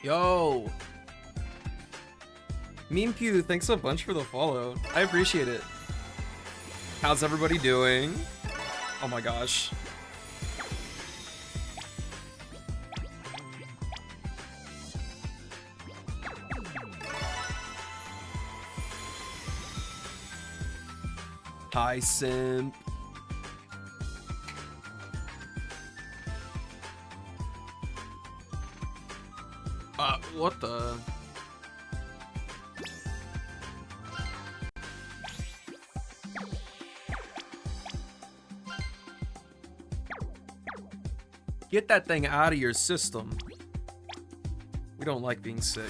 Yo! Meme Pew, thanks a bunch for the follow. I appreciate it. How's everybody doing? Oh my gosh. Hi, simp. What the? Get that thing out of your system. We don't like being sick.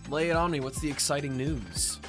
Lay it on me, what's the exciting news?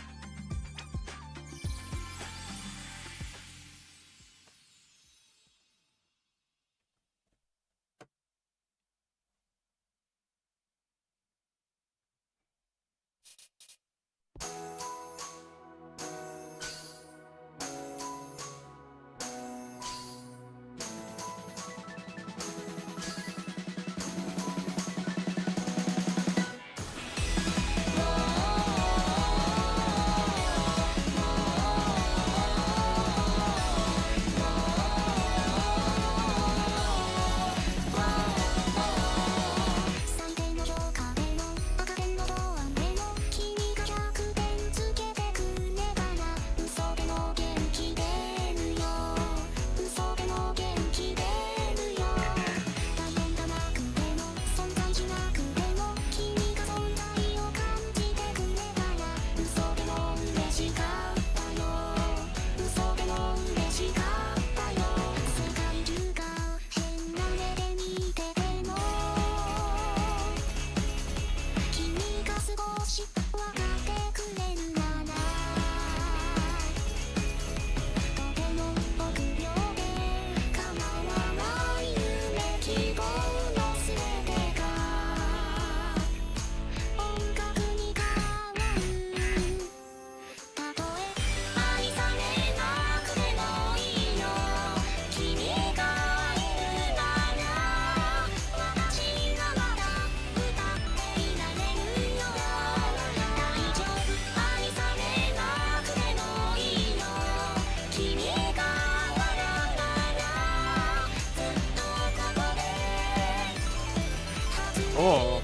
Oh,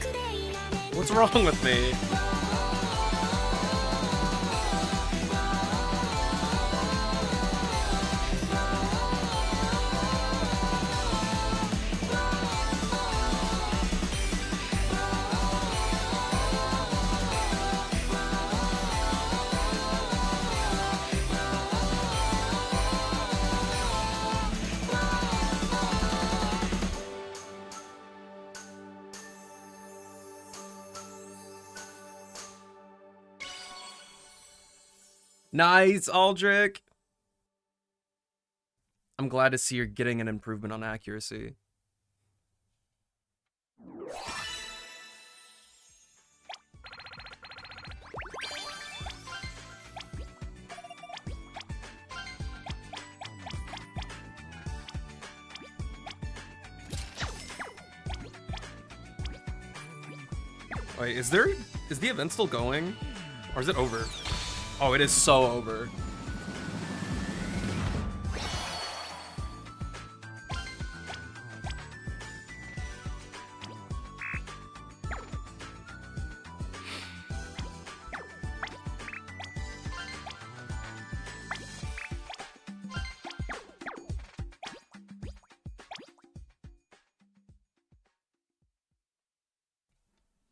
what's wrong with me? Nice, Aldrich. I'm glad to see you're getting an improvement on accuracy. Wait, is the event still going? Or is it over? Oh, it is so over.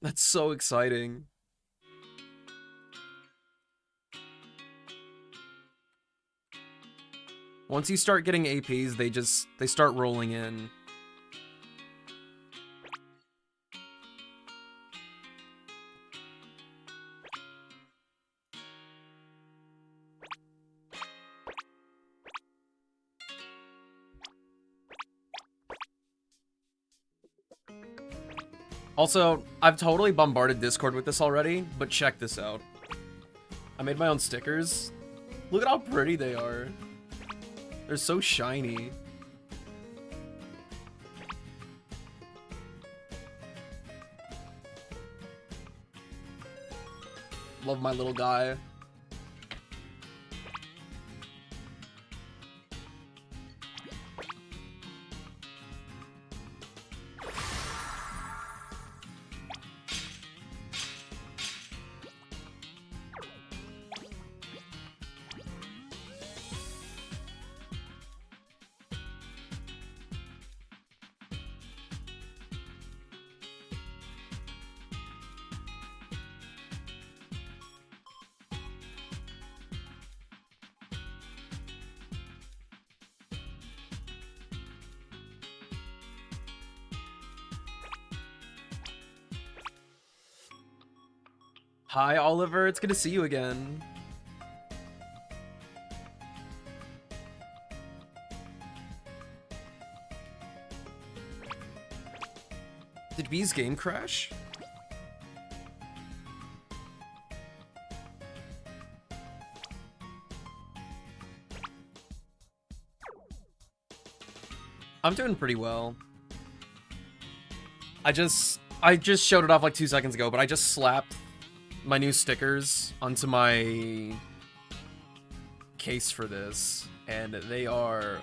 That's so exciting. Once you start getting APs, they start rolling in. Also, I've totally bombarded Discord with this already, but check this out. I made my own stickers. Look at how pretty they are. They're so shiny. Love my little guy. Hi, Oliver. It's good to see you again. Did B's game crash? I'm doing pretty well. I just showed it off like 2 seconds ago, but I just slapped my new stickers onto my case for this, and they are,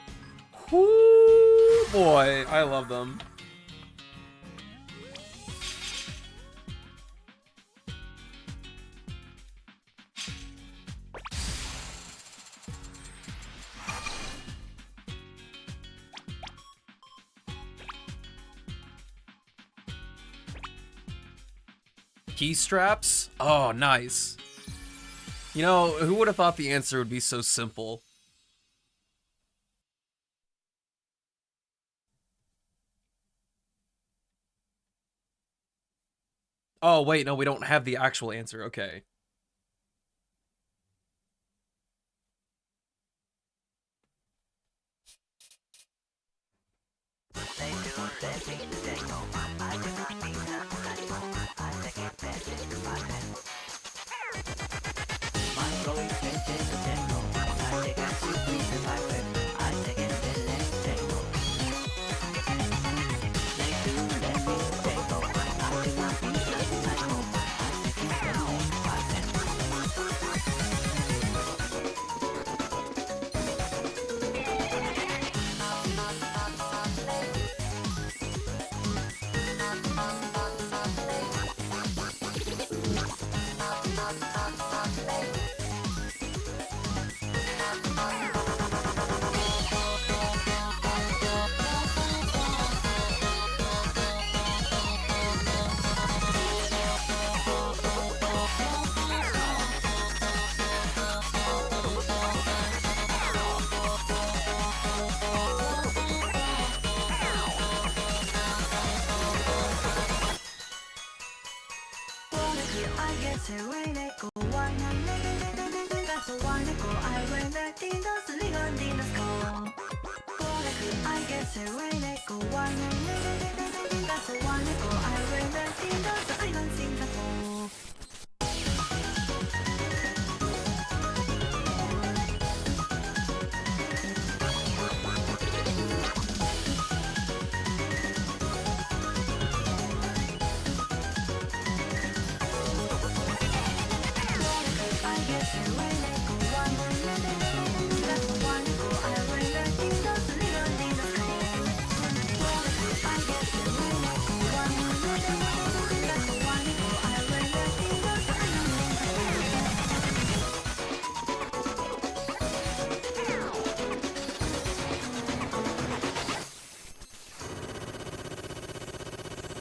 whoo boy, I love them. Key straps? Oh, nice. You know, who would have thought the answer would be so simple? Oh, wait, no, we don't have the actual answer. Okay.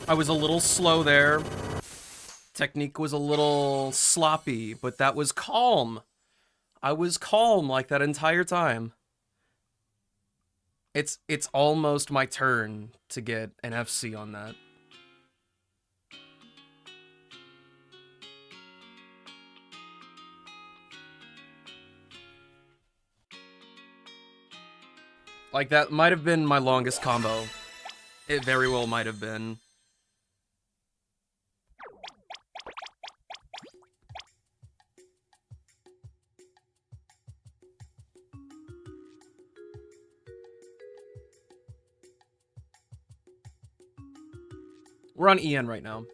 I was a little slow there. Technique was a little sloppy, but that was calm. I was calm like that entire time. It's almost my turn to get an FC on that. Like, that might have been my longest combo. It very well might have been. We're on EN right now.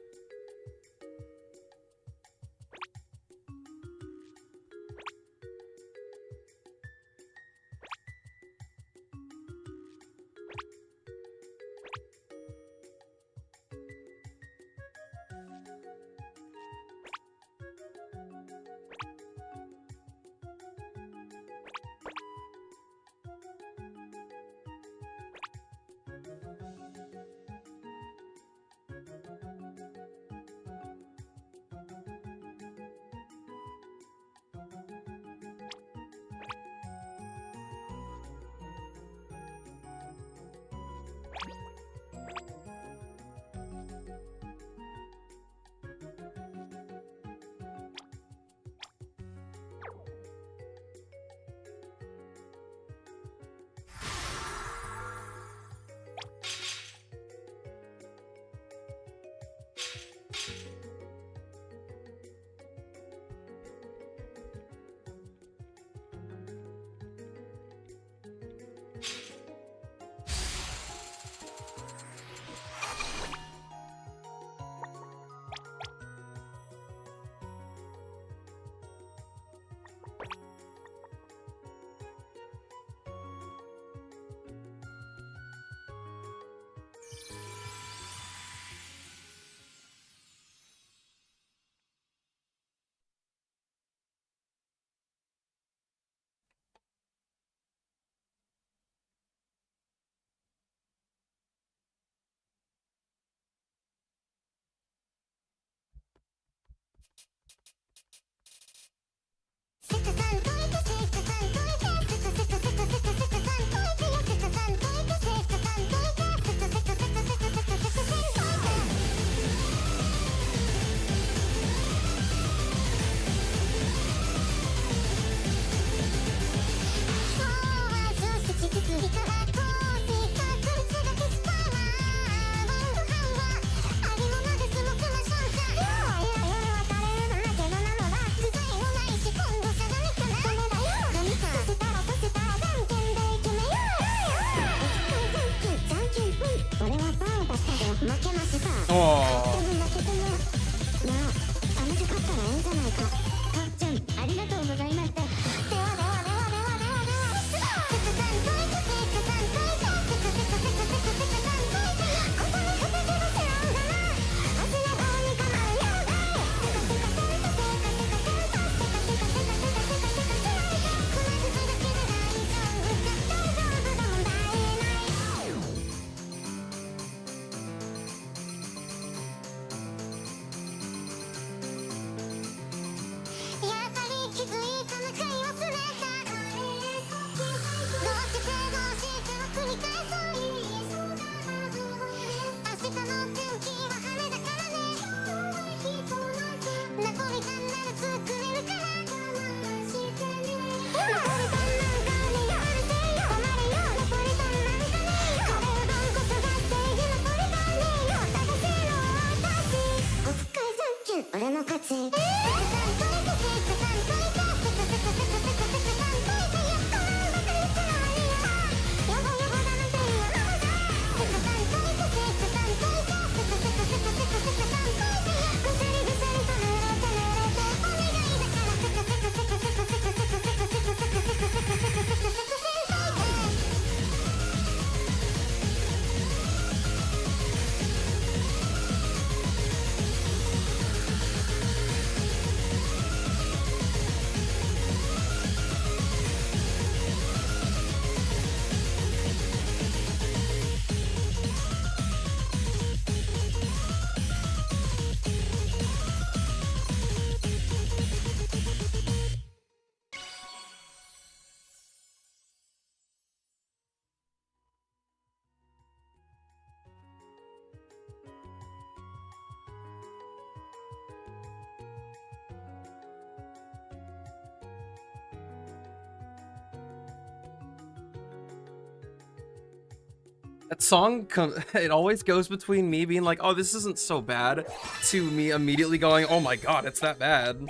That song, it always goes between me being like, oh, this isn't so bad, to me immediately going, oh my god, it's that bad.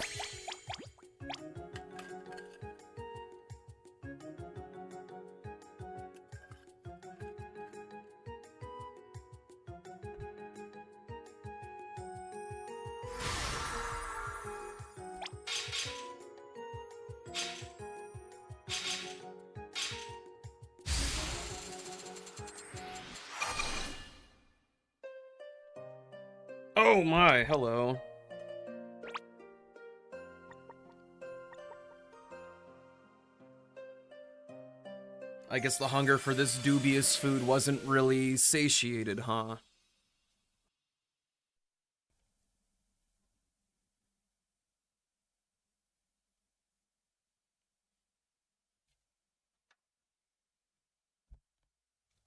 Oh my, hello. I guess the hunger for this dubious food wasn't really satiated, huh?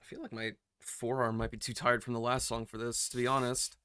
I feel like my forearm might be too tired from the last song for this, to be honest.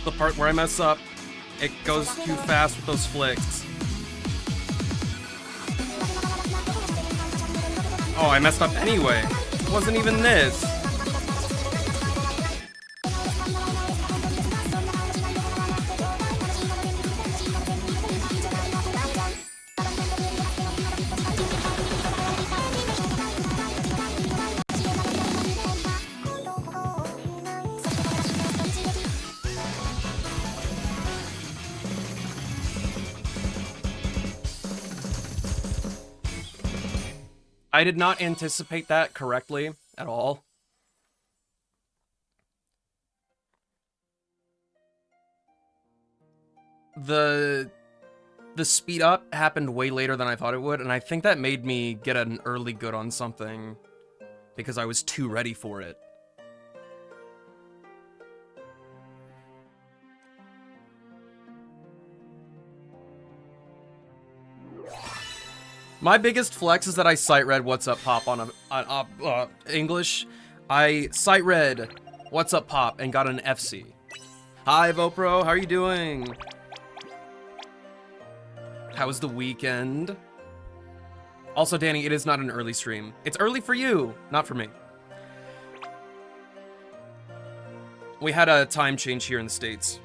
The part where I mess up, it goes too fast with those flicks. Oh, I messed up anyway. It wasn't even this. I did not anticipate that correctly at all. The speed up happened way later than I thought it would, and I think that made me get an early good on something because I was too ready for it. My biggest flex is that I sight read "What's Up Pop" on English. I sight read "What's Up Pop" and got an FC. Hi Vopro, how are you doing? How was the weekend? Also, Danny, it is not an early stream. It's early for you, not for me. We had a time change here in the States.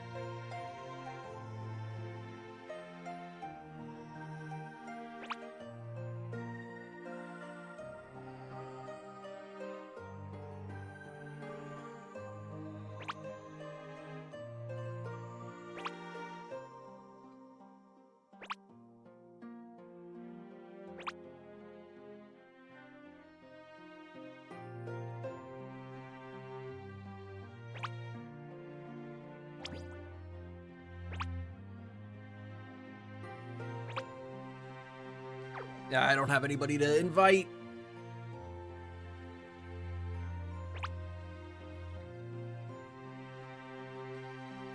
Yeah, I don't have anybody to invite.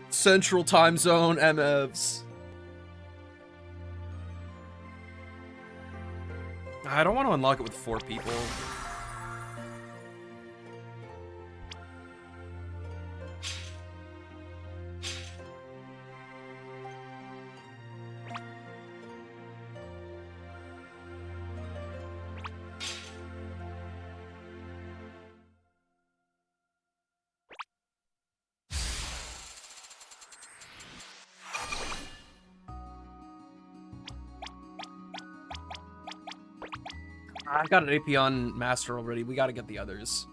Central Time Zone, MFs. I don't want to unlock it with 4 people. I got an AP on Master already. We gotta get the others.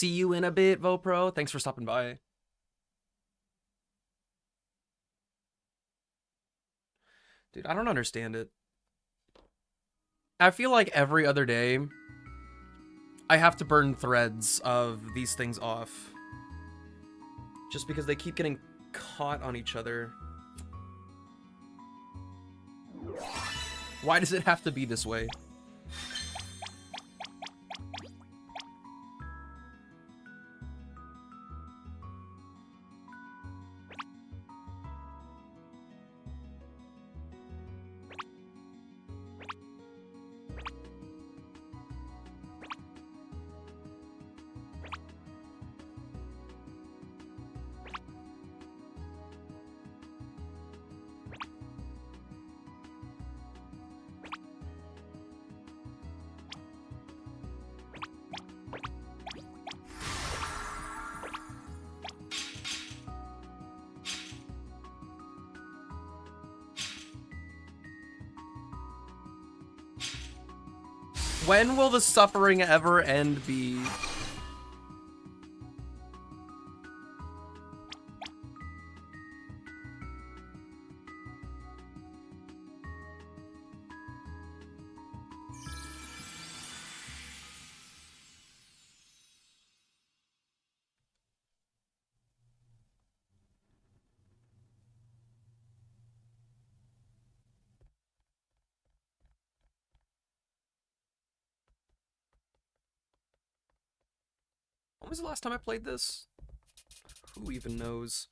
See you in a bit, Vopro. Thanks for stopping by. Dude, I don't understand it. I feel like every other day, I have to burn threads of these things off. Just because they keep getting caught on each other. Why does it have to be this way? When will the suffering ever end be? When was the last time I played this? Who even knows?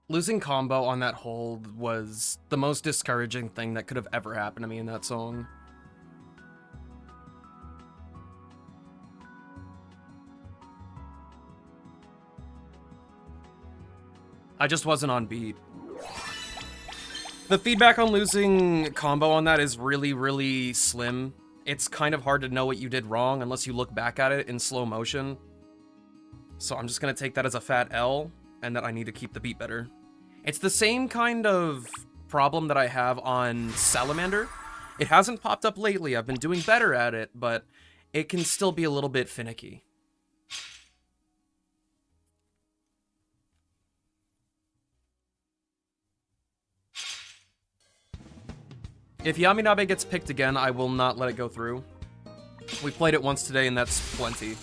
Losing combo on that hold was the most discouraging thing that could have ever happened to me in that song. I just wasn't on beat. The feedback on losing combo on that is really, really slim. It's kind of hard to know what you did wrong unless you look back at it in slow motion. So I'm just gonna take that as a fat L, and that I need to keep the beat better. It's the same kind of problem that I have on Salamander. It hasn't popped up lately, I've been doing better at it, but it can still be a little bit finicky. If Yaminabe gets picked again, I will not let it go through. We played it once today, and that's plenty.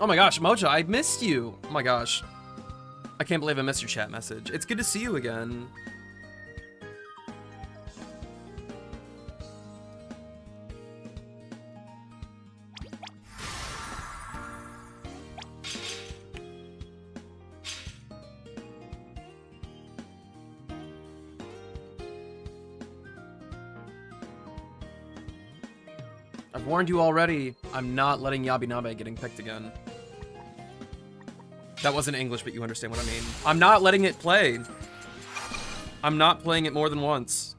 Oh my gosh, Moja, I missed you. Oh my gosh. I can't believe I missed your chat message. It's good to see you again. I've warned you already. I'm not letting Yabinabe getting picked again. That wasn't English, but you understand what I mean. I'm not letting it play. I'm not playing it more than once.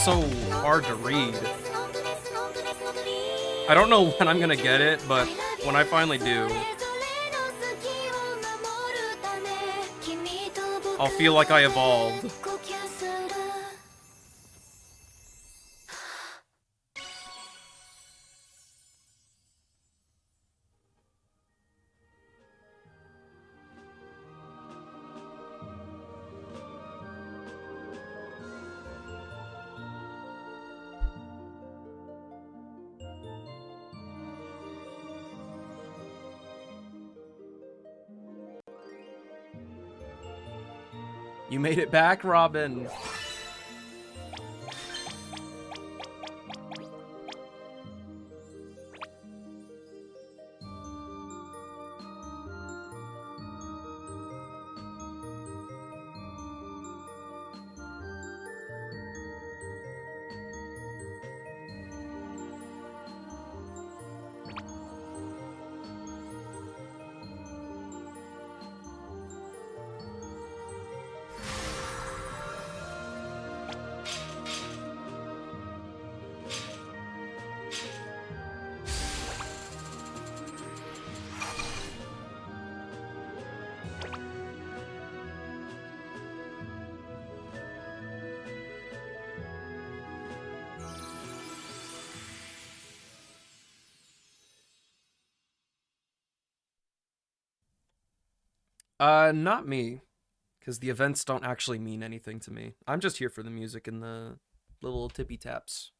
So hard to read. I don't know when I'm gonna get it, but when I finally do, I'll feel like I evolved. You made it back, Robin. Not me, because the events don't actually mean anything to me. I'm just here for the music and the little tippy taps.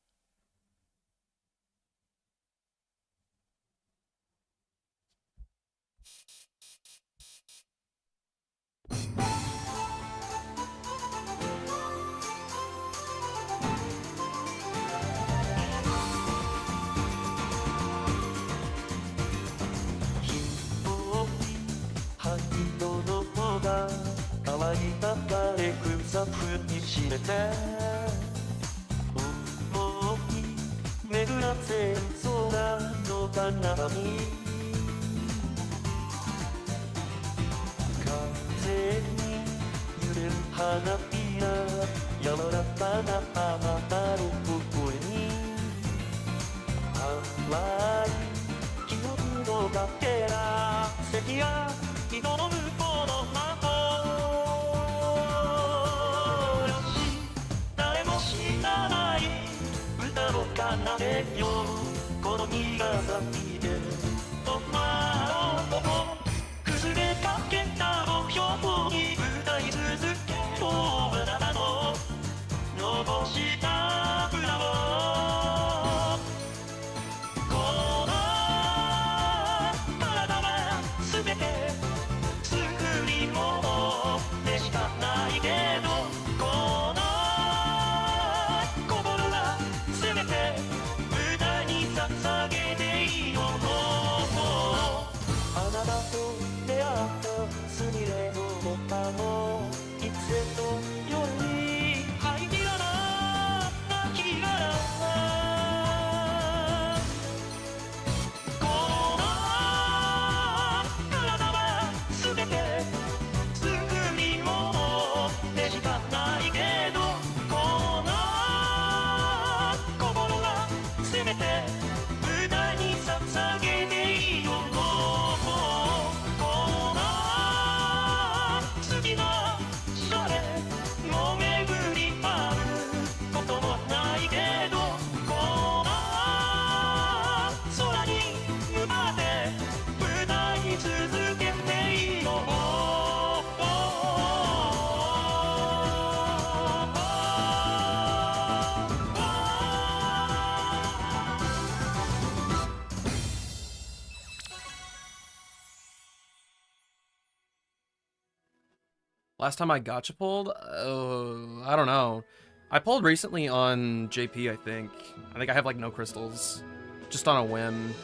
Last time I gotcha pulled? I don't know. I pulled recently on JP, I think. I think I have like no crystals. Just on a whim.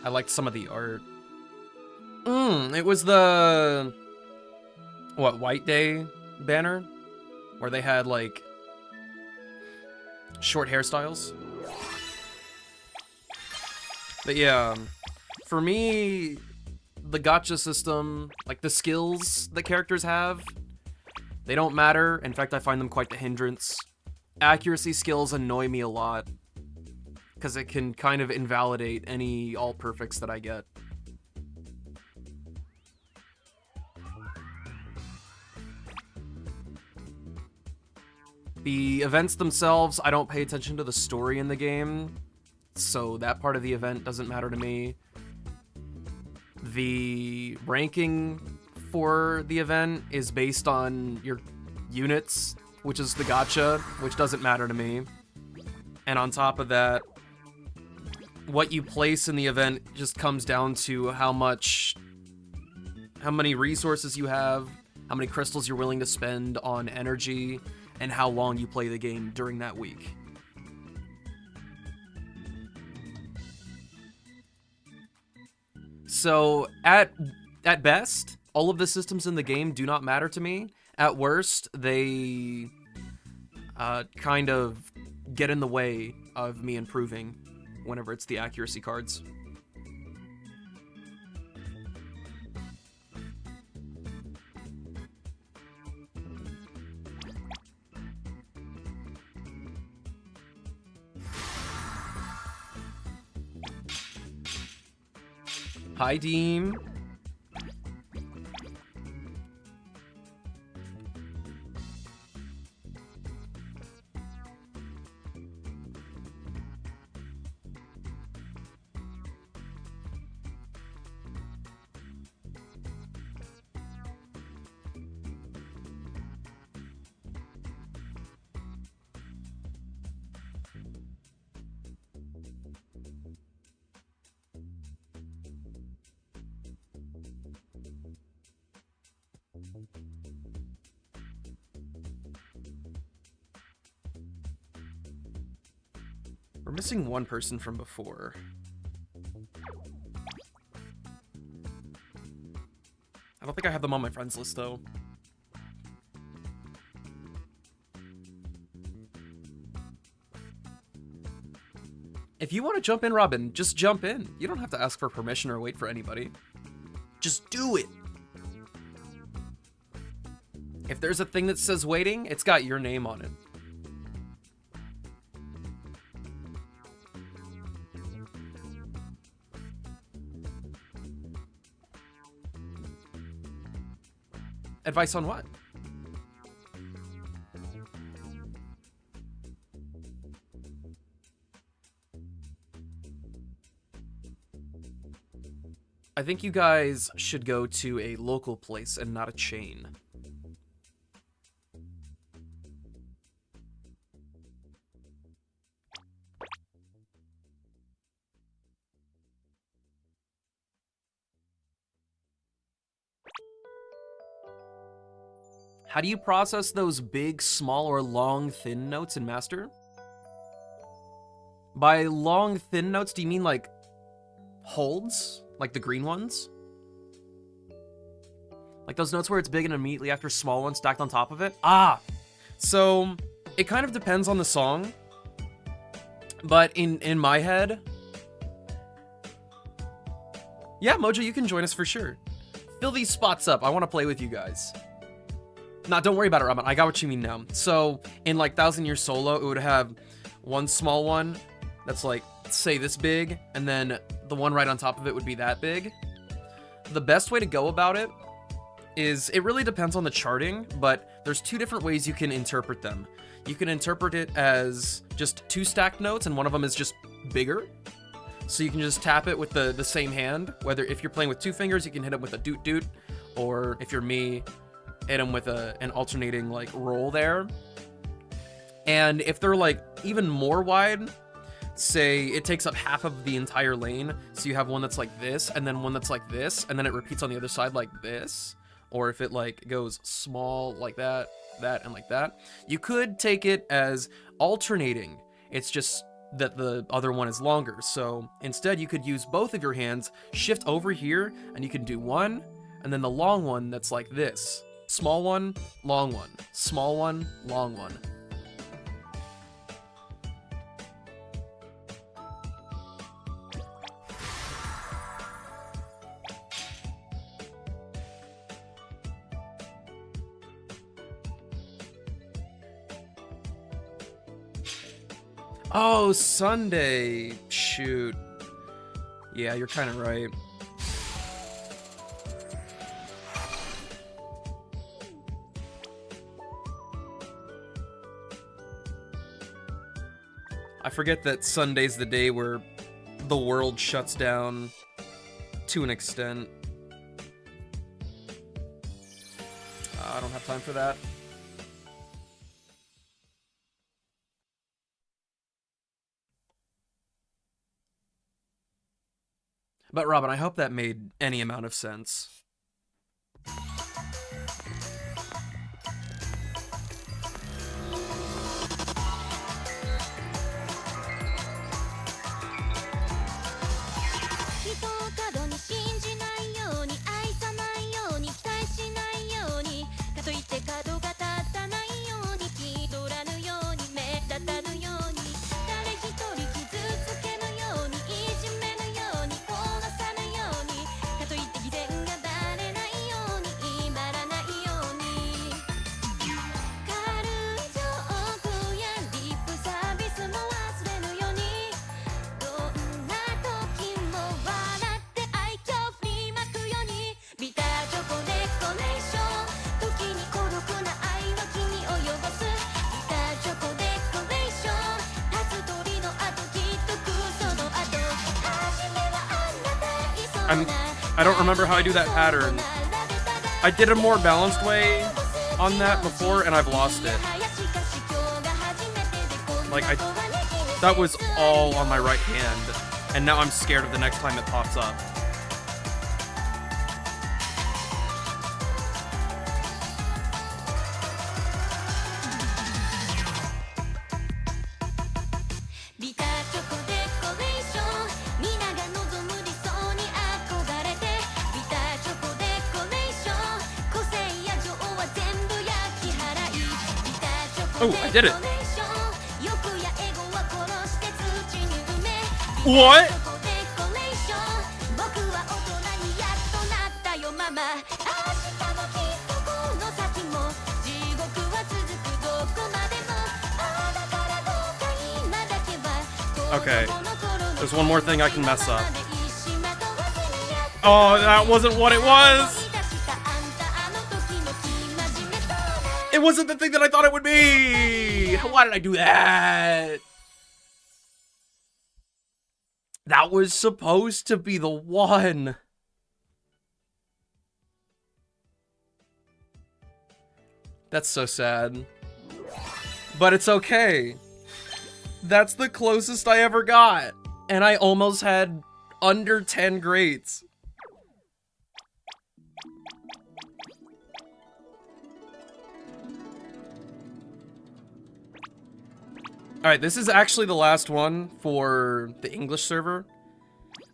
I liked some of the art. It was the... What, White Day banner? Where they had like... short hairstyles. But yeah, for me, the gacha system, like the skills that characters have, they don't matter. In fact, I find them quite the hindrance. Accuracy skills annoy me a lot, because it can kind of invalidate any all-perfects that I get. The events themselves, I don't pay attention to the story in the game, so that part of the event doesn't matter to me. The ranking for the event is based on your units, which is the gacha, which doesn't matter to me. And on top of that, what you place in the event just comes down to how many resources you have, how many crystals you're willing to spend on energy, and how long you play the game during that week. So, at best, all of the systems in the game do not matter to me. At worst, they kind of get in the way of me improving whenever it's the accuracy cards. Hi, Deem. We're missing one person from before. I don't think I have them on my friends list, though. If you want to jump in, Robin, just jump in. You don't have to ask for permission or wait for anybody. Just do it. If there's a thing that says waiting, it's got your name on it. Advice on what? I think you guys should go to a local place and not a chain. How do you process those big, small, or long, thin notes in Master? By long, thin notes, do you mean like holds? Like the green ones? Like those notes where it's big and immediately after small ones stacked on top of it? Ah! So, it kind of depends on the song. But in my head... Yeah, Mojo, you can join us for sure. Fill these spots up. I want to play with you guys. Nah, don't worry about it, Robin. I got what you mean now. So, in like 1,000 Year Solo, it would have one small one that's like, say this big, and then the one right on top of it would be that big. The best way to go about it is, it really depends on the charting, but there's two different ways you can interpret them. You can interpret it as just two stacked notes, and one of them is just bigger. So you can just tap it with the same hand. Whether if you're playing with two fingers, you can hit it with a doot doot, or if you're me, hit them with an alternating like roll there. And if they're like even more wide, say it takes up half of the entire lane, so you have one that's like this, and then one that's like this, and then it repeats on the other side like this, or if it like goes small like that, and like that, you could take it as alternating. It's just that the other one is longer. So instead you could use both of your hands, shift over here, and you can do one, and then the long one that's like this. Small one, long one. Small one, long one. Oh, Sunday. Shoot. Yeah, you're kind of right. I forget that Sunday's the day where the world shuts down to an extent. I don't have time for that. But Robin, I hope that made any amount of sense. I don't remember how I do that pattern. I did a more balanced way on that before, and I've lost it. Like, that was all on my right hand, and now I'm scared of the next time it pops up. Oh, I did it. What? Okay. There's one more thing I can mess up. Oh, that wasn't what it was! It wasn't the thing that I thought it would be! Why did I do that? That was supposed to be the one. That's so sad. But it's okay. That's the closest I ever got. And I almost had under 10 grades. Alright, this is actually the last one for the English server.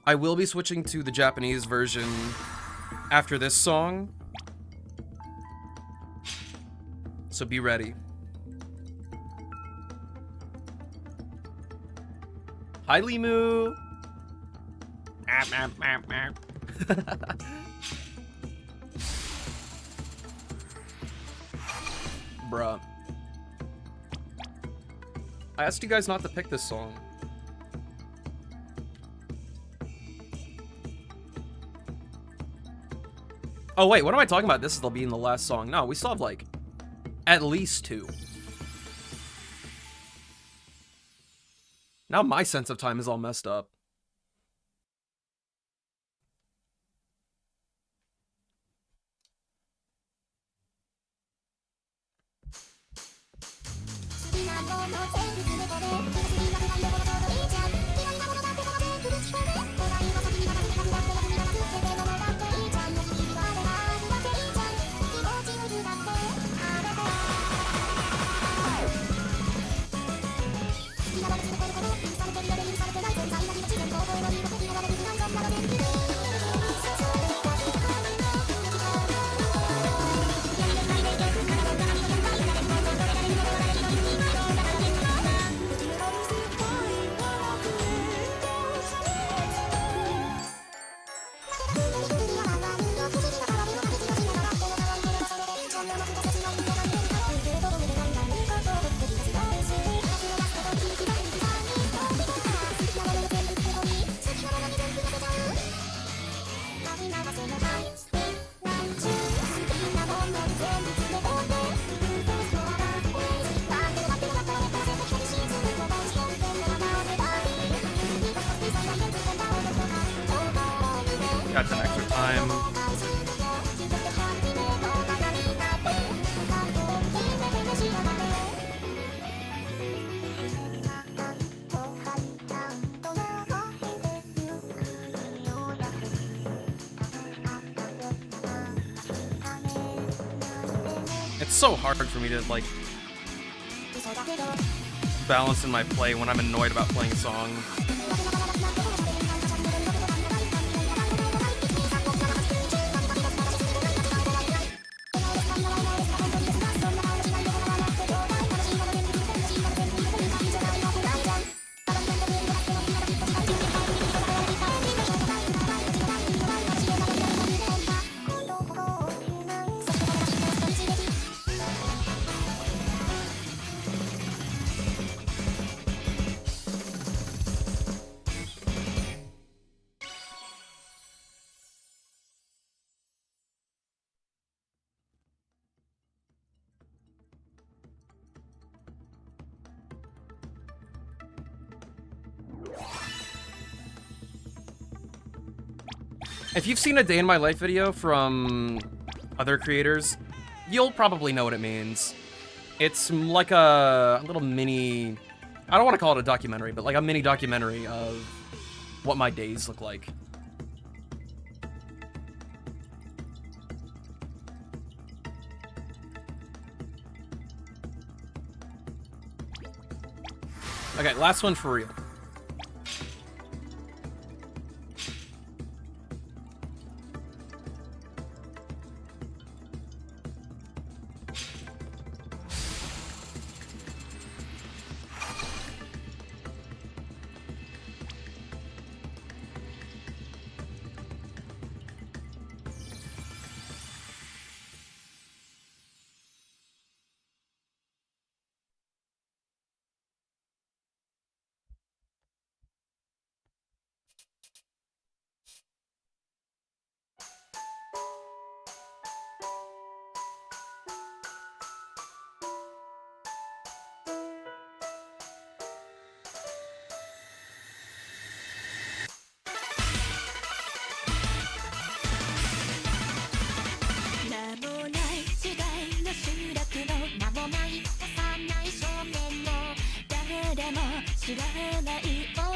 I will be switching to the Japanese version after this song. So be ready. Hi, Limu! Bruh. I asked you guys not to pick this song. Oh wait, what am I talking about? This will be in the last song. No, we still have like at least 2. Now my sense of time is all messed up. Got some extra time. It's so hard for me to, like, balance in my play when I'm annoyed about playing a song. If you've seen a day in my life video from other creators, you'll probably know what it means. It's like a little mini, I don't want to call it a documentary, but like a mini documentary of what my days look like. Okay, last one for real. でも知らないおと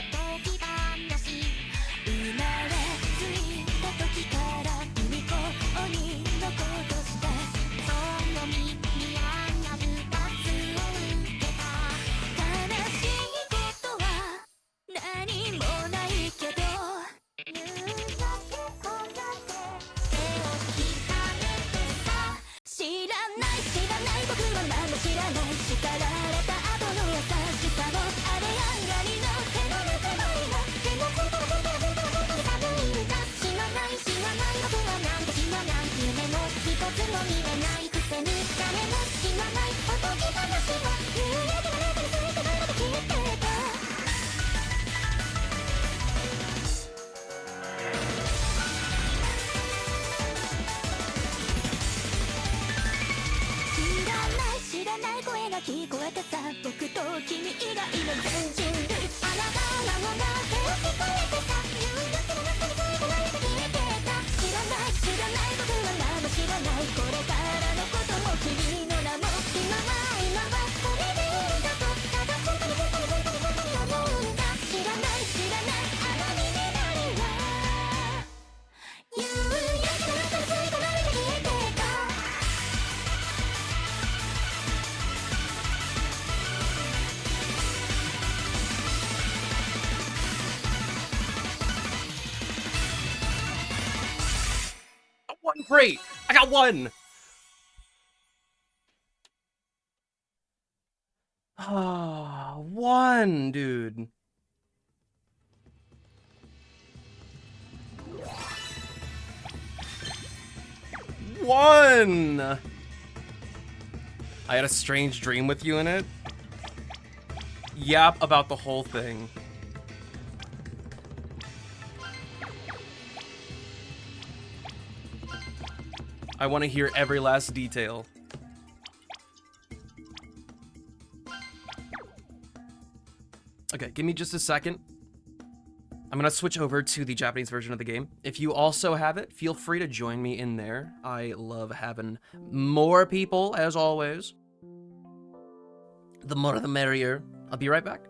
ぎ話生まれついた時から巫女鬼のことしてその身にある罰を受けた悲しいことは何もないけど言うだけこだけ手を引かれてさ知らない僕は何も知らない叱られた後の優しさもあれやんがりの手のぬくもりがでも本当は本当は本当は本当に寒いんだ知らない僕はなんて知らない夢も一つも見えないくせに誰も知らないおとぎ話は夕焼けの中に咲いてまで消えてた知らない声が聞こえてさ僕と君以外の全人類あらがのが手を引かれてさ夕焼けの中に最後まで消えてた知らない僕は何も知らないこれからのことも君の名も今はこれでいいんだとただ本当に思うんだ知らないあのミネラルは夕焼けの中に最後まで消えてたOne, great! I got one! Ah, one, dude. One! I had a strange dream with you in it. Yap about the whole thing. I want to hear every last detail. Okay, give me just a second. I'm gonna switch over to the Japanese version of the game. If you also have it, feel free to join me in there. I love having more people, as always. The more the merrier. I'll be right back.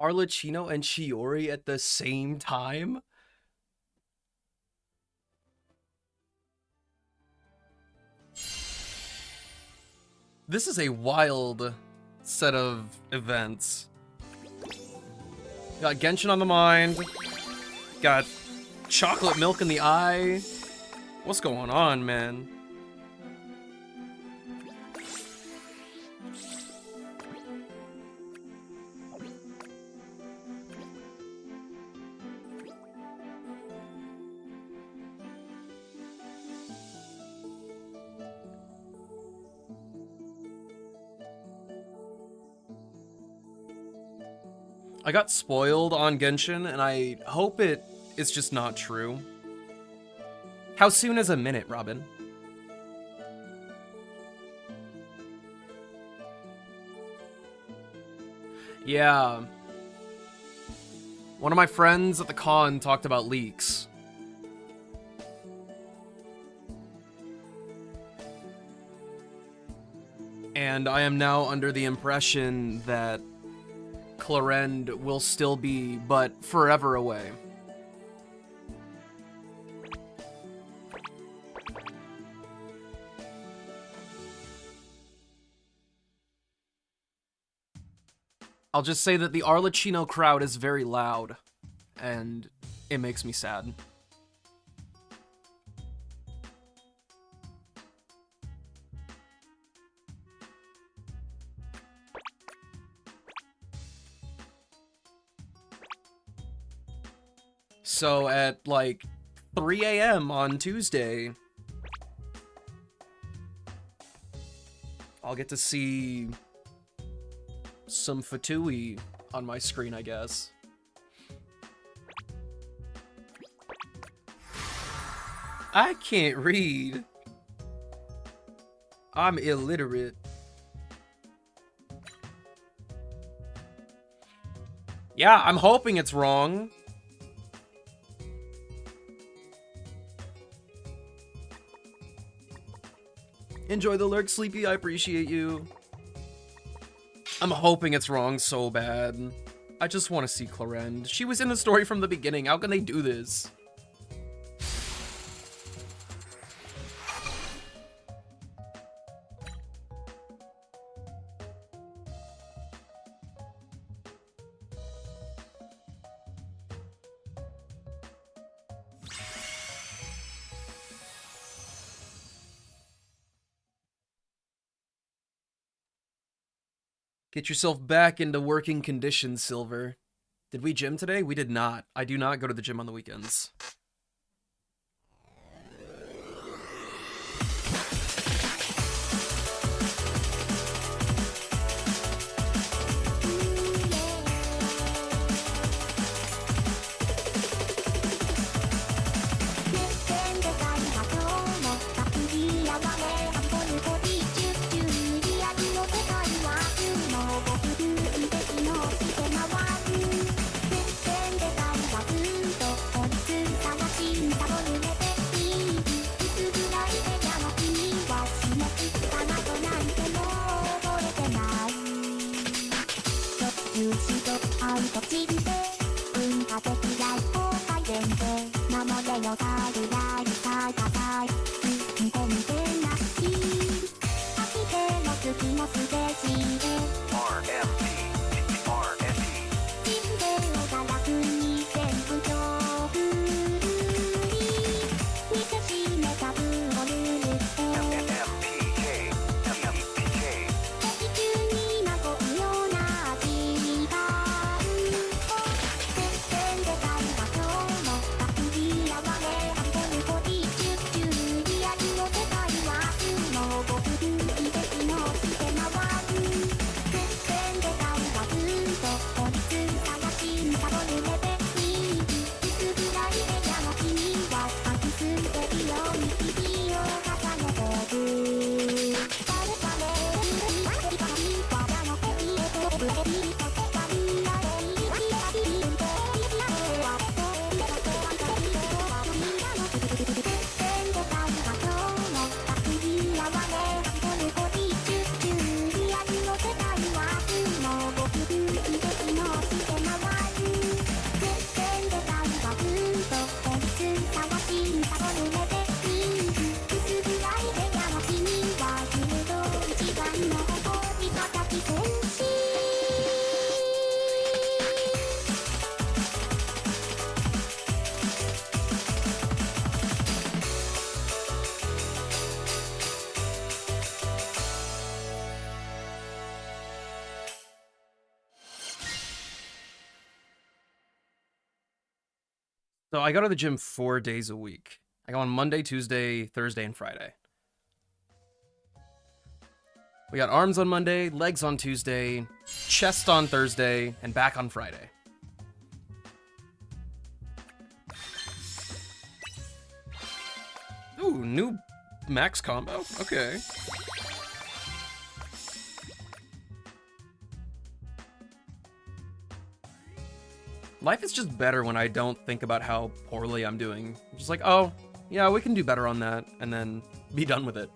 Arlecchino and Chiori at the same time? This is a wild set of events. Got Genshin on the mind. Got chocolate milk in the eye. What's going on, man? I got spoiled on Genshin, and I hope it is just not true. How soon is a minute, Robin? Yeah. One of my friends at the con talked about leaks. And I am now under the impression that Clarend will still be, but forever away. I'll just say that the Arlecchino crowd is very loud, and it makes me sad. So at like 3 a.m. on Tuesday, I'll get to see some Fatui on my screen, I guess. I can't read. I'm illiterate. Yeah, I'm hoping it's wrong. Enjoy the lurk, Sleepy. I appreciate you. I'm hoping it's wrong so bad. I just want to see Clarend. She was in the story from the beginning. How can they do this? Get yourself back into working conditions, Silver. Did we gym today? We did not. I do not go to the gym on the weekends. So I go to the gym 4 days a week. I go on Monday, Tuesday, Thursday, and Friday. We got arms on Monday, legs on Tuesday, chest on Thursday, and back on Friday. Ooh, new max combo. Okay. Life is just better when I don't think about how poorly I'm doing. I'm just like, oh, yeah, we can do better on that, and then be done with it.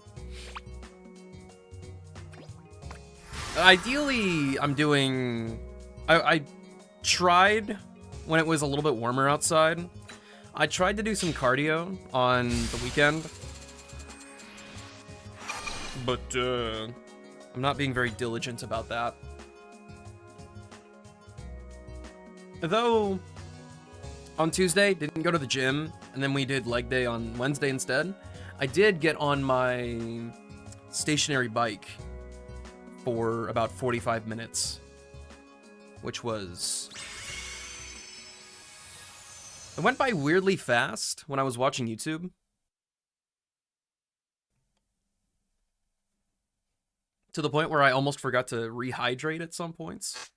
Ideally, I'm doing... I tried, when it was a little bit warmer outside, I tried to do some cardio on the weekend. But, I'm not being very diligent about that. Though, on Tuesday, didn't go to the gym, and then we did leg day on Wednesday instead. I did get on my stationary bike for about 45 minutes, which was... It went by weirdly fast when I was watching YouTube. To the point where I almost forgot to rehydrate at some points.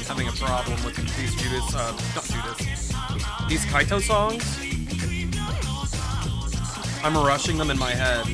Having a problem with these these Kaito songs. I'm rushing them in my head.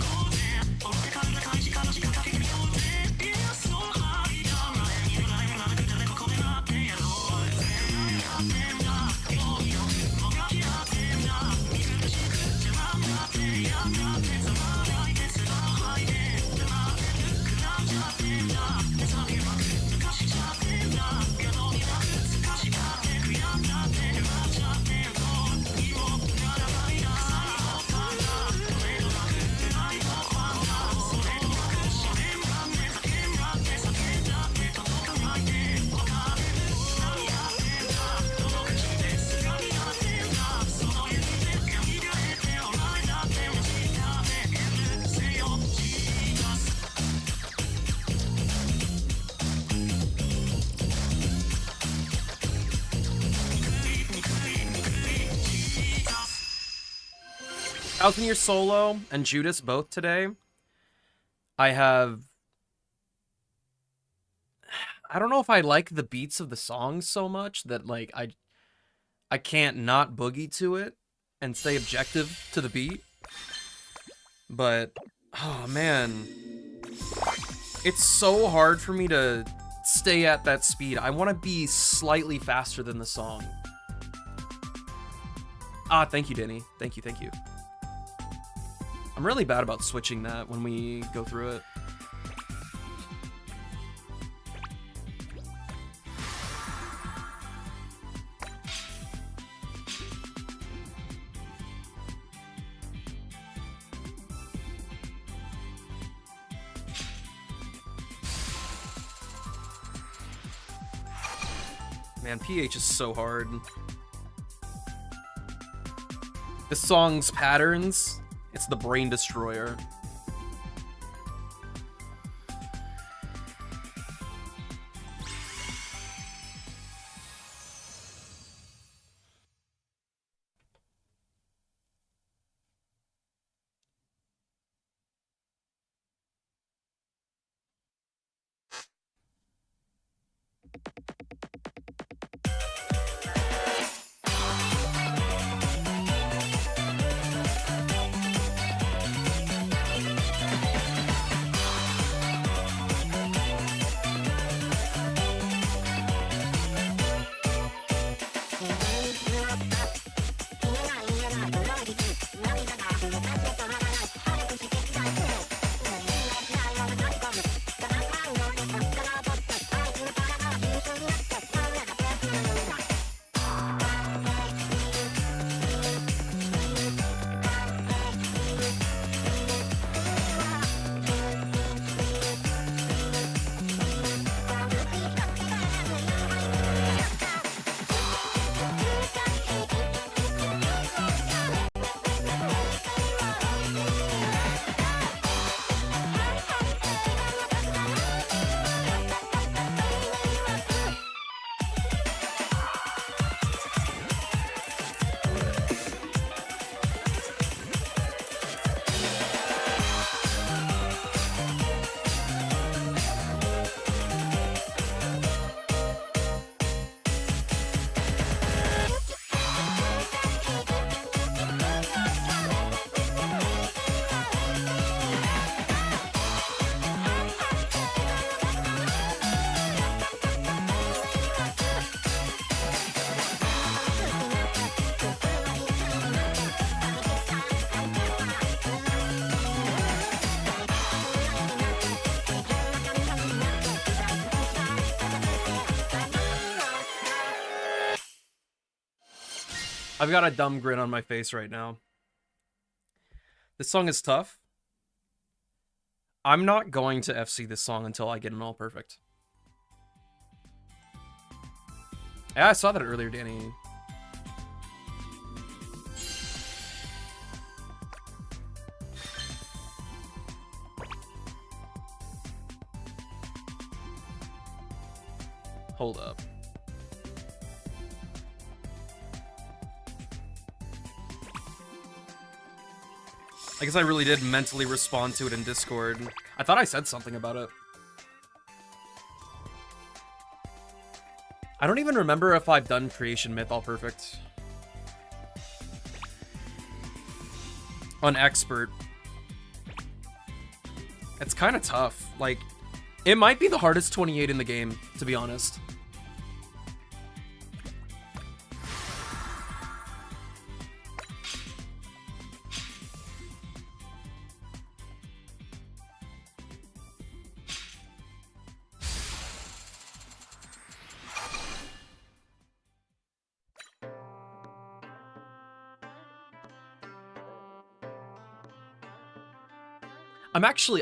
Hatsune Solo and Judas both today. I don't know if I like the beats of the songs so much that like I can't not boogie to it and stay objective to the beat. But oh man, it's so hard for me to stay at that speed. I want to be slightly faster than the song. Ah, thank you, Denny. Thank you, thank you. I'm really bad about switching that when we go through it. Man, PH is so hard. This song's patterns, it's the brain destroyer. I've got a dumb grin on my face right now. This song is tough. I'm not going to FC this song until I get an all perfect. Yeah, I saw that earlier, Danny. Hold up. I guess I really did mentally respond to it in Discord. I thought I said something about it. I don't even remember if I've done Creation Myth all perfect. On Expert. It's kind of tough. Like, it might be the hardest 28 in the game, to be honest.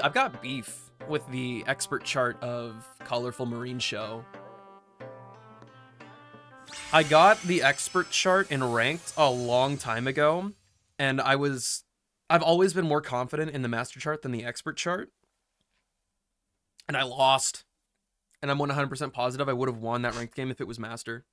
I've got beef with the expert chart of Colorful Marine Show. I got the expert chart in ranked a long time ago, and I've always been more confident in the master chart than the expert chart. And I lost. And I'm 100% positive I would have won that ranked game if it was master.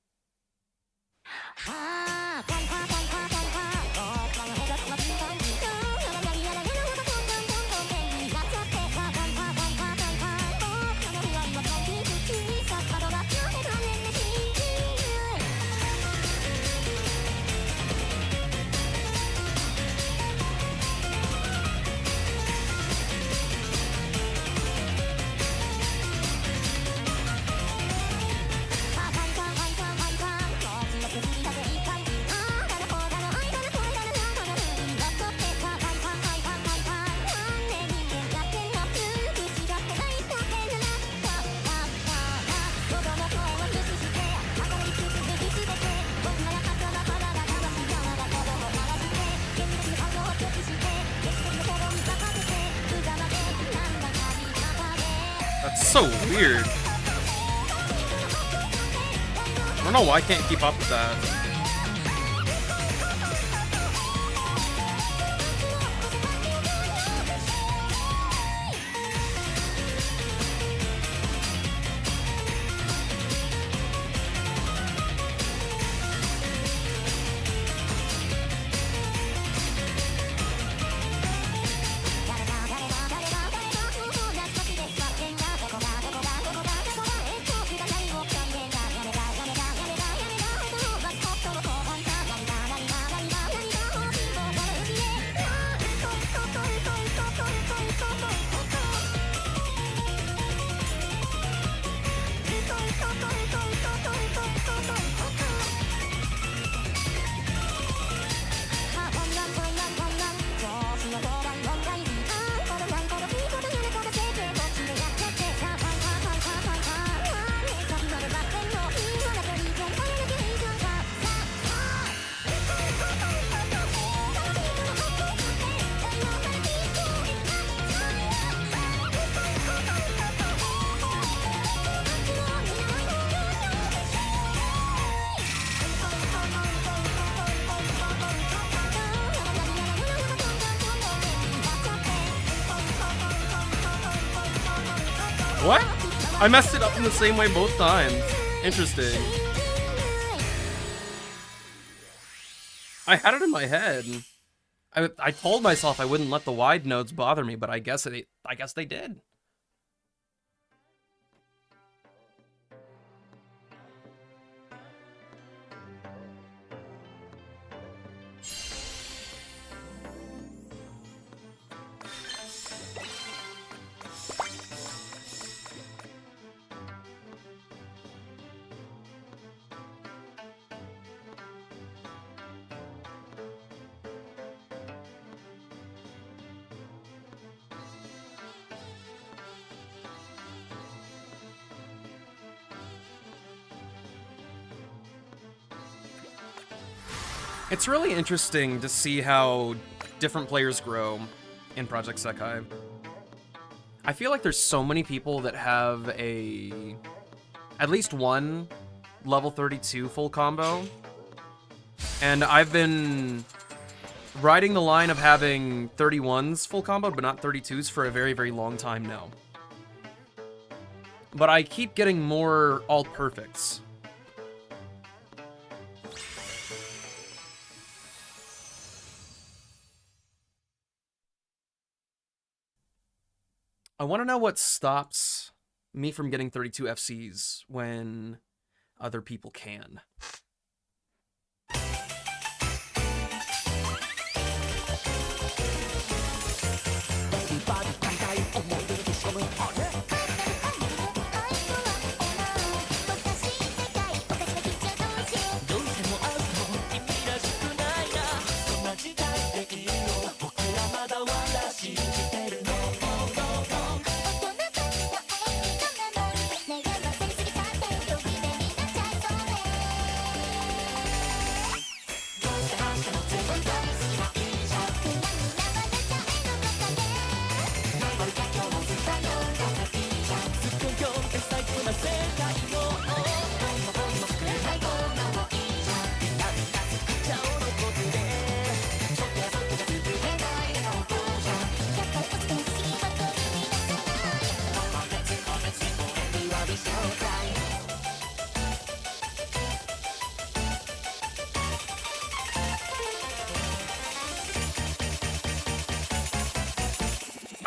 That's so weird. I don't know why I can't keep up with that. What? I messed it up in the same way both times. Interesting. I had it in my head. I told myself I wouldn't let the wide nodes bother me, but I guess they did. It's really interesting to see how different players grow in Project Sekai. I feel like there's so many people that have at least one level 32 full combo. And I've been riding the line of having 31s full combo, but not 32s for a very, very long time now. But I keep getting more all perfects. I want to know what stops me from getting 32 FCs when other people can.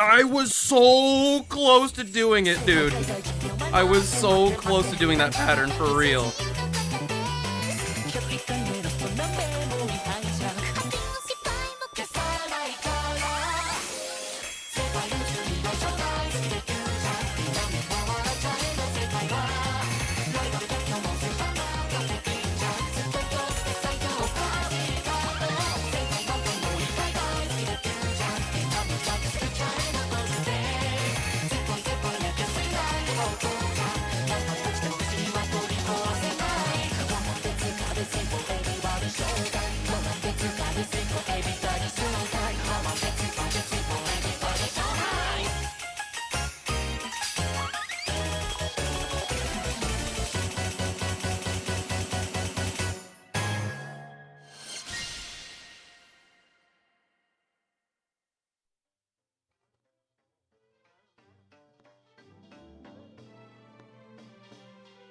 I was so close to doing it, dude. I was so close to doing that pattern for real.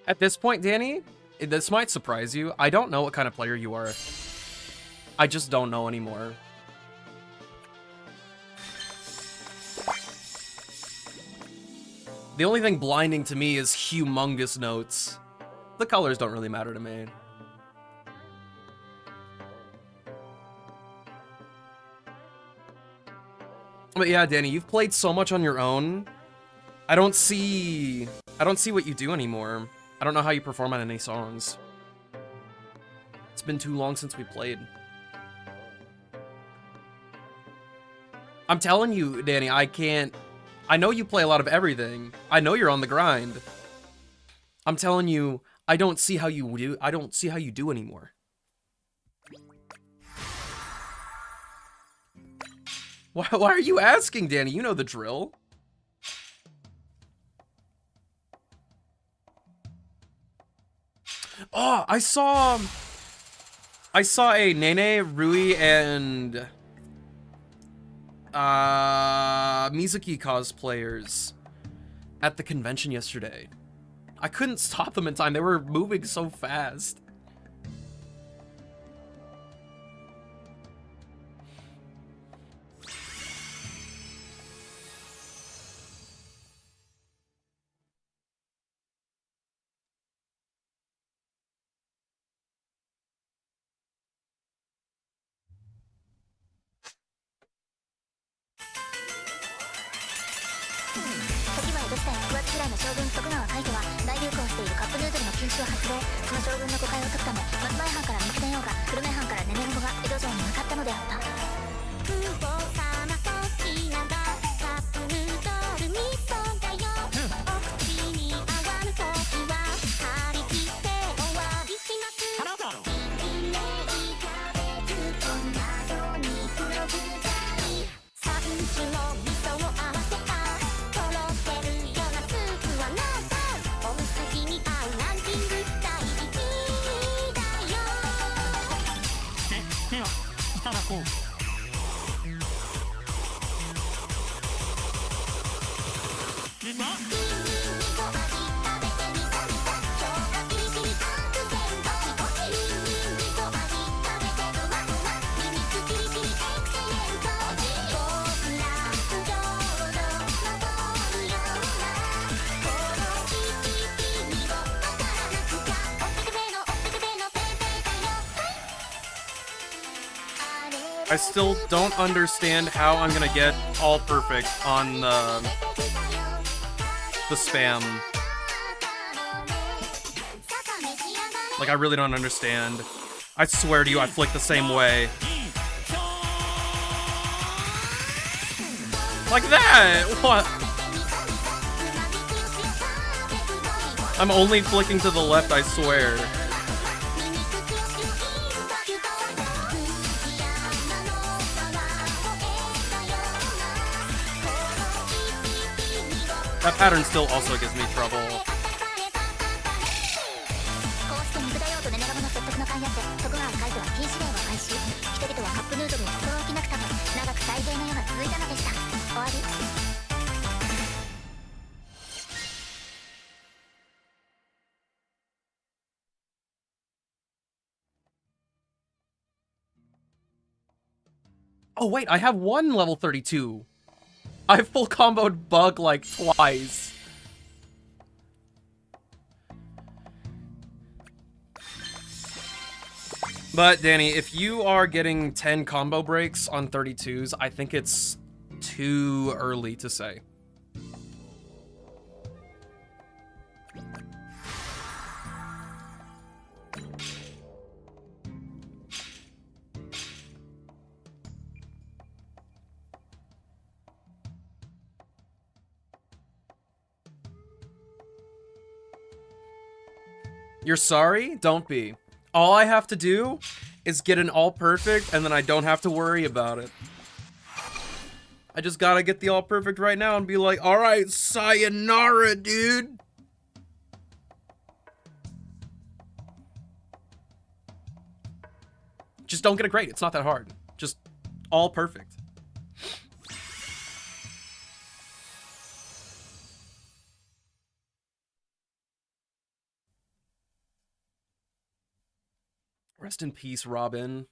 At this point, Danny, this might surprise you. I don't know what kind of player you are. I just don't know anymore. The only thing blinding to me is humongous notes. The colors don't really matter to me. But yeah, Danny, you've played so much on your own. I don't see what you do anymore. I don't know how you perform on any songs. It's been too long since we played. I'm telling you, Danny, I know you play a lot of everything. I know you're on the grind. I'm telling you, I don't see how you do anymore. Why are you asking, Danny? You know the drill. Oh, I saw a Nene, Rui, and Mizuki cosplayers at the convention yesterday. I couldn't stop them in time. They were moving so fast. I still don't understand how I'm gonna get all perfect on the spam. Like, I really don't understand. I swear to you, I flick the same way. Like that! What? I'm only flicking to the left, I swear. That pattern still also gives me trouble. Oh wait, I have one level 32. I full comboed Bug like twice. But Danny, if you are getting 10 combo breaks on 32s, I think it's too early to say. You're sorry? Don't be. All I have to do is get an all perfect, and then I don't have to worry about it. I just gotta get the all perfect right now and be like, alright, sayonara, dude. Just don't get it great. It's not that hard. Just all perfect. Rest in peace, Robin.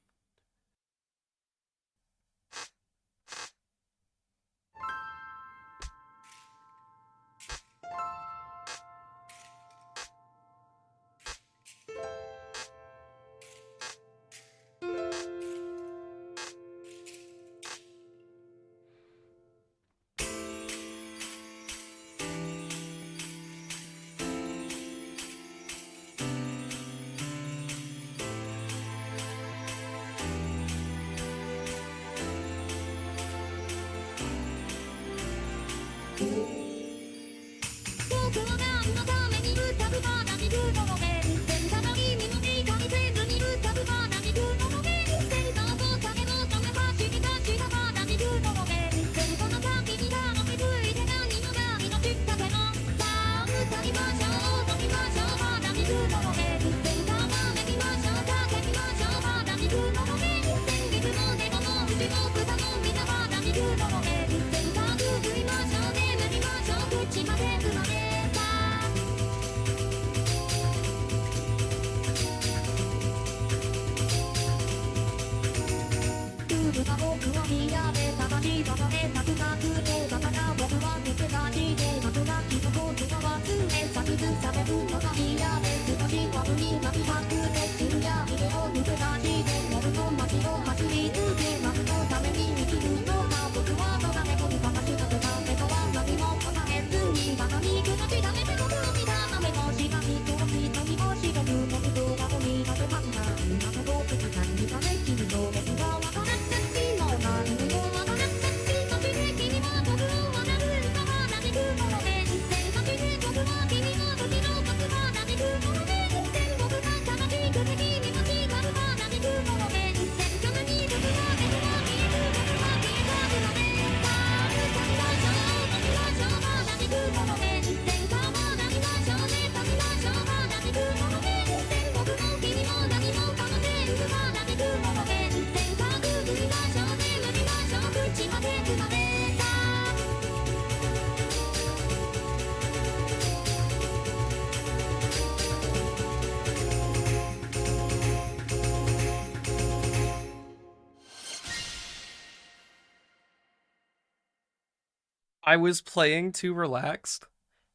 I was playing too relaxed.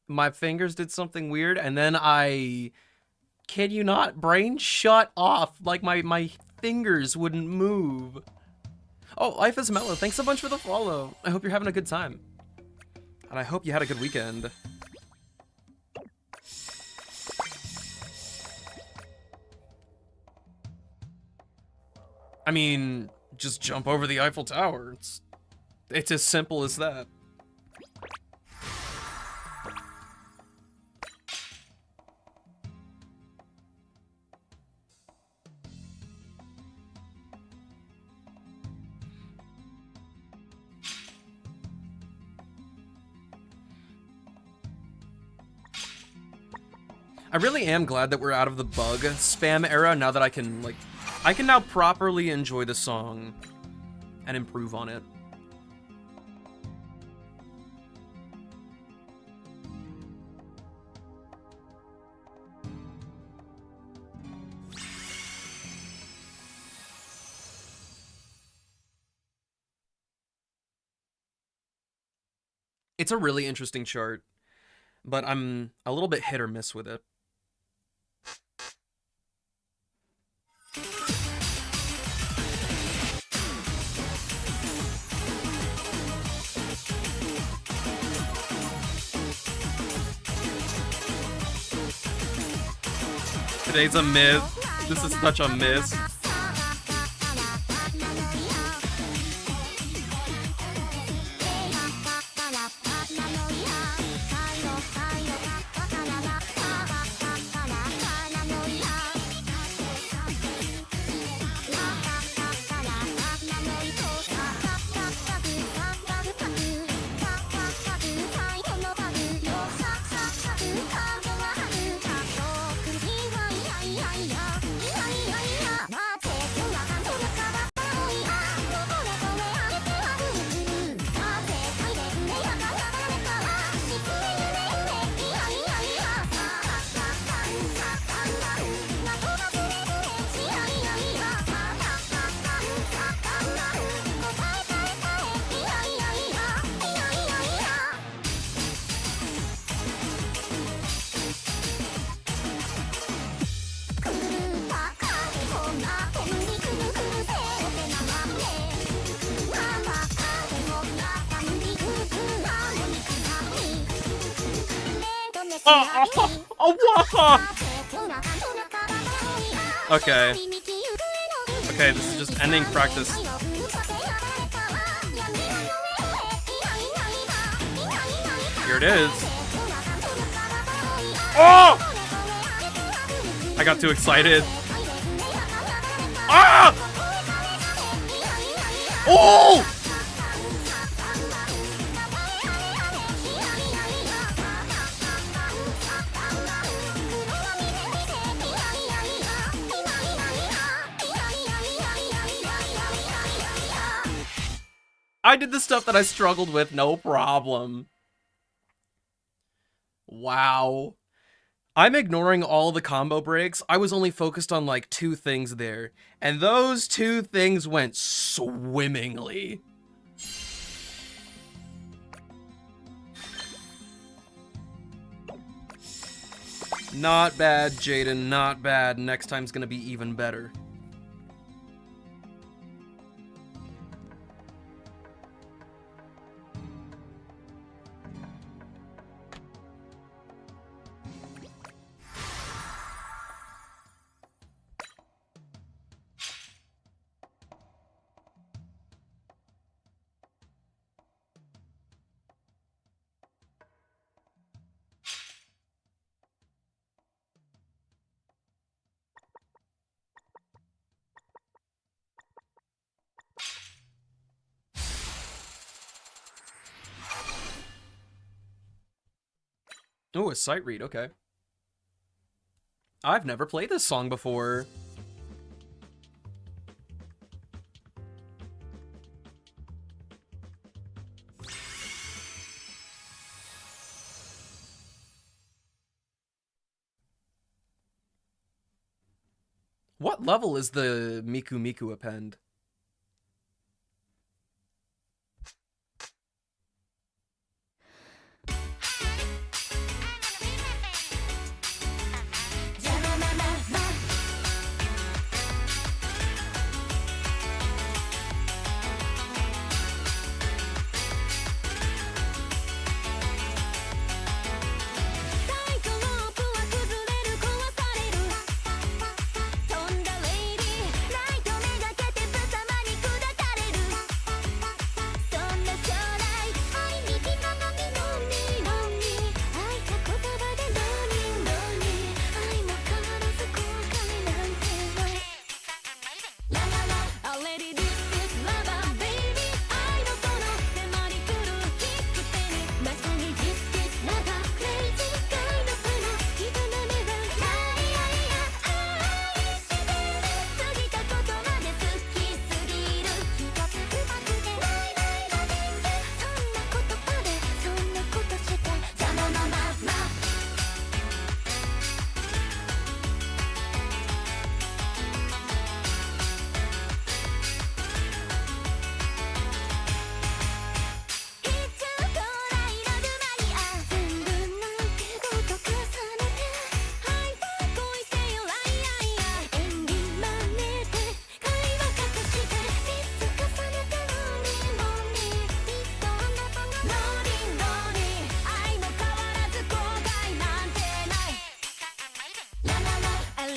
My fingers did something weird, and then kid you not, brain shut off. Like my fingers wouldn't move. Oh, Life is Mellow, thanks a bunch for the follow. I hope you're having a good time. And I hope you had a good weekend. I mean, just jump over the Eiffel Tower. It's as simple as that. I really am glad that we're out of the bug spam era now that I can now properly enjoy the song and improve on it. It's a really interesting chart, but I'm a little bit hit or miss with it. Today's a miss. This is such a miss. Okay. Okay, this is just ending practice. Here it is. Oh! I got too excited. Ah! Oh! I did the stuff that I struggled with, no problem. Wow. I'm ignoring all the combo breaks. I was only focused on like 2 things there. And those 2 things went swimmingly. Not bad, Jaden, not bad. Next time's gonna be even better. Oh, a sight read, okay. I've never played this song before. What level is the Miku append?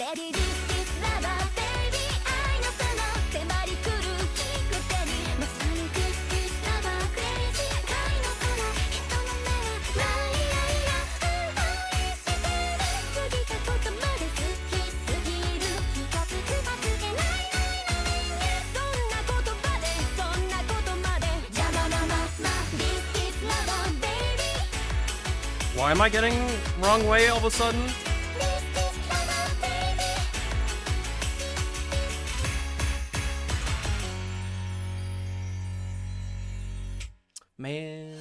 Ready this is lover baby 愛のその迫り来る幾手にまさに This is lover crazy 愛のその人の目はないないな愛してる過ぎたことまで好きすぎる気がつくはつけないないな人間そんな言葉でそんなことまで邪魔なまま This is lover baby Why am I getting wrong way all of a sudden? Man.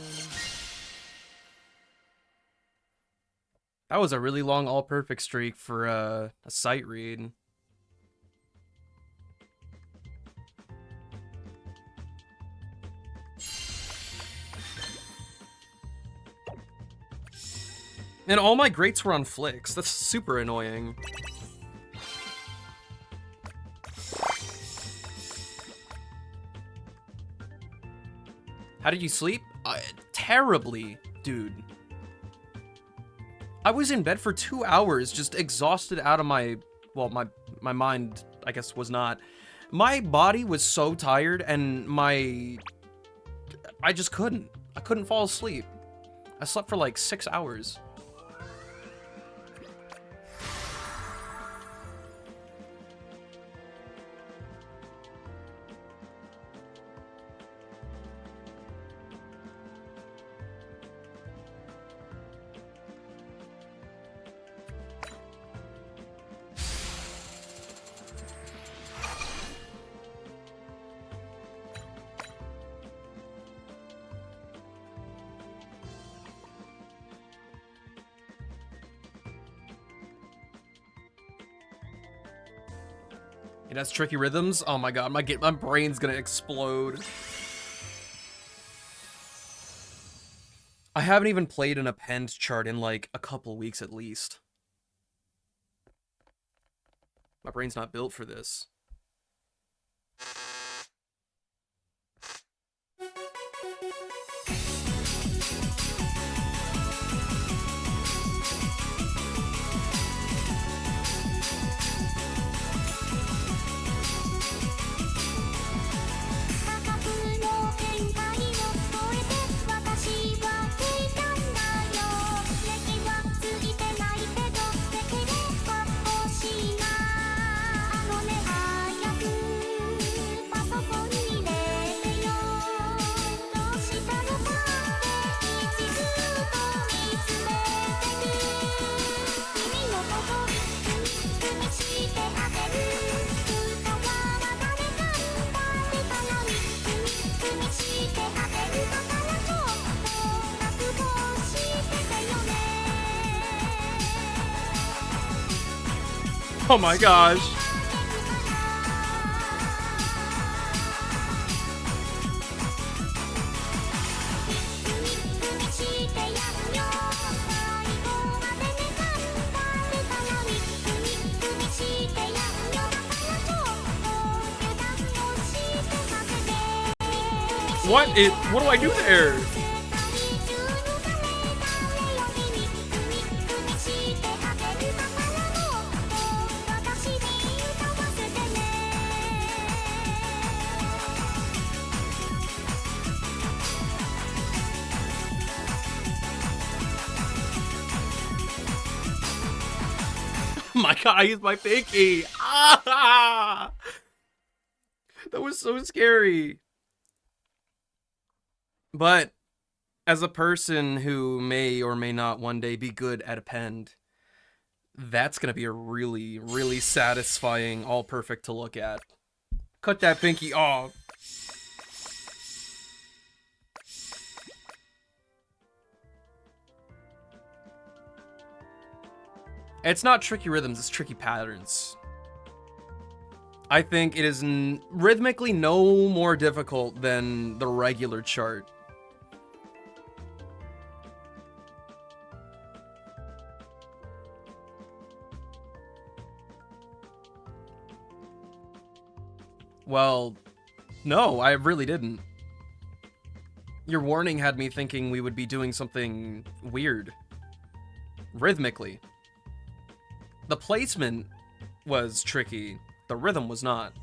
That was a really long all perfect streak for a sight read. And all my greats were on flicks. That's super annoying. How did you sleep? Terribly, dude. I was in bed for 2 hours, just exhausted out of my... Well, my mind, I guess, was not. My body was so tired, and I just couldn't. I couldn't fall asleep. I slept for like 6 hours. It has tricky rhythms. Oh my god, my brain's gonna explode. I haven't even played an append chart in like a couple weeks at least. My brain's not built for this. Oh my gosh. What do I do there? My god, I used my pinky. Ah! That was so scary. But as a person who may or may not one day be good at append, that's gonna be a really, really satisfying all perfect to look at. Cut that pinky off. It's not tricky rhythms, it's tricky patterns. I think it is rhythmically no more difficult than the regular chart. Well, no, I really didn't. Your warning had me thinking we would be doing something weird. Rhythmically. The placement was tricky. The rhythm was not.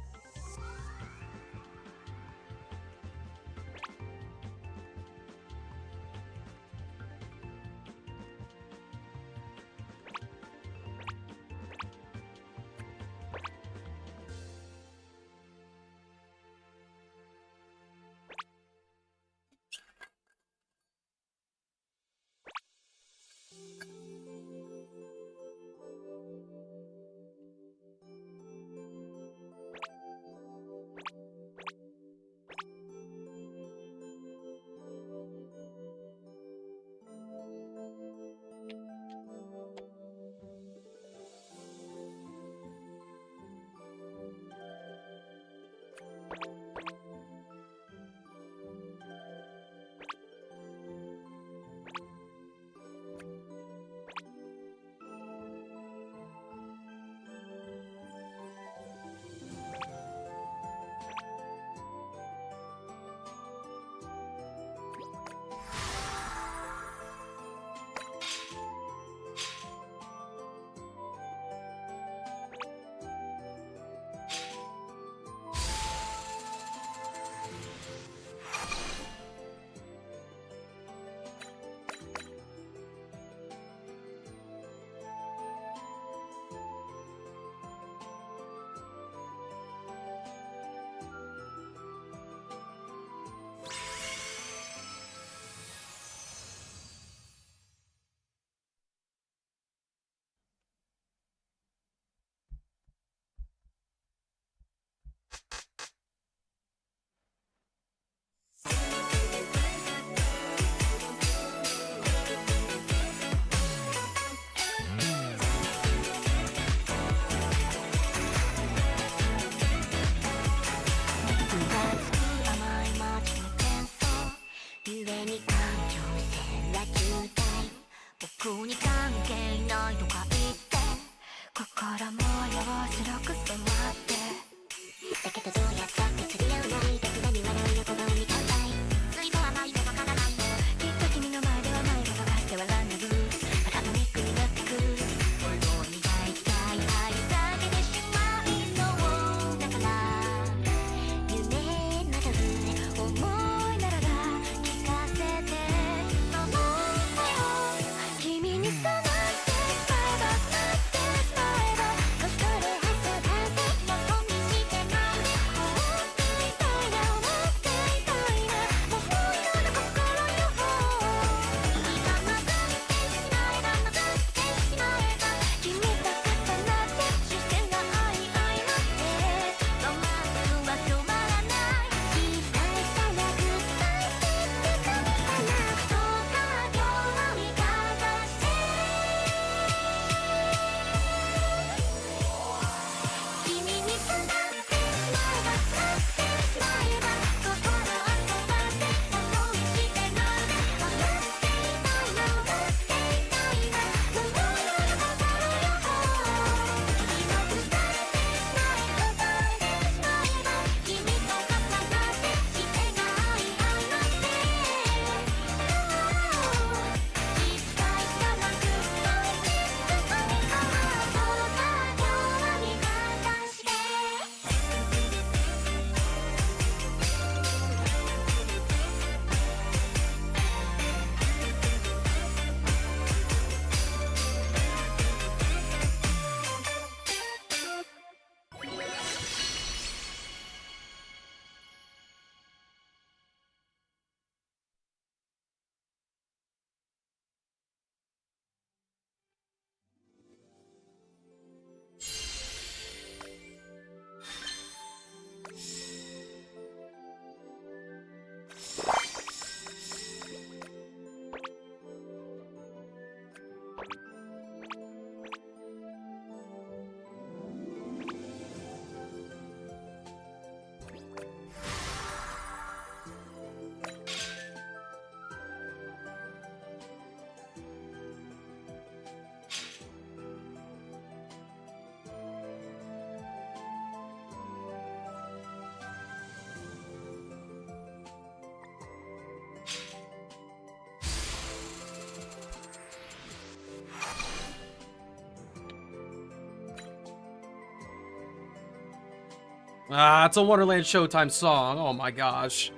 Ah, it's a Wonderland Showtime song. Oh my gosh.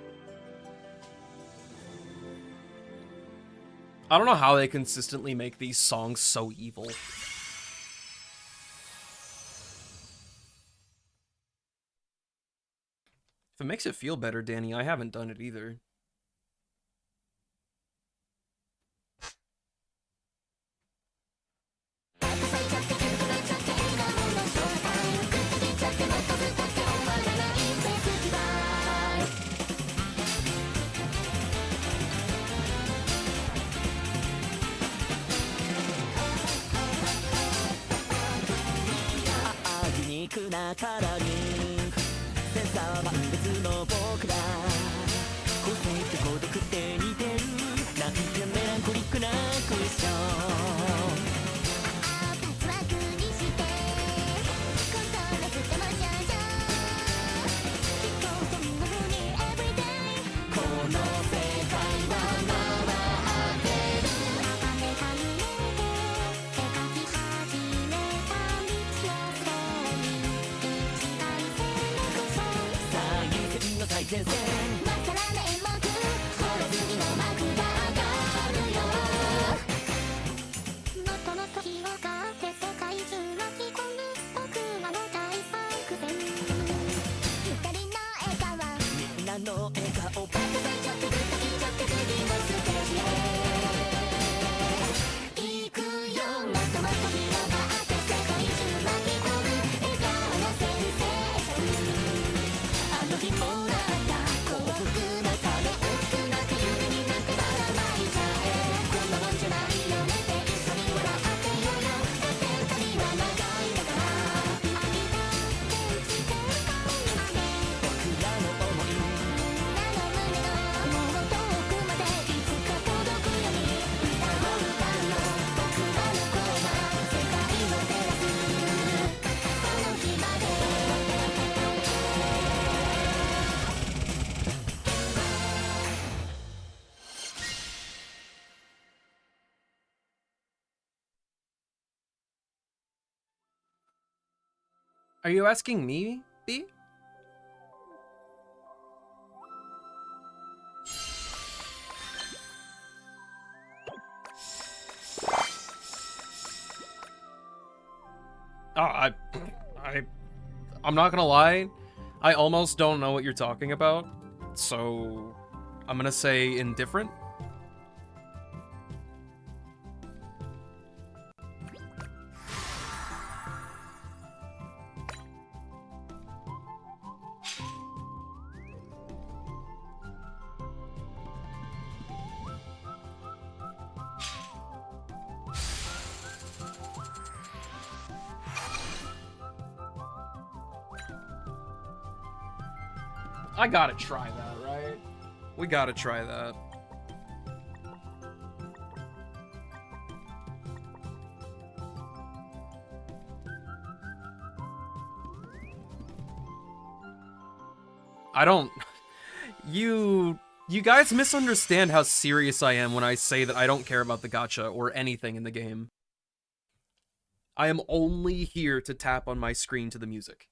I don't know how they consistently make these songs so evil. If it makes it feel better, Danny, I haven't done it either. Are you asking me, B? I'm not gonna lie, I almost don't know what you're talking about, so I'm gonna say indifferent. I gotta try that, right? We gotta try that. I don't... You guys misunderstand how serious I am when I say that I don't care about the gacha or anything in the game. I am only here to tap on my screen to the music.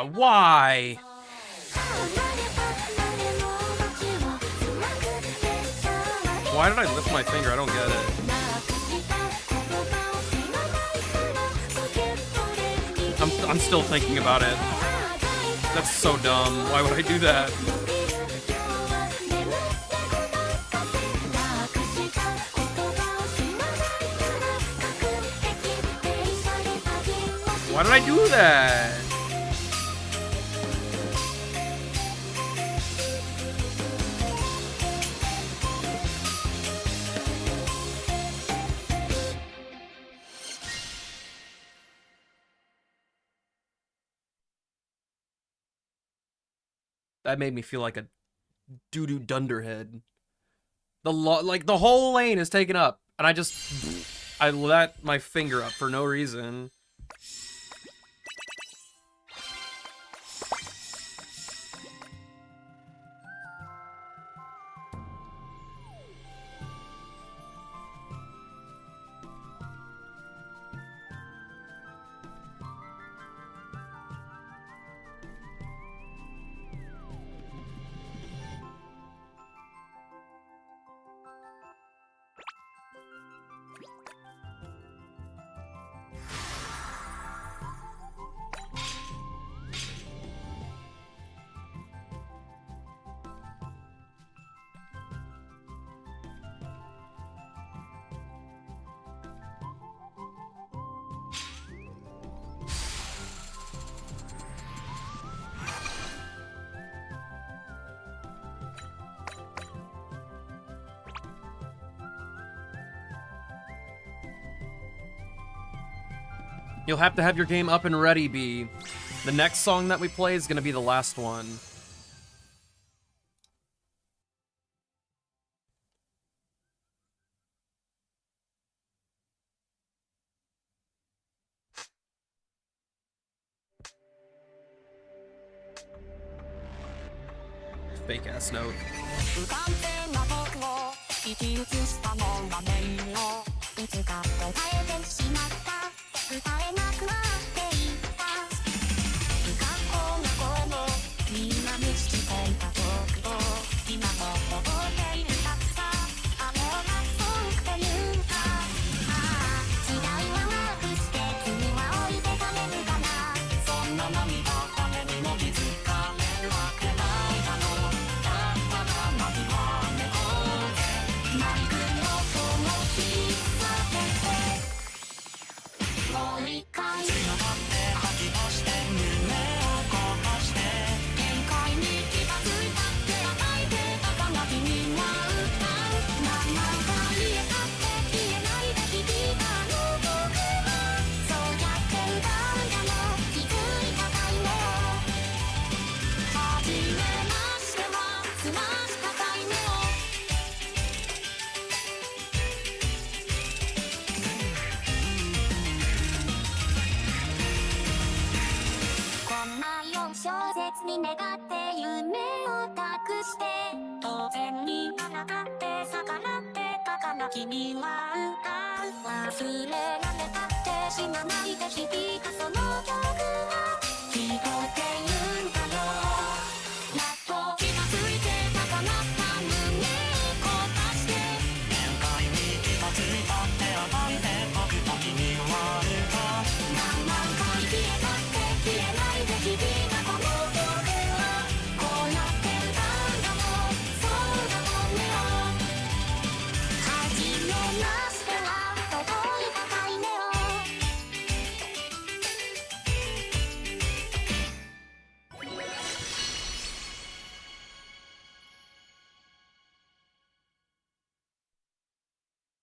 Why? Why did I lift my finger? I don't get it. I'm still thinking about it. That's so dumb. Why would I do that? Why did I do that? That made me feel like a doo-doo dunderhead. The whole lane is taken up, and I let my finger up for no reason. You'll have to have your game up and ready, B. The next song that we play is gonna be the last one. Fake ass note.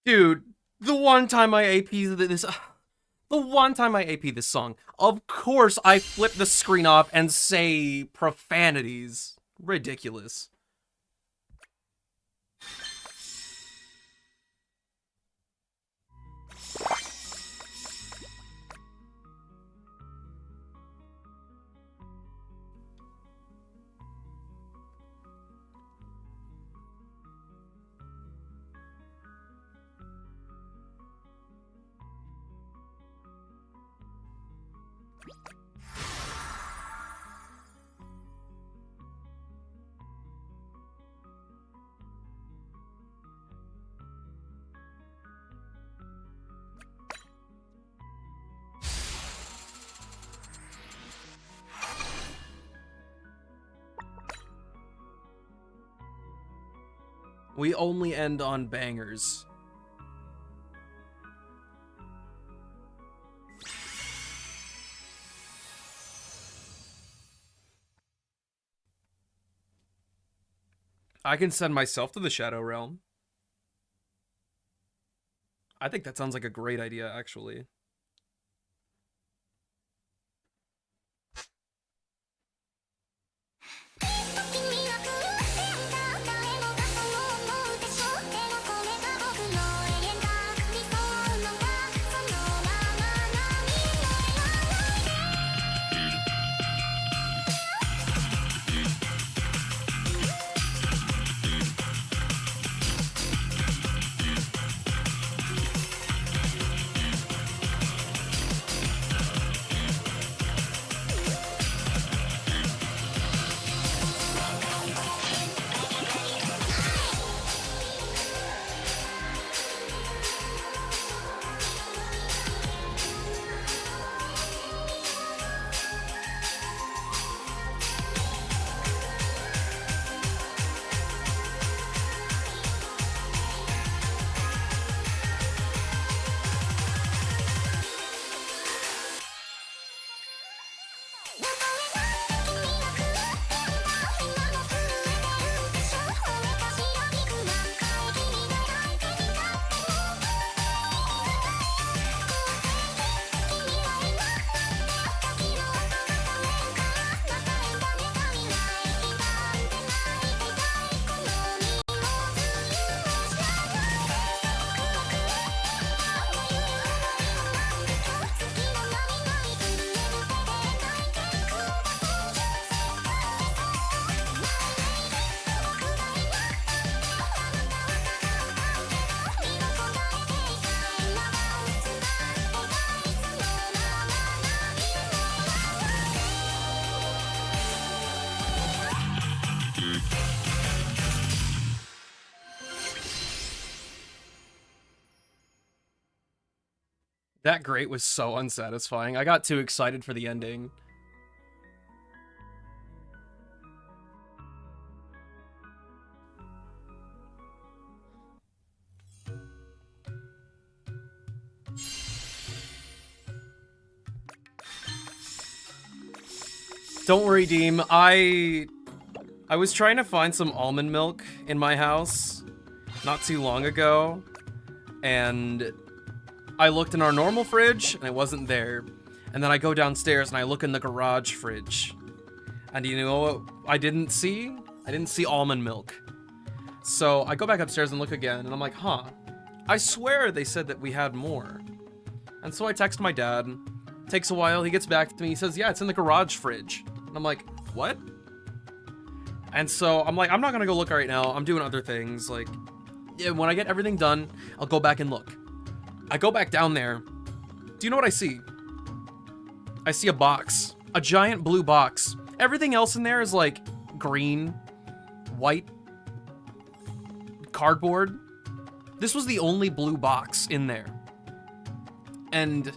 Dude, the one time I AP this song, of course I flip the screen off and say profanities. Ridiculous. We only end on bangers. I can send myself to the Shadow Realm. I think that sounds like a great idea, actually. That grate was so unsatisfying. I got too excited for the ending. Don't worry, Deem. I was trying to find some almond milk in my house not too long ago, and I looked in our normal fridge, and it wasn't there. And then I go downstairs, and I look in the garage fridge. And you know what I didn't see? I didn't see almond milk. So I go back upstairs and look again, and I'm like, huh. I swear they said that we had more. And so I text my dad. Takes a while, he gets back to me, he says, yeah, it's in the garage fridge. And I'm like, what? And so I'm like, I'm not gonna go look right now. I'm doing other things. Like, yeah, when I get everything done, I'll go back and look. I go back down there. Do you know what I see? I see a box. A giant blue box. Everything else in there is like green, white, cardboard. This was the only blue box in there. And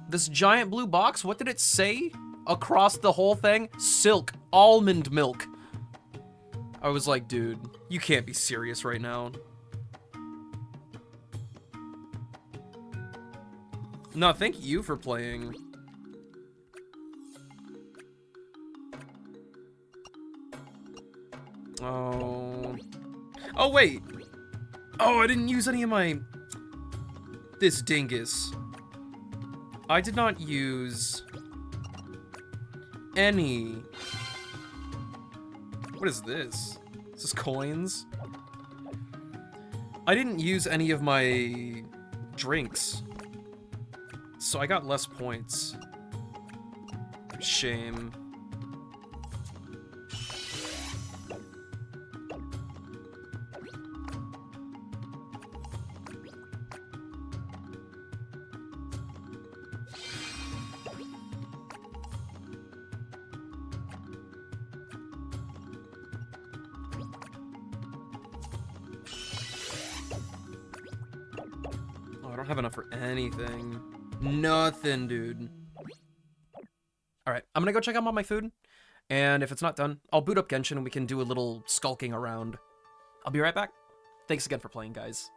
this giant blue box, what did it say across the whole thing? Silk, almond milk. I was like, dude, you can't be serious right now. No, thank you for playing. Oh. Oh, wait. Oh, I didn't use any of my... This dingus. I did not use... any... What is this? Is this coins? I didn't use any of my drinks. So I got less points. Shame. Oh, I don't have enough for anything. Nothing, dude. Alright, I'm gonna go check out all my food. And if it's not done, I'll boot up Genshin and we can do a little skulking around. I'll be right back. Thanks again for playing, guys.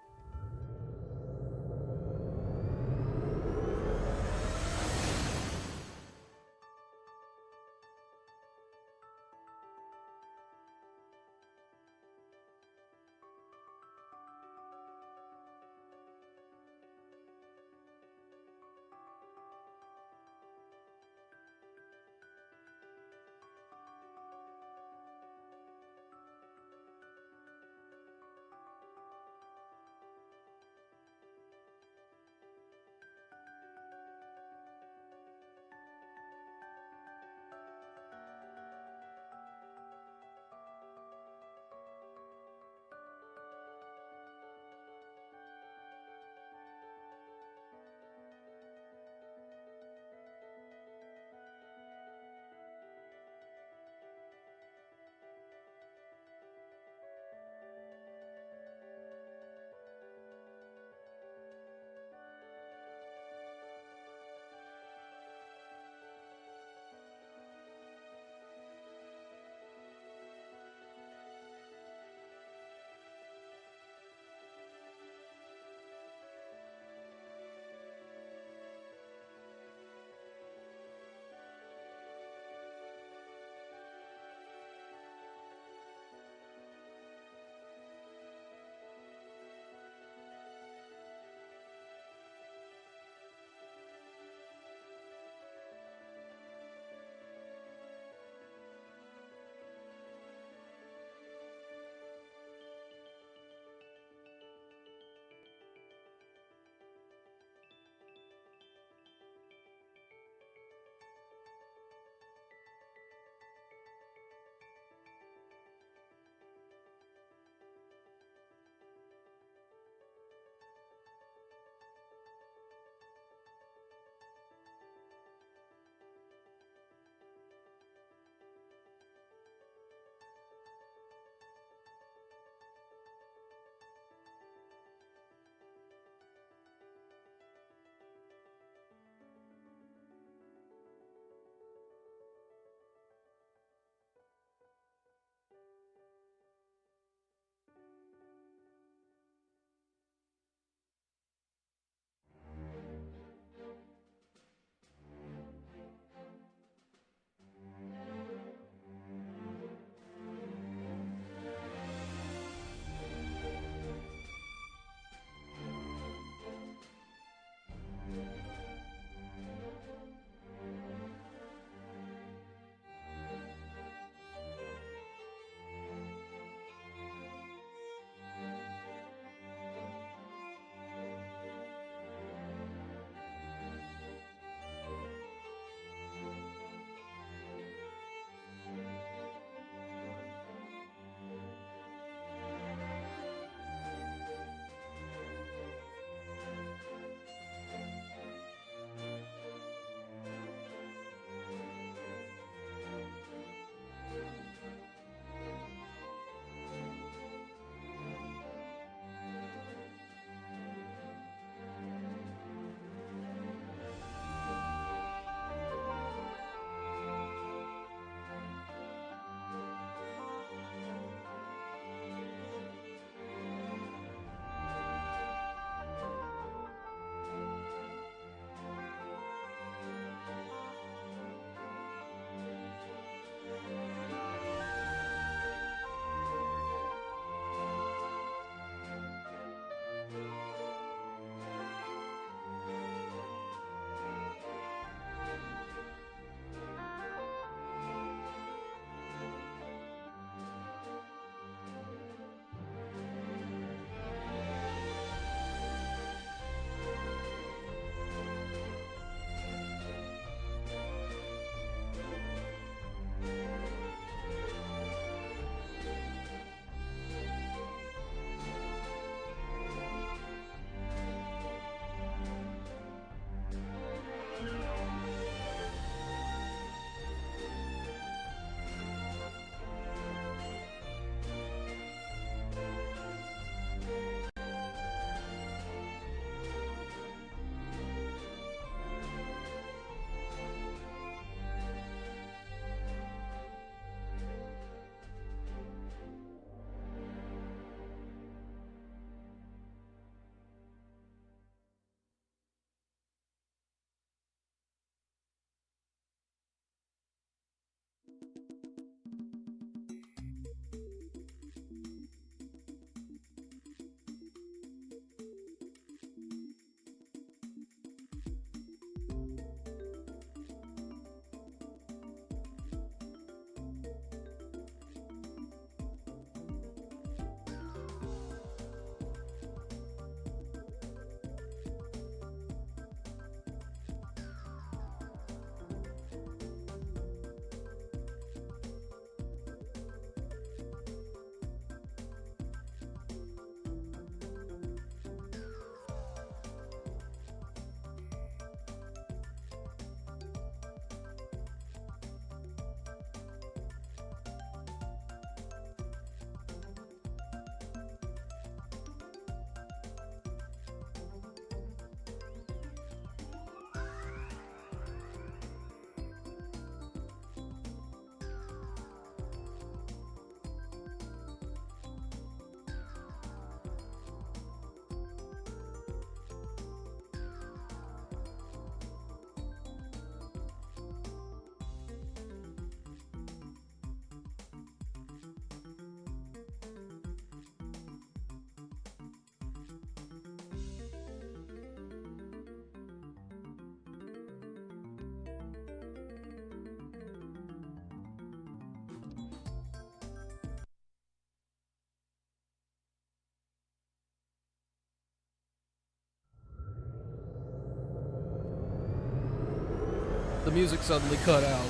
music suddenly cut out.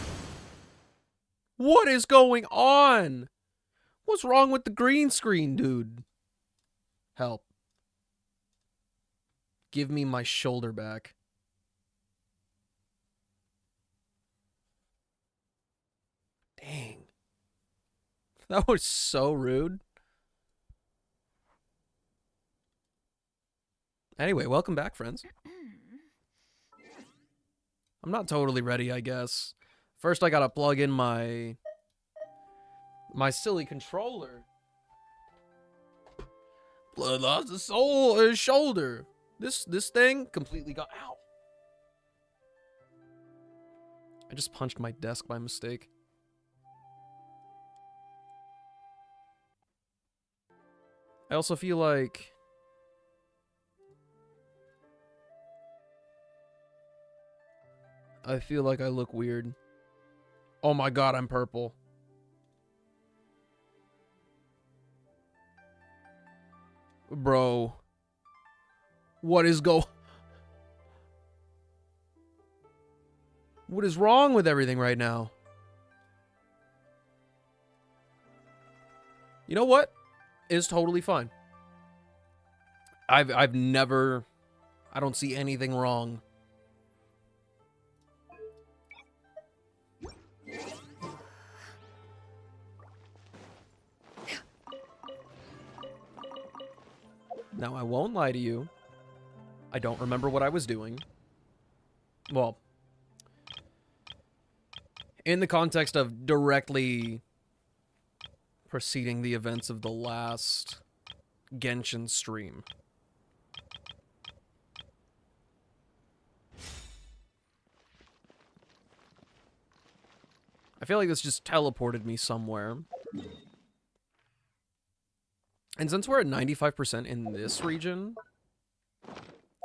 What is going on? What's wrong with the green screen, dude? Help. Give me my shoulder back. Dang. That was so rude. Anyway, welcome back, friends. I'm not totally ready, I guess. First, I gotta plug in my silly controller. Blood lost the soul his shoulder. This thing completely got out. I just punched my desk by mistake. I also feel like I look weird. Oh my god, I'm purple. Bro. What is What is wrong with everything right now? You know what? It's totally fine. I've never... I don't see anything wrong. Now, I won't lie to you. I don't remember what I was doing. Well, in the context of directly preceding the events of the last Genshin stream. I feel like this just teleported me somewhere. And since we're at 95% in this region,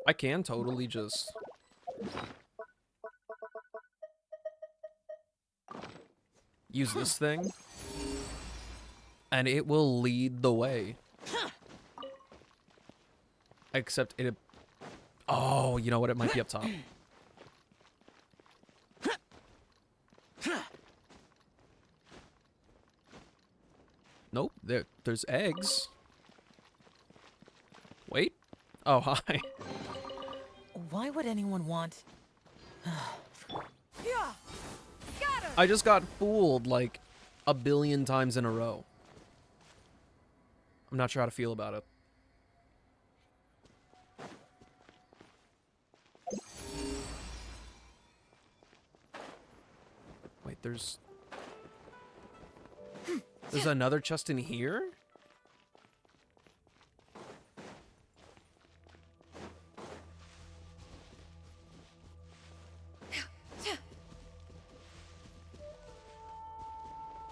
I can totally just... use this thing. And it will lead the way. Except it... Oh, you know what? It might be up top. Nope, there's eggs. Wait. Oh, hi. Why would anyone want... I just got fooled like a billion times in a row. I'm not sure how to feel about it. Wait, there's another chest in here?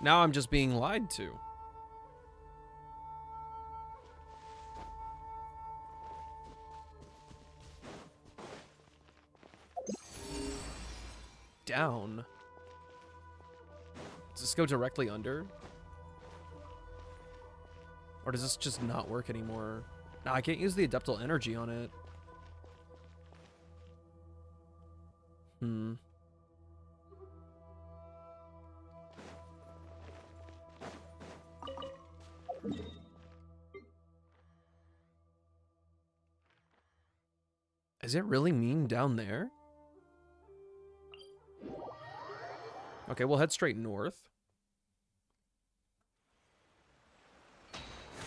Now I'm just being lied to. Down. Does this go directly under? Or does this just not work anymore? No, I can't use the Adeptal Energy on it. Is it really mean down there? Okay, we'll head straight north.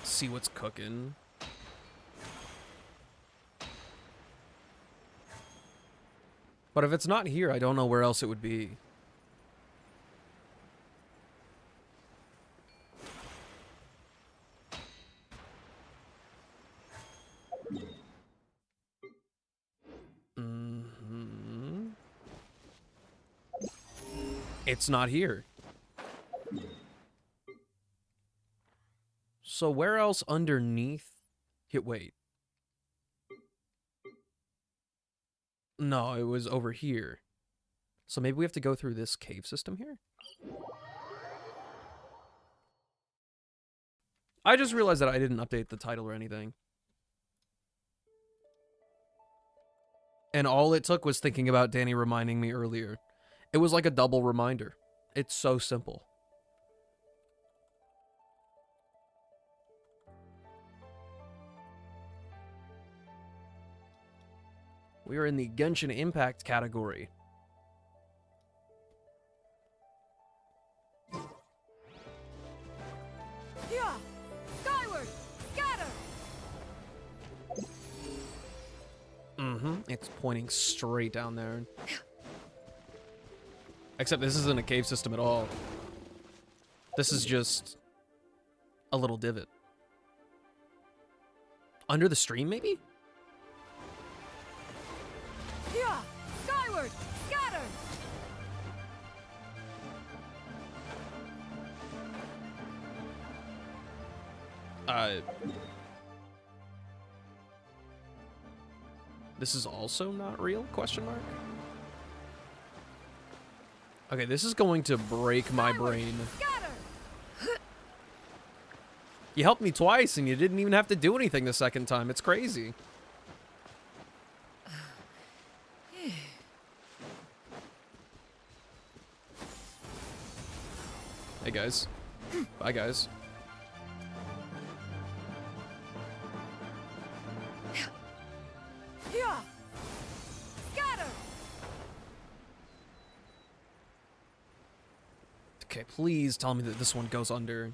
See what's cooking. But if it's not here, I don't know where else it would be. It's not here. So where else underneath? Wait. No, it was over here. So maybe we have to go through this cave system here? I just realized that I didn't update the title or anything. And all it took was thinking about Danny reminding me earlier. It was like a double reminder. It's so simple. We are in the Genshin Impact category. Yeah! Skyward! Scatter! Mm-hmm. It's pointing straight down there. Except this isn't a cave system at all. This is just a little divot. Under the stream, maybe? Yeah! Skyward! Scatter! This is also not real? Question mark? Okay, this is going to break my brain. Scatter! You helped me twice and you didn't even have to do anything the second time. It's crazy. Hey guys. Bye guys. Yeah! Scatter! Okay, please tell me that this one goes under.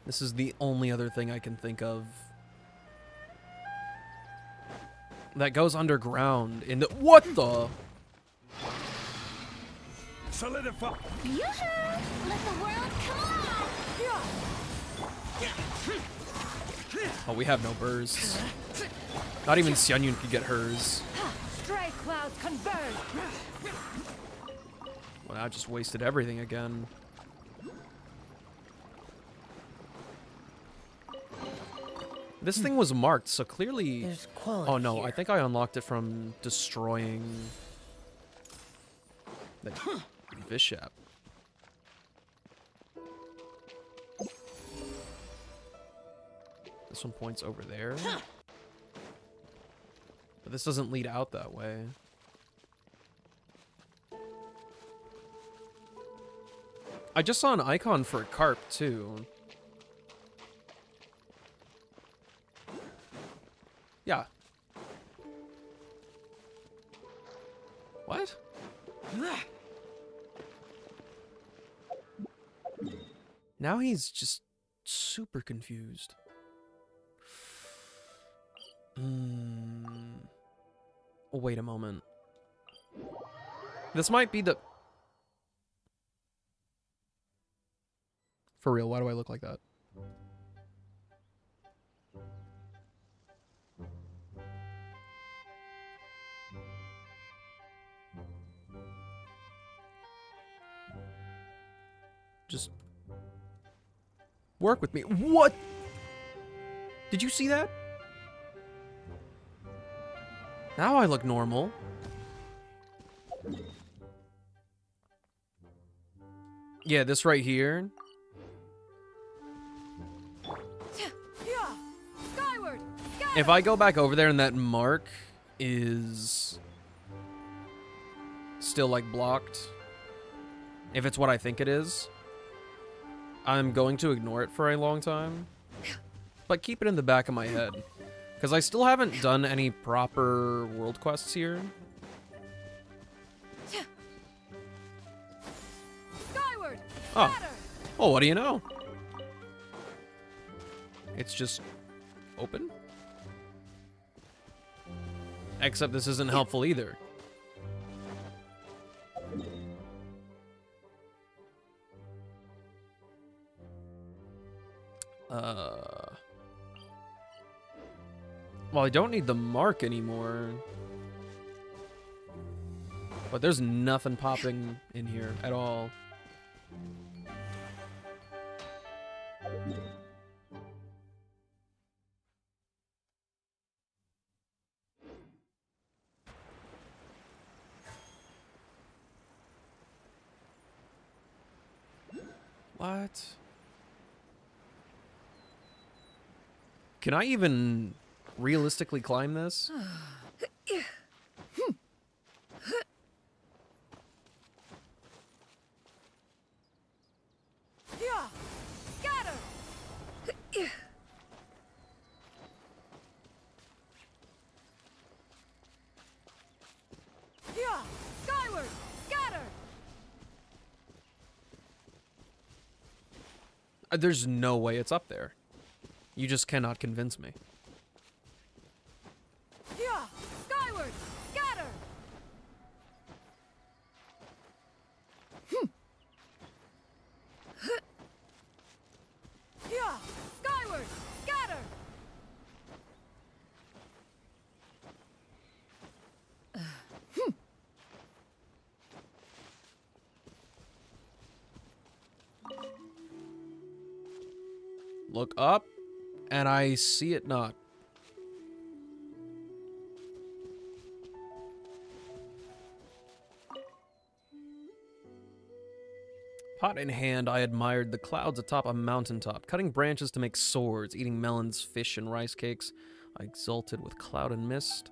This is the only other thing I can think of that goes underground in the— what the? Solidify. Yoo-hoo! Let the world come alive! Oh, we have no bursts. Not even Chenyu could get hers. Stray clouds converge! Well, I just wasted everything again. This thing was marked, so clearly... There's quality Oh no, here. I think I unlocked it from destroying the Bishop. This one points over there. But this doesn't lead out that way. I just saw an icon for a carp, too. Yeah. What? Now he's just super confused. Wait a moment. This might be the... For real, why do I look like that? Just work with me. What? Did you see that? Now I look normal. Yeah, this right here. Yeah! Skyward! Scatter! If I go back over there and that mark is still like blocked, if it's what I think it is, I'm going to ignore it for a long time, but keep it in the back of my head, because I still haven't done any proper world quests here. Skyward! Oh, Scatter! well, what do you know? It's just open. Except this isn't helpful either. Well, I don't need the mark anymore. But there's nothing popping in here at all. What? Can I even realistically climb this? Yeah. Scatter. Yeah. Skyward. Scatter. There's no way it's up there. You just cannot convince me. Yeah. Skyward. Scatter. Yeah. Skyward. Scatter. Look up, and I see it not. Pot in hand, I admired the clouds atop a mountaintop, cutting branches to make swords, eating melons, fish, and rice cakes. I exulted with cloud and mist,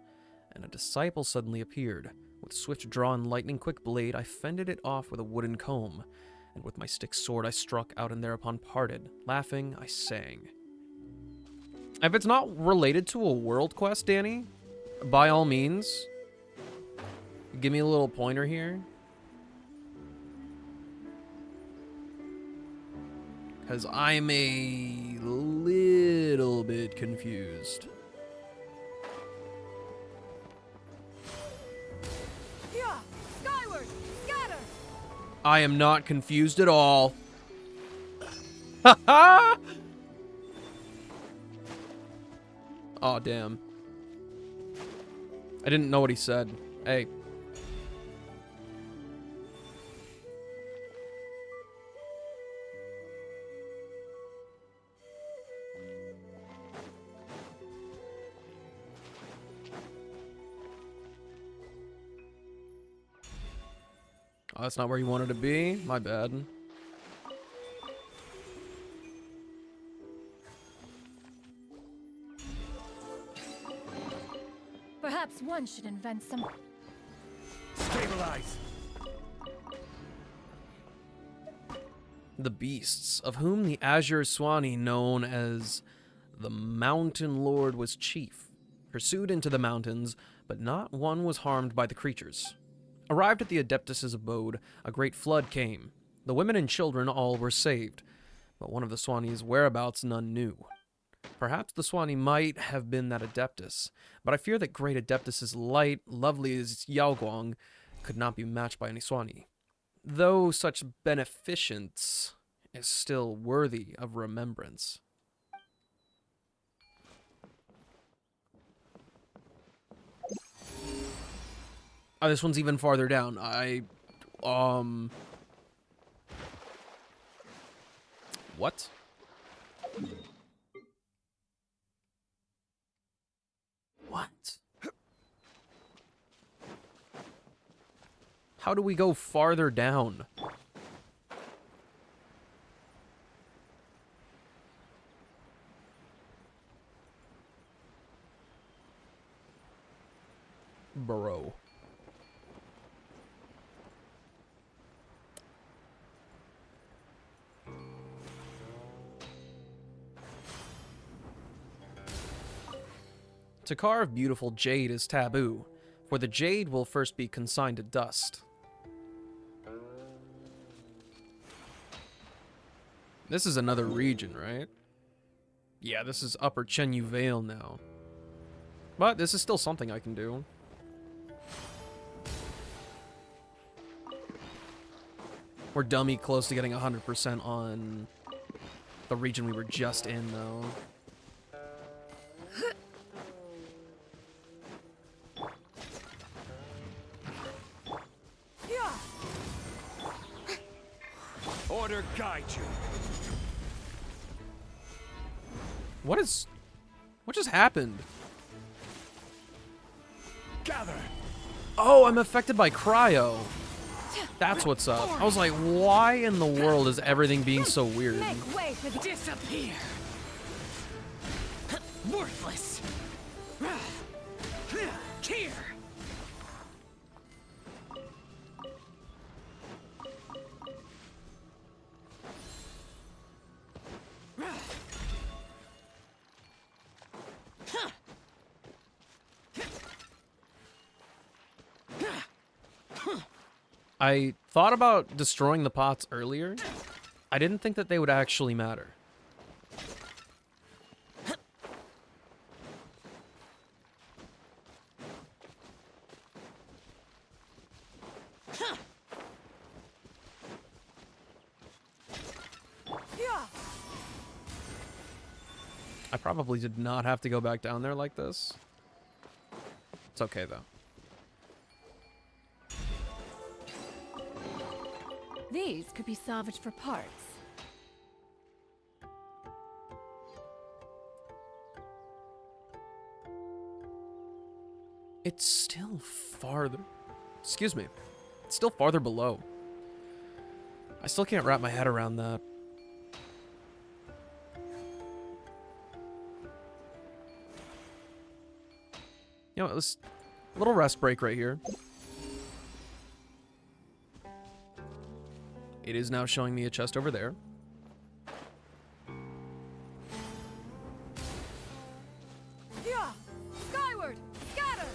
and a disciple suddenly appeared. With swift draw and lightning-quick blade, I fended it off with a wooden comb, and with my stick sword I struck out and thereupon parted. Laughing, I sang. If it's not related to a world quest, Danny, by all means, give me a little pointer here. Because I'm a little bit confused. Yeah. Skyward. Scatter. I am not confused at all. Ha ha! Aw, damn. I didn't know what he said. Hey. Oh, that's not where you wanted to be? My bad. Perhaps one should invent some. Stabilize. The beasts, of whom the Azure Swanee, known as the Mountain Lord, was chief, pursued into the mountains, but not one was harmed by the creatures. Arrived at the Adeptus' abode, a great flood came. The women and children all were saved, but one of the Swanee's whereabouts none knew. Perhaps the Swanee might have been that Adeptus, but I fear that great Adeptus' light, lovely as Yaoguang, could not be matched by any Swanee, though such beneficence is still worthy of remembrance. Oh, this one's even farther down. What? What? How do we go farther down? Bro. To carve beautiful jade is taboo, for the jade will first be consigned to dust. This is another region, right? Yeah, this is Upper Chenyu Vale now. But this is still something I can do. We're dummy close to getting 100% on the region we were just in, though. Order guide you. What just happened? Gather. Oh, I'm affected by cryo. That's what's up. I was like, why in the world is everything being so weird? Make way for the disappear. Worthless. Here! I thought about destroying the pots earlier. I didn't think that they would actually matter. Yeah. I probably did not have to go back down there like this. It's okay, though. These could be salvaged for parts. It's still farther... Excuse me. It's still farther below. I still can't wrap my head around that. You know what, let's... Little rest break right here. It is now showing me a chest over there. Yeah. Skyward. Scatter.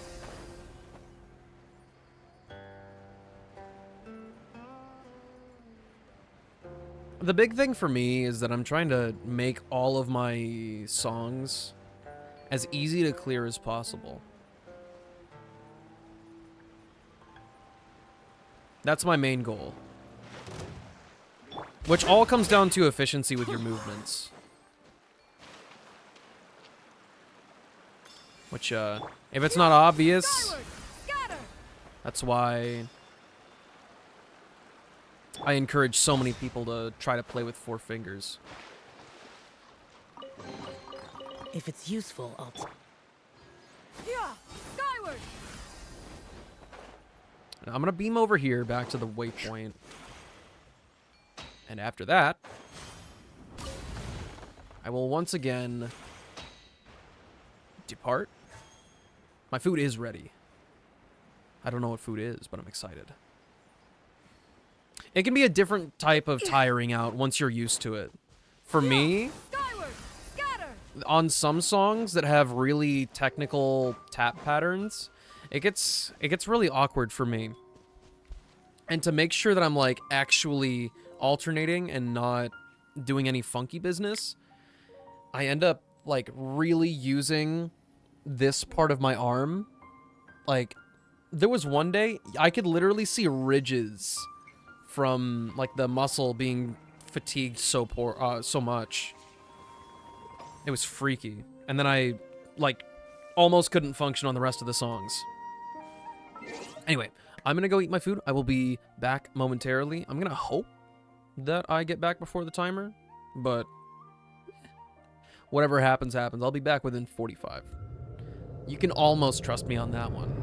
The big thing for me is that I'm trying to make all of my songs as easy to clear as possible. That's my main goal. Which all comes down to efficiency with your movements. Which, if it's not obvious, Skyward. Scatter. that's why I encourage so many people to try to play with 4 fingers. If it's useful, I'll... Yeah. Skyward. Now, I'm gonna beam over here back to the waypoint. And after that, I will once again depart. My food is ready. I don't know what food is, but I'm excited. It can be a different type of tiring out once you're used to it. For me, Skyward. Scatter. on some songs that have really technical tap patterns, it gets really awkward for me. And to make sure that I'm like actually alternating and not doing any funky business, I end up like really using this part of my arm. Like, there was one day I could literally see ridges from like the muscle being fatigued so much. It was freaky. And then I like almost couldn't function on the rest of the songs. Anyway, I'm gonna go eat my food. I will be back momentarily. I'm gonna hope that I get back before the timer, but whatever happens, happens. I'll be back within 45. You can almost trust me on that one.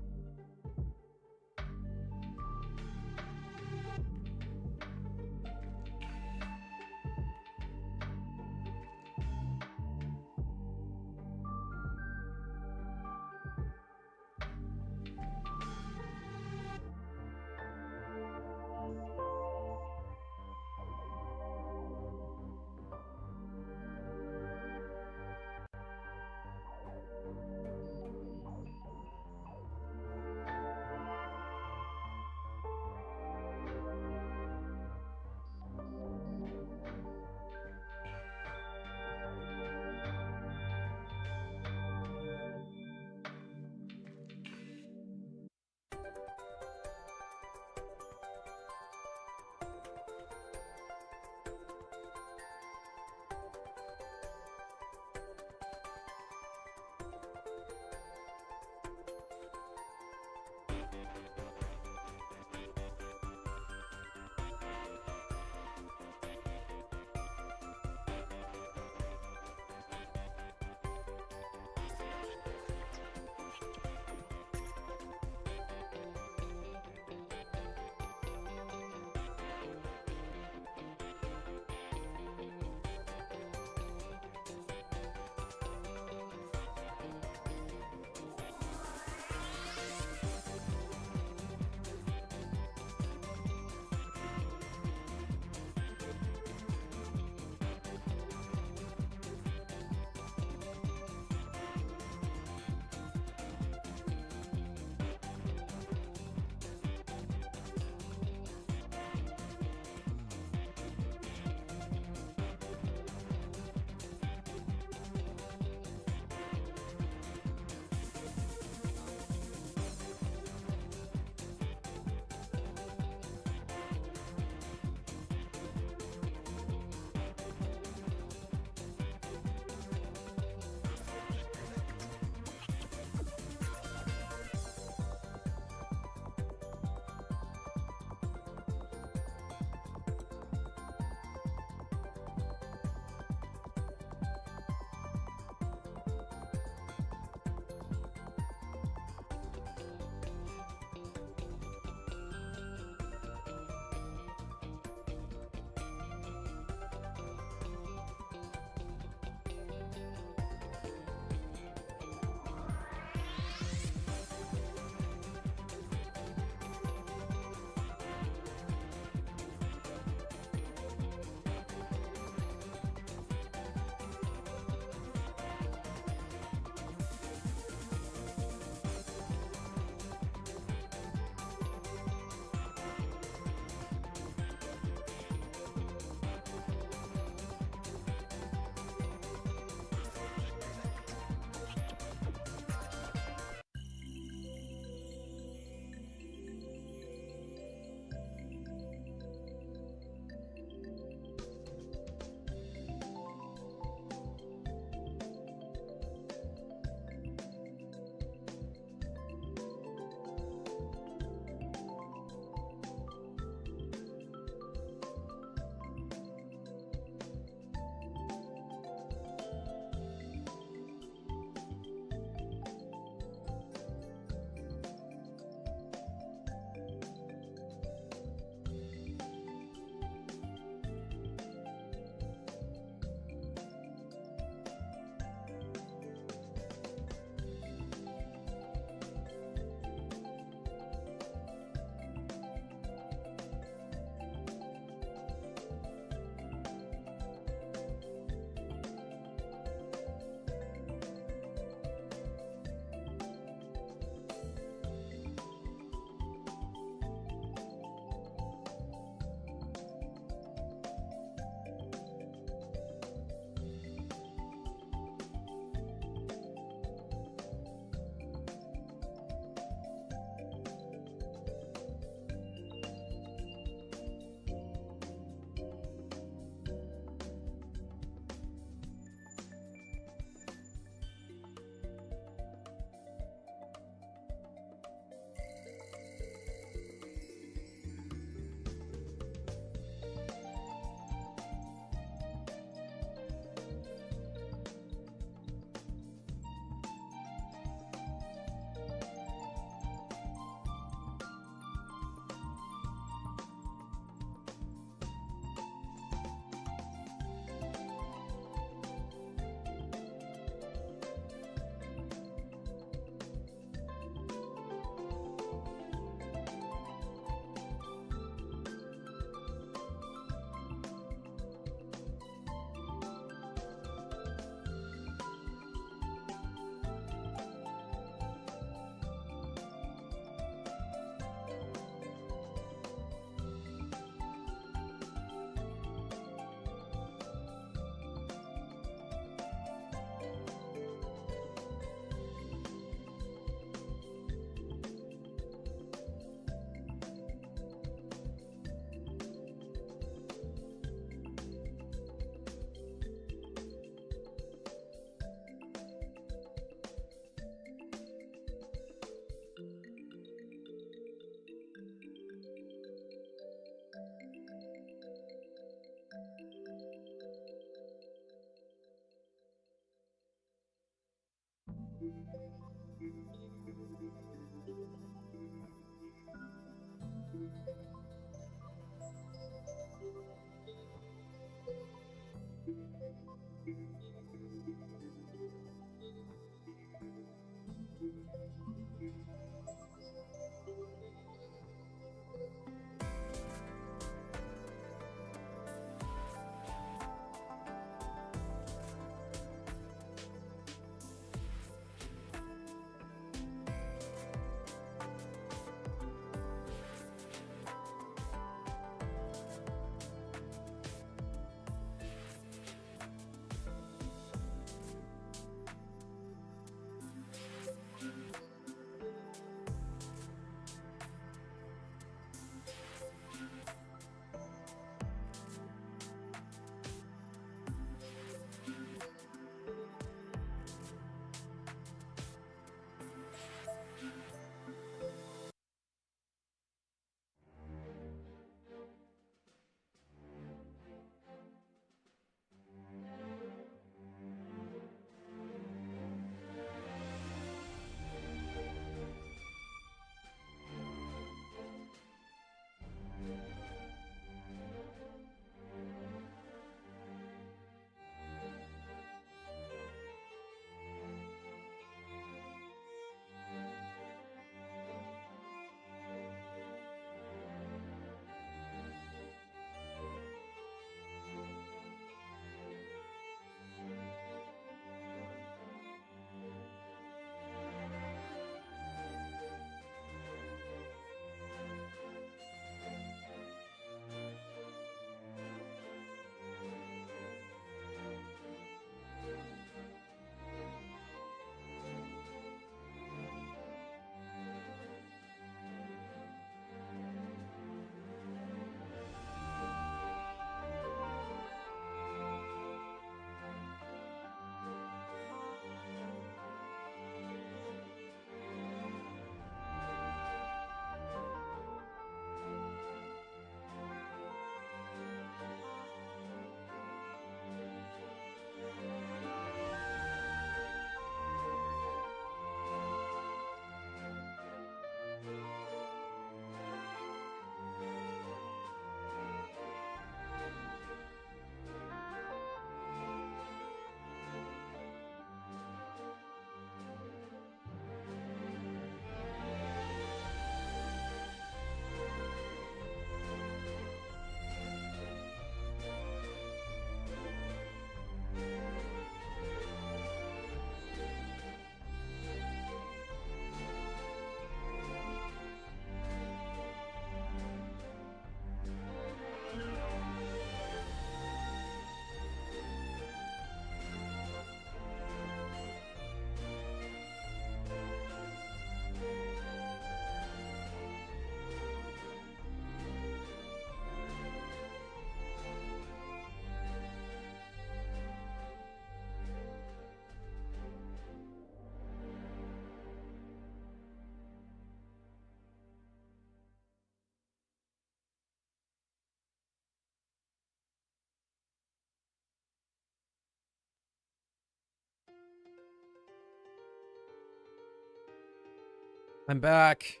I'm back.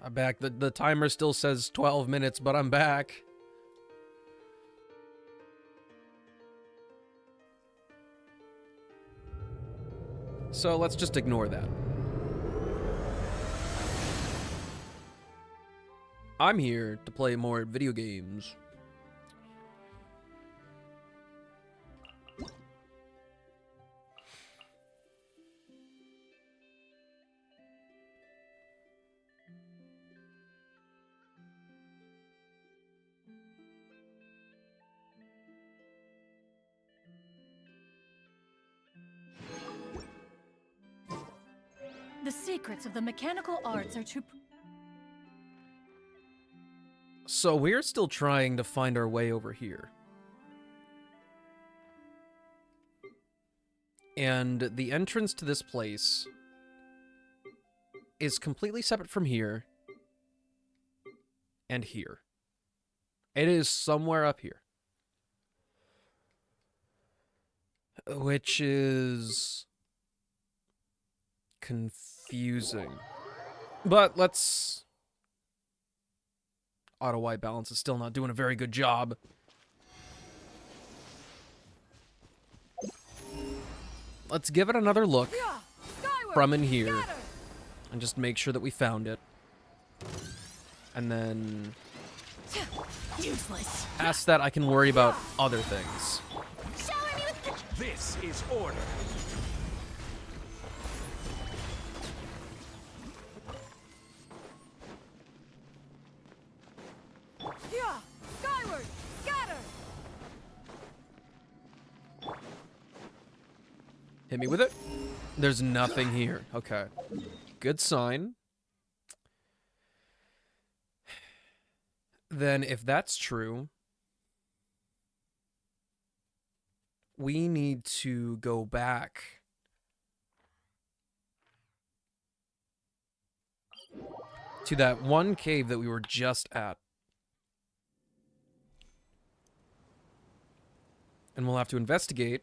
I'm back. The timer still says 12 minutes, but I'm back. So let's just ignore that. I'm here to play more video games. The secrets of the mechanical arts are too... So we're still trying to find our way over here. And the entrance to this place is completely separate from here and here. It is somewhere up here. Which is confusing. But let's... Auto-Y balance is still not doing a very good job. Let's give it another look from in here and just make sure that we found it. And then Useless. past that I can worry about other things. This is order. Yeah! Skyward! Scatter! Hit me with it. There's nothing here. Okay. Good sign. Then if that's true, we need to go back to that one cave that we were just at. And we'll have to investigate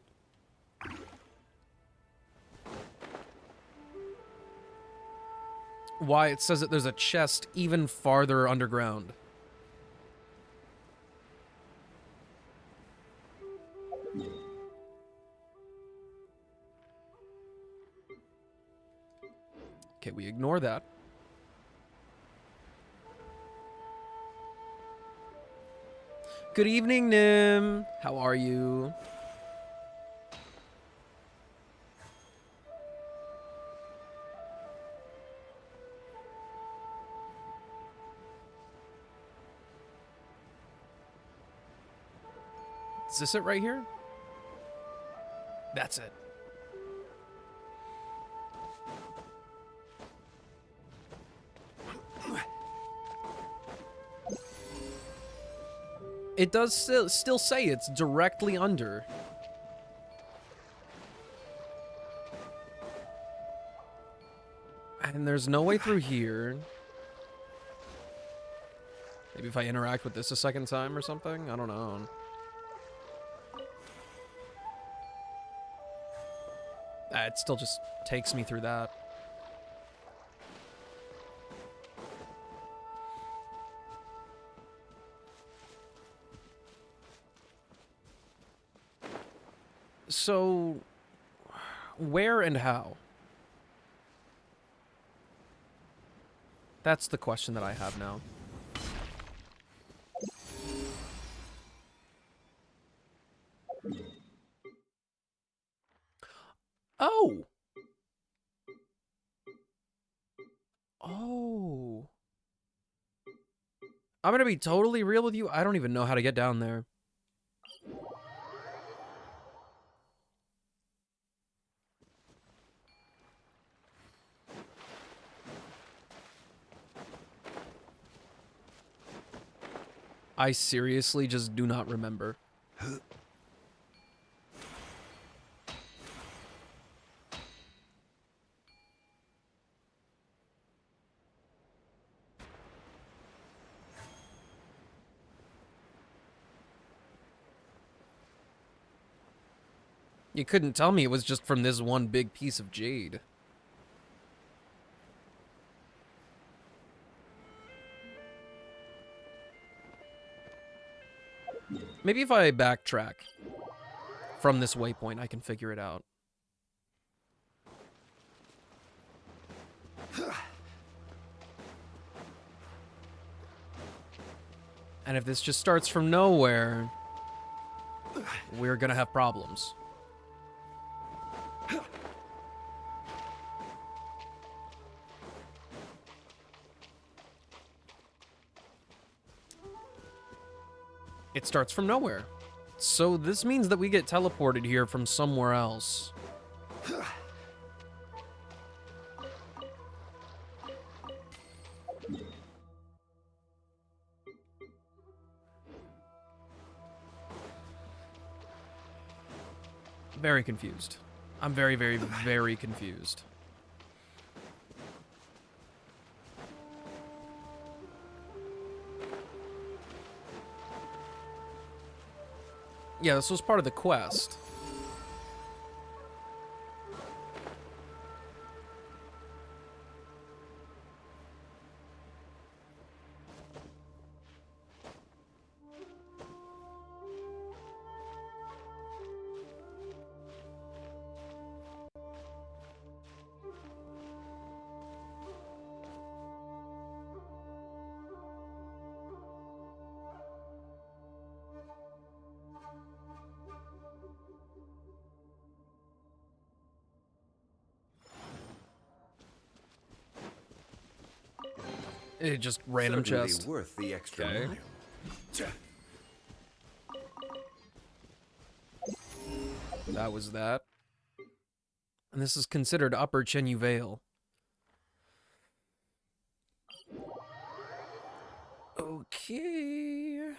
why it says that there's a chest even farther underground. Okay, we ignore that. Good evening, Nim. How are you? Is this it right here? That's it. It does still say it's directly under. And there's no way through here. Maybe if I interact with this a second time or something? I don't know. It still just takes me through that. So, where and how? That's the question that I have now. Oh! Oh. I'm gonna be totally real with you. I don't even know how to get down there. I seriously just do not remember. You couldn't tell me it was just from this one big piece of jade. Maybe if I backtrack from this waypoint, I can figure it out. And if this just starts from nowhere, we're gonna have problems. It starts from nowhere. So this means that we get teleported here from somewhere else. Very confused. I'm very, very, very confused. Yeah, this was part of the quest. It just random Certainly chest. worth the extra Okay. mile. That was that. And this is considered Upper Chenyu Vale. Okay.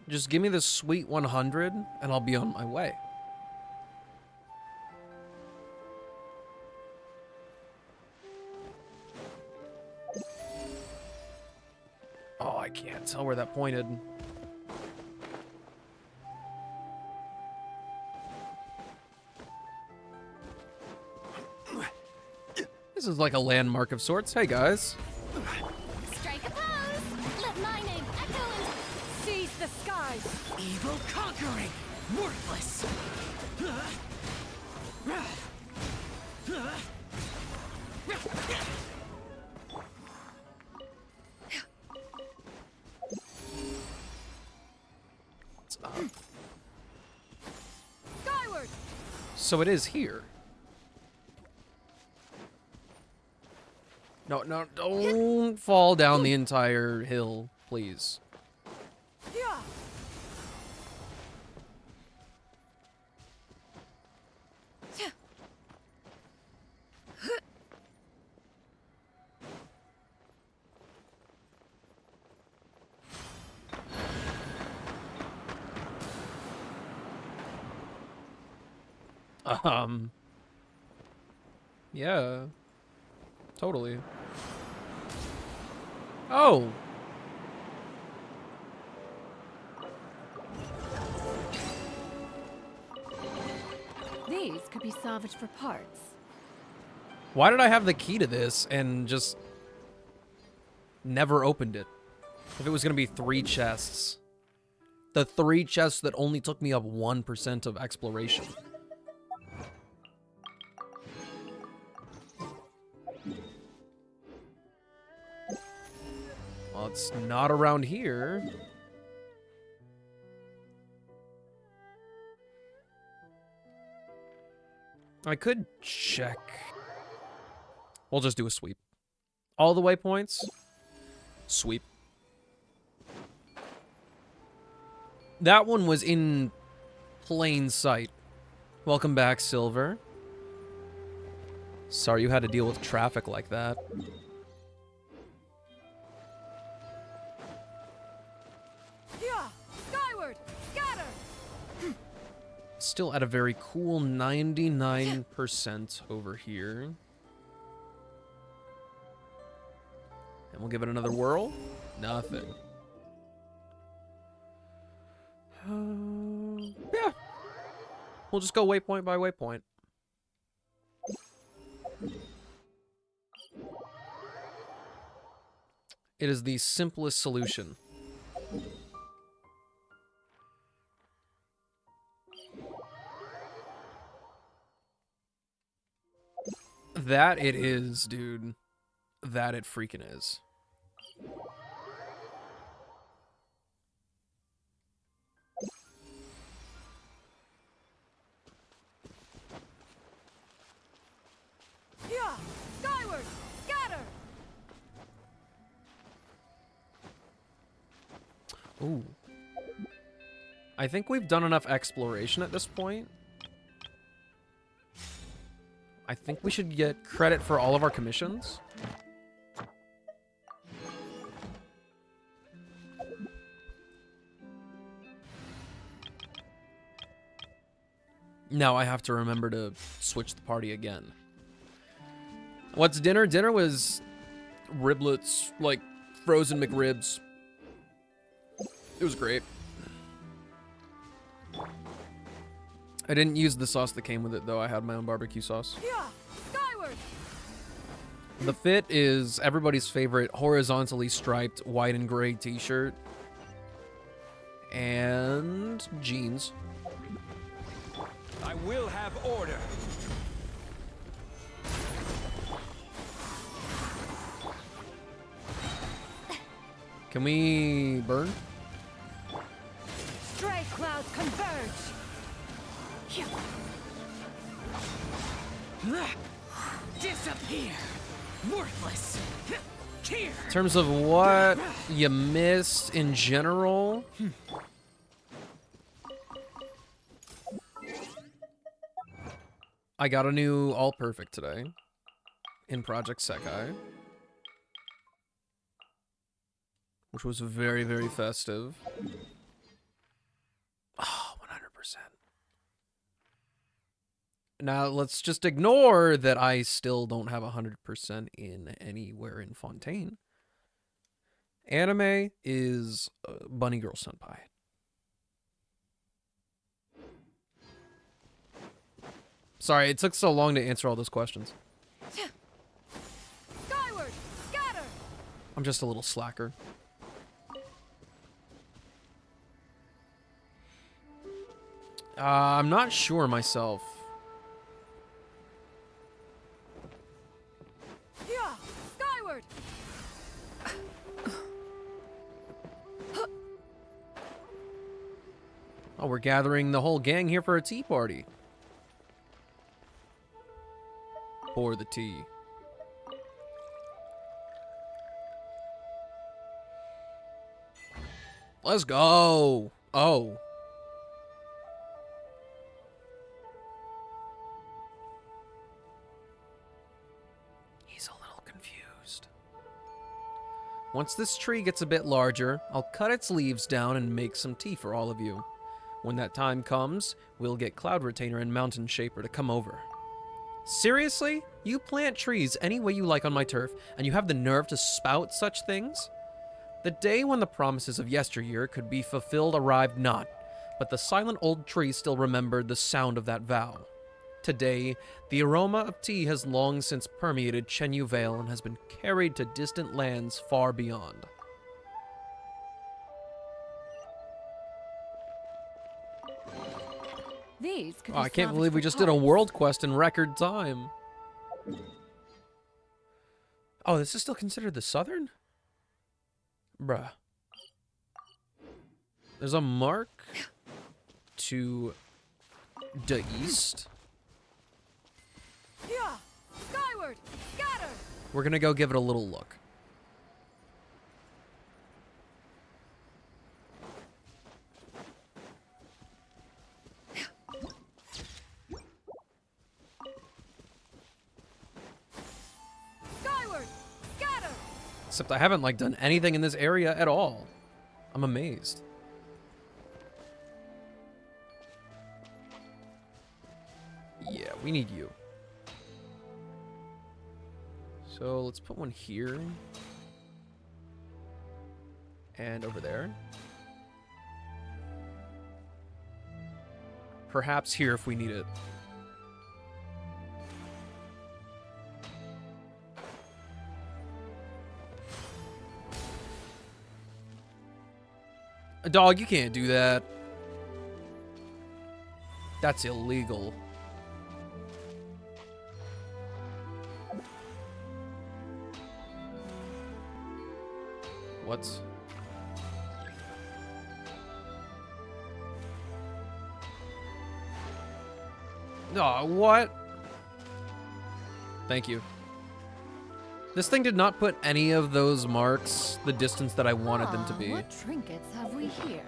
Just give me the sweet 100 and I'll be on my way. Oh, I can't tell where that pointed. This is like a landmark of sorts. Hey, guys. Strike a pose! Let my name echo and Seize the skies! Evil conquering! Worthless! What's up? Skyward! So it is here. No, no, don't fall down the entire hill, please. Yeah. Yeah. Totally. Oh. These could be salvaged for parts. Why did I have the key to this and just never opened it? If it was going to be 3 chests. The 3 chests that only took me up 1% of exploration. Well, it's not around here. I could check. We'll just do a sweep. All the waypoints. Sweep. That one was in plain sight. Welcome back, Silver. Sorry you had to deal with traffic like that. Yeah. Skyward! Scatter! Still at a very cool 99% over here. We'll give it another whirl. Nothing. Yeah. We'll just go waypoint by waypoint. It is the simplest solution. That it is, dude. That it freaking is. Yeah! Skyward! Scatter! Ooh. I think we've done enough exploration at this point. I think we should get credit for all of our commissions. Now I have to remember to switch the party again. What's dinner? Dinner was riblets, like frozen McRibs. It was great. I didn't use the sauce that came with it, though. I had my own barbecue sauce. Yeah! Skyward! The fit is everybody's favorite horizontally striped white and gray t-shirt. And jeans. I will have order. Can we burn? Stray clouds converge! Disappear! Worthless! Here! In terms of what you missed in general, I got a new All Perfect today in Project Sekai, which was very, very festive. Oh, 100%. Now, let's just ignore that I still don't have 100% in anywhere in Fontaine. Anime is Bunny Girl Senpai. Sorry, it took so long to answer all those questions. Skyward! Scatter! I'm just a little slacker. I'm not sure myself. Yeah! Skyward! Oh, we're gathering the whole gang here for a tea party. Pour the tea. Let's go. Oh. He's a little confused. Once this tree gets a bit larger, I'll cut its leaves down and make some tea for all of you. When that time comes, we'll get Cloud Retainer and Mountain Shaper to come over. Seriously? You plant trees any way you like on my turf, and you have the nerve to spout such things? The day when the promises of yesteryear could be fulfilled arrived not, but the silent old tree still remembered the sound of that vow. Today, the aroma of tea has long since permeated Chenyu Vale and has been carried to distant lands far beyond. These could Oh, be I can't salvaged believe we for just did a parts. world quest in record time. Oh, this is still considered the southern? Bruh. There's a mark to the east. Yeah! Skyward! Scatter! We're gonna go give it a little look. Skyward! Scatter! Except I haven't, like, done anything in this area at all. I'm amazed. Yeah, we need you. So let's put one here. And over there. Perhaps here if we need it. Dog, you can't do that. That's illegal. What? Oh, what? Thank you. This thing did not put any of those marks the distance that I wanted them to be. What trinkets have we here?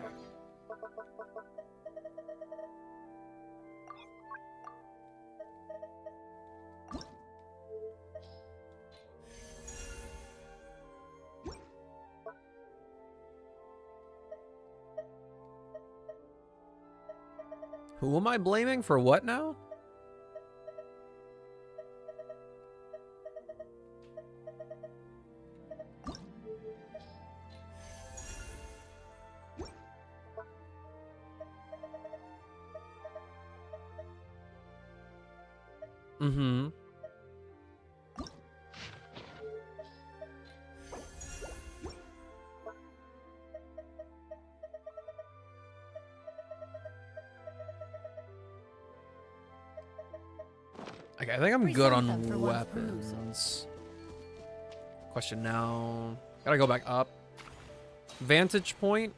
Who am I blaming for what now? Mm-hmm. Okay, I think I'm good Present them on for one's perusal. weapons. Question now. Gotta go back up. Vantage point.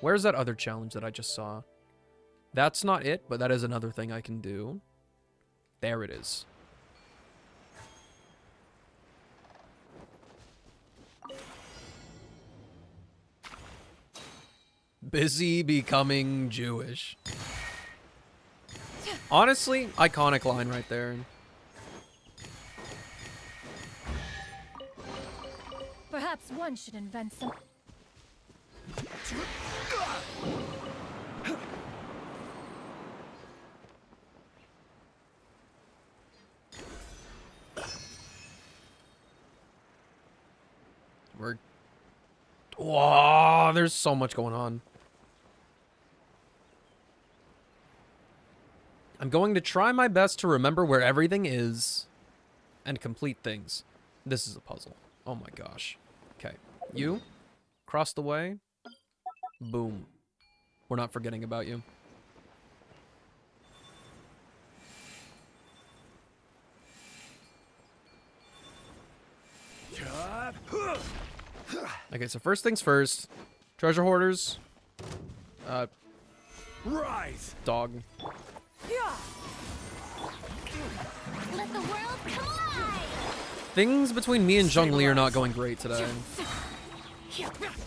Where's that other challenge that I just saw? That's not it, but that is another thing I can do. There it is. Busy becoming Jewish. Honestly, iconic line right there. Perhaps one should invent some. We're... Whoa, there's so much going on. I'm going to try my best to remember where everything is and complete things. This is a puzzle. Oh my gosh. Okay. You. Cross the way. Boom. We're not forgetting about you. Okay, so first things first. Treasure hoarders. Rise! Dog. Let the world collide! Things between me and Zhongli are not going great today.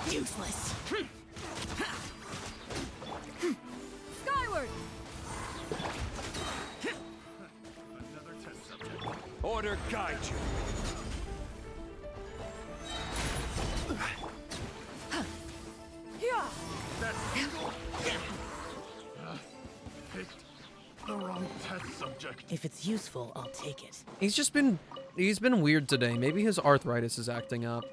Useless. Skyward! Order guide you. The wrong test subject. If it's useful, I'll take it. He's been weird today. Maybe his arthritis is acting up.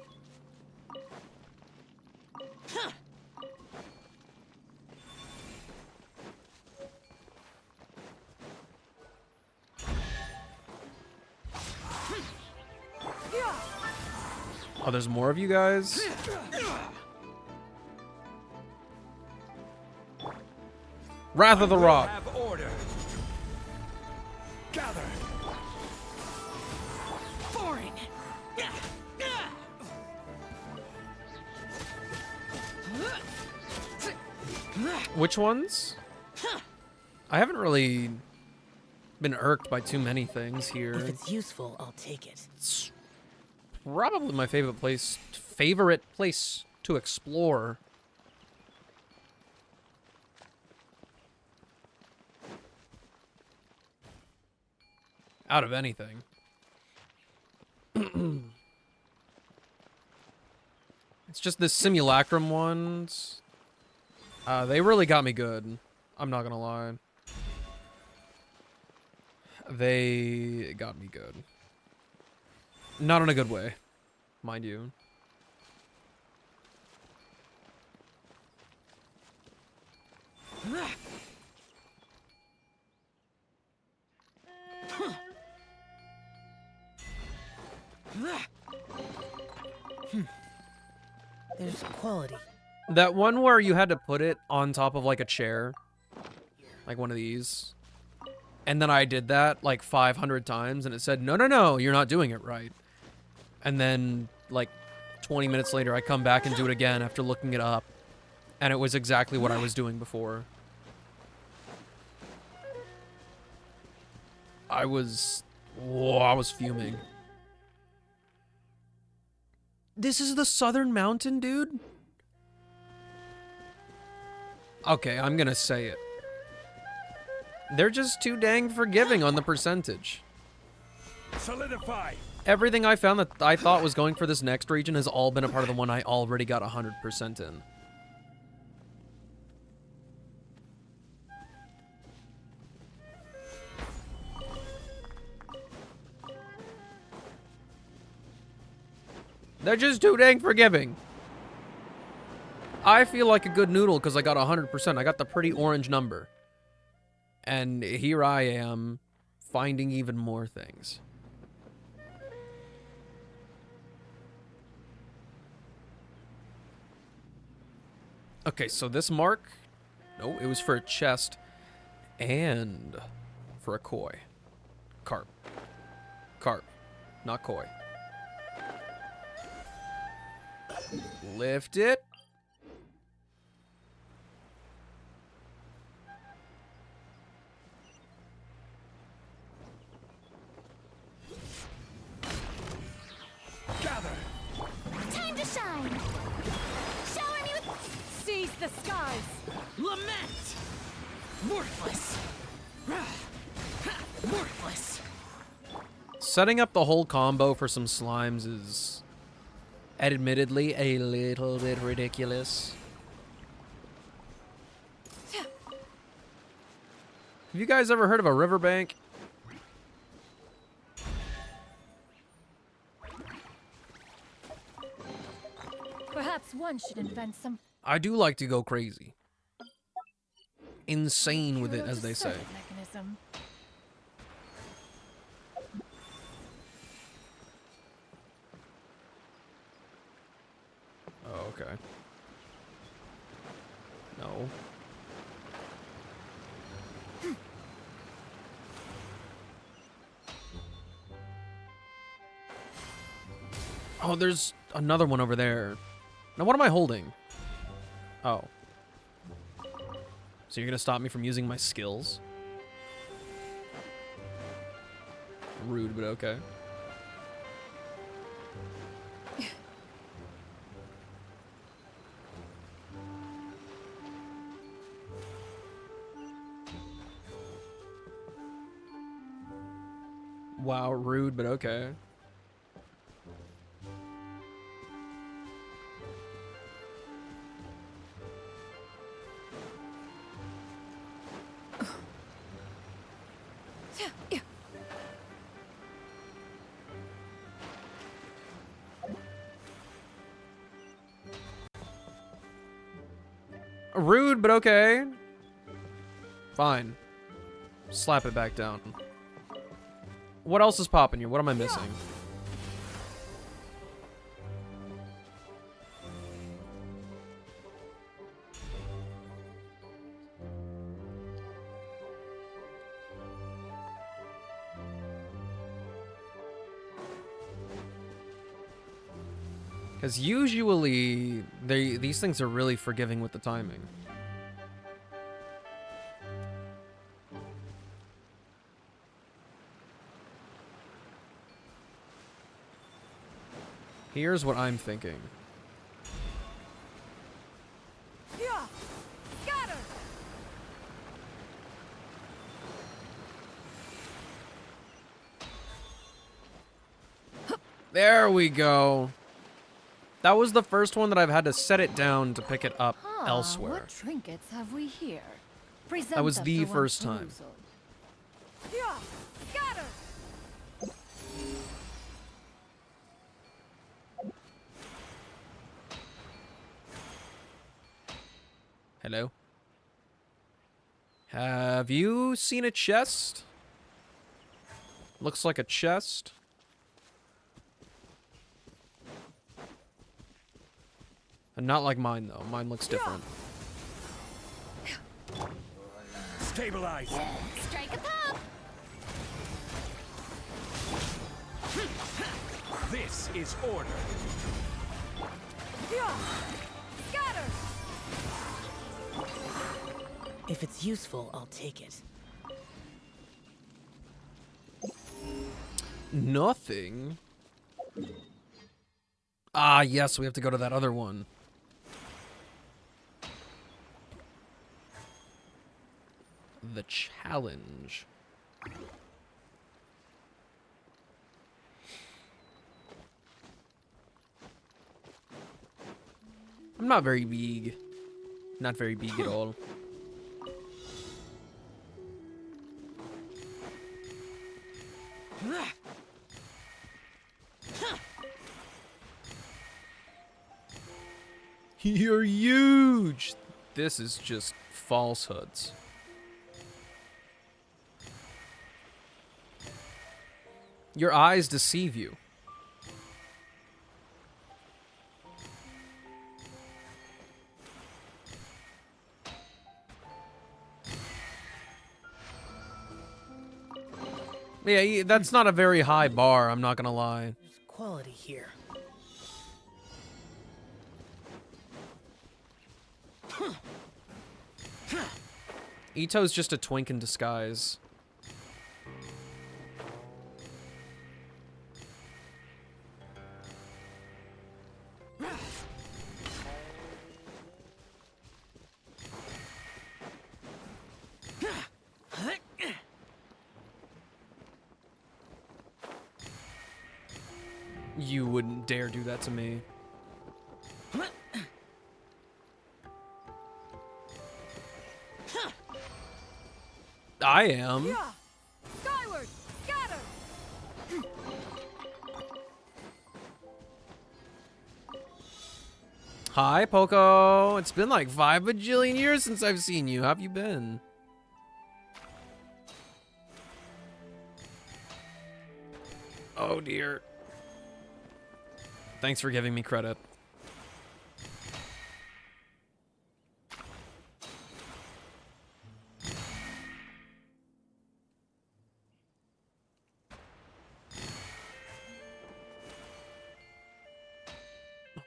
Oh, there's more of you guys? Wrath of the Will Rock. have order. Gather. Boring. Which ones? I haven't really been irked by too many things here. If it's useful, I'll take it. It's probably my favorite place to explore. Out of anything. It's just the simulacrum ones. They really got me good. I'm not gonna lie. They got me good. Not in a good way, mind you. There's quality. That one where you had to put it on top of like a chair, like one of these, and then I did that like 500 times, and it said, no, no, no, you're not doing it right. And then like 20 minutes later, I come back and do it again after looking it up, and it was exactly what I was doing before. I was fuming. This is the Southern Mountain, dude? Okay, I'm gonna say it. They're just too dang forgiving on the percentage. Solidify. Everything I found that I thought was going for this next region has all been a part of the one I already got 100% in. They're just too dang forgiving. I feel like a good noodle because I got 100%. I got the pretty orange number. And here I am, finding even more things. Okay, so this mark... No, it was for a chest and for a koi. Carp. Carp, not koi. Lift it. Gather. Time to shine! Shower me with... Seize the skies! Lament! Worthless! Worthless! Setting up the whole combo for some slimes is admittedly a little bit ridiculous. Have you guys ever heard of a riverbank? Perhaps one should invent some I do like to go crazy. Insane with it, hero as they say. circuit mechanism. Oh, okay. No. Oh, there's another one over there. Now, what am I holding? Oh. So you're gonna stop me from using my skills? Rude, but okay. Wow, rude, but okay. Rude, but okay. Fine. Slap it back down. What else is popping here? What am I missing? Because usually, these things are really forgiving with the timing. Here's what I'm thinking. Yeah! Scatter! There we go. That was the first one that I've had to set it down to pick it up elsewhere. What trinkets have we here? Present That was us the to one's first time. perusal. Yeah! Scatter! Hello? Have you seen a chest? Looks like a chest. And not like mine, though. Mine looks different. Stabilize. Strike a pop. This is order. Scatter! If it's useful, I'll take it. Nothing. Ah, yes, we have to go to that other one. The challenge. I'm not very big. Not very big at all. You're huge! This is just falsehoods. Your eyes deceive you. Yeah, that's not a very high bar, I'm not gonna lie. There's quality here. Ito's just a twink in disguise. You wouldn't dare do that to me. I am. Skyward! Scatter! Hi, Poco. It's been like 5 bajillion years since I've seen you. How have you been? Oh, dear. Thanks for giving me credit.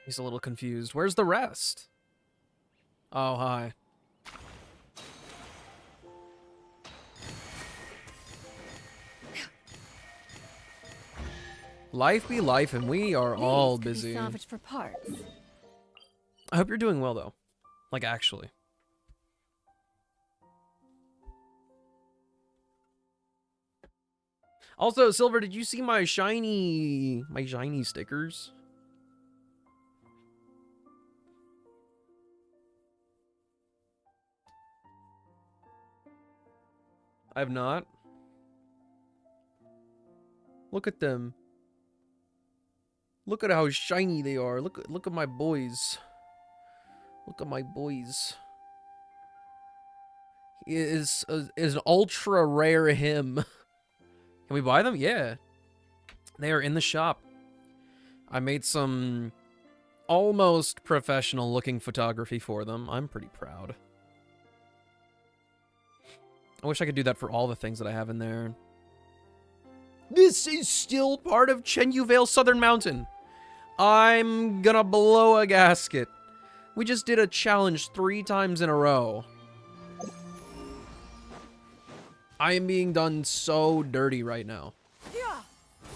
He's a little confused. Where's the rest? Oh, hi. Life be life, and we are all These could be busy. salvaged for parts. I hope you're doing well, though. Like, actually. Also, Silver, did you see my shiny stickers? I have not. Look at them. Look at how shiny they are. Look at my boys. Look at my boys. Is an ultra rare him. Can we buy them? Yeah. They are in the shop. I made some almost professional looking photography for them. I'm pretty proud. I wish I could do that for all the things that I have in there. This is still part of Chenyu Vale Southern Mountain. I'm gonna blow a gasket. We just did a challenge 3 times in a row. I am being done so dirty right now. Yeah!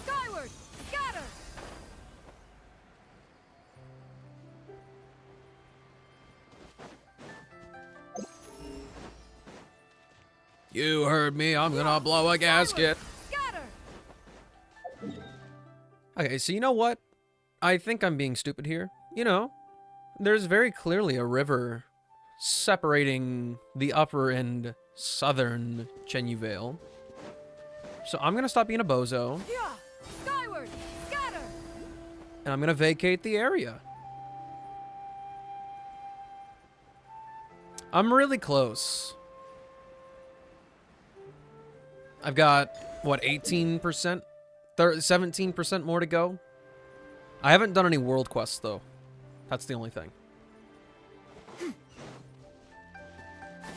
Skyward! Scatter! You heard me, I'm gonna blow a gasket. Scatter! Okay, so you know what? I think I'm being stupid here. You know, there's very clearly a river separating the upper and southern Chenyu Vale. So I'm gonna stop being a bozo, Yeah! Skyward! Scatter! and I'm gonna vacate the area. I'm really close. I've got, what, 18%? 17% more to go? I haven't done any world quests, though. That's the only thing.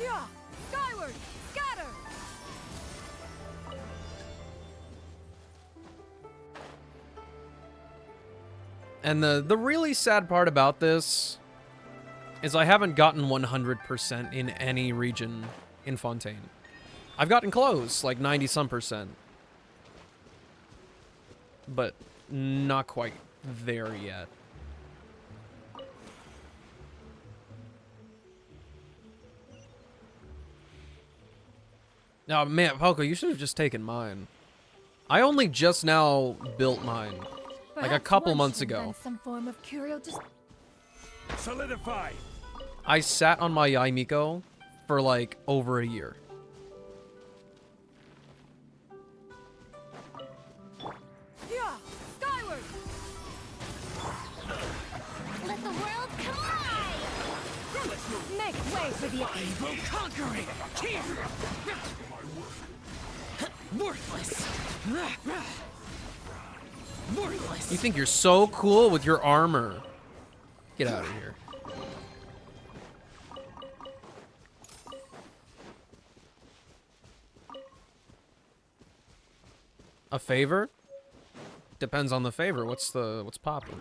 Yeah! Skyward! Scatter! And the really sad part about this is I haven't gotten 100% in any region in Fontaine. I've gotten close, like 90-some%. But not quite there yet. Oh man, Poco, you should have just taken mine. I only just now built mine. Like a Perhaps couple one months should ago. invent some form of curio just Solidify. I sat on my Yaimiko for like over a year. Yeah! Skyward! Let the world collide! Make way for the Evil conquering! Here! Worthless! Worthless! You think you're so cool with your armor. Get out of here. A favor? Depends on the favor. What's popping?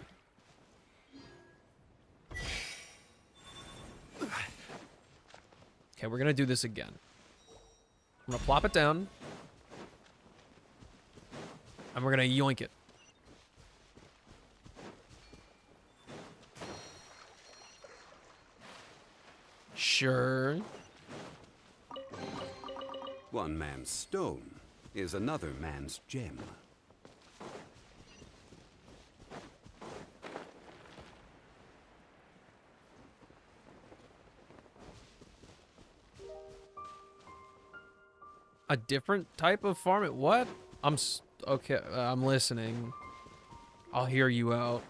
Okay, we're gonna do this again. I'm gonna plop it down. And we're gonna yoink it. Sure. One man's stone is another man's gem. A different type of farm? What? Okay, I'm listening. I'll hear you out.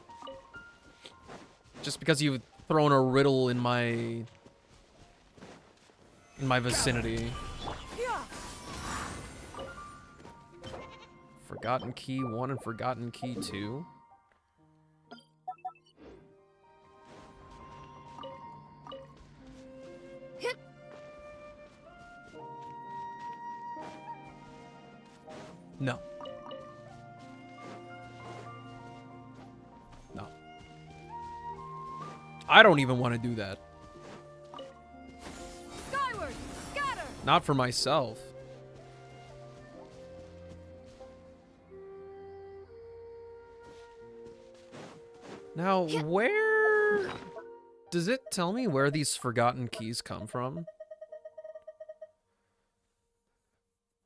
Just because you've thrown a riddle in my vicinity. Forgotten Key 1 and Forgotten Key 2. No. No. I don't even want to do that. Skyward! Scatter! Not for myself. Now, where... Does it tell me where these forgotten keys come from?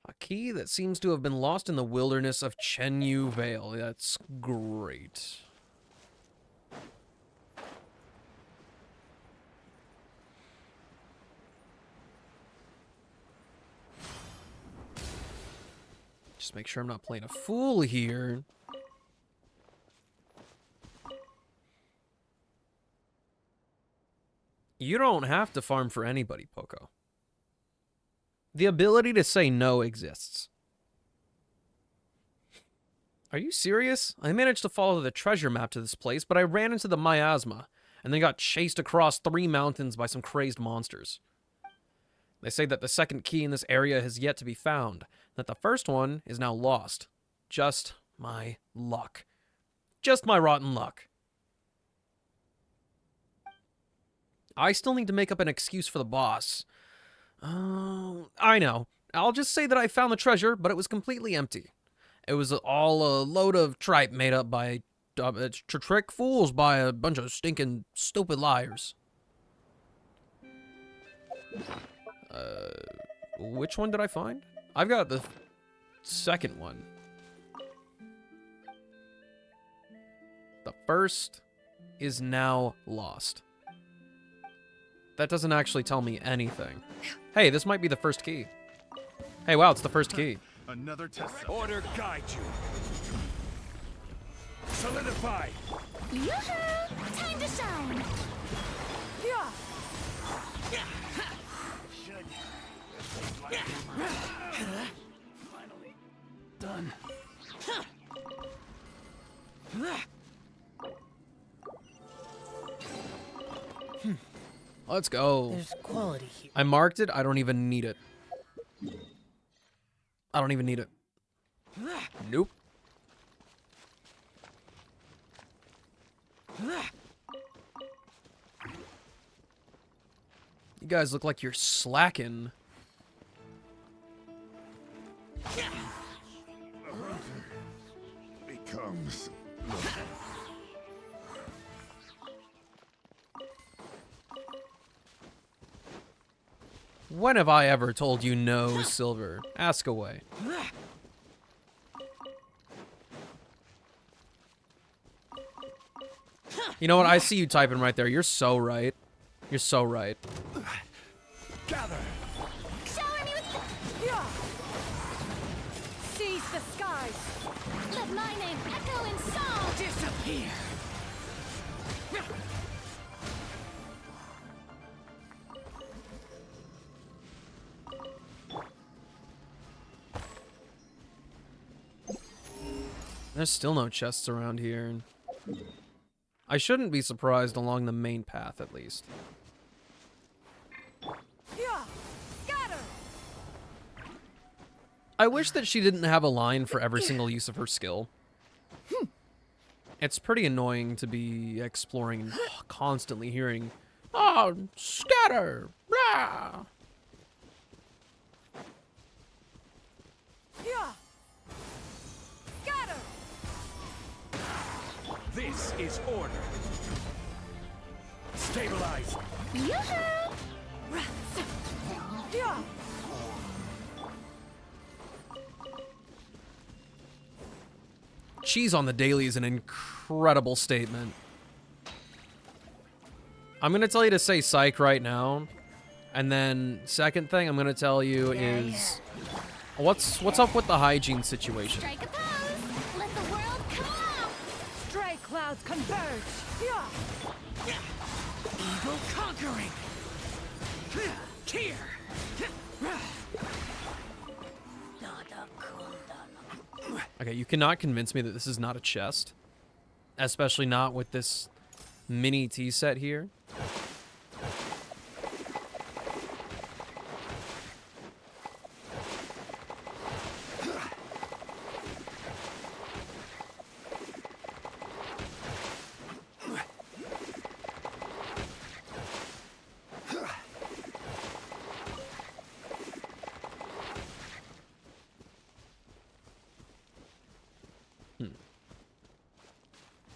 A key that seems to have been lost in the wilderness of Chenyu Vale. That's great. Just make sure I'm not playing a fool here. You don't have to farm for anybody, Poco. The ability to say no exists. Are you serious? I managed to follow the treasure map to this place, but I ran into the miasma, and then got chased across 3 mountains by some crazed monsters. They say that the second key in this area has yet to be found, that the first one is now lost. Just my luck. Just my rotten luck. I still need to make up an excuse for the boss. I know. I'll just say that I found the treasure, but it was completely empty. It was all a load of tripe made up by to trick fools by a bunch of stinking stupid liars. Which one did I find? I've got the second one. The first is now lost. That doesn't actually tell me anything. Hey, this might be the first key. Hey, wow, it's the first key. Another test subject. Order guide you. Solidify. Yoo-hoo! Time to shine! Yeah! done. Let's go. There's quality here. I marked it. I don't even need it. I don't even need it. Nope. You guys look like you're slacking. Becomes When have I ever told you no, Silver? Ask away. You know what? I see you typing right there. You're so right. You're so right. Gather. Shower me with Seize the skies! let my name echo in song. Disappear. There's still no chests around here. I shouldn't be surprised along the main path, at least. Scatter! I wish that she didn't have a line for every single use of her skill. It's pretty annoying to be exploring and constantly hearing, "Oh, scatter! Rah!" Scatter! This is order. Stabilize. Yoo-hoo! Cheese on the daily is an incredible statement. I'm gonna tell you to say psych right now, and then second thing I'm gonna tell you is what's up with the hygiene situation. Strike a pose. Let the world come out. Stray clouds converge! Eagle conquering. Here. Okay, you cannot convince me that this is not a chest, especially not with this mini tea set here.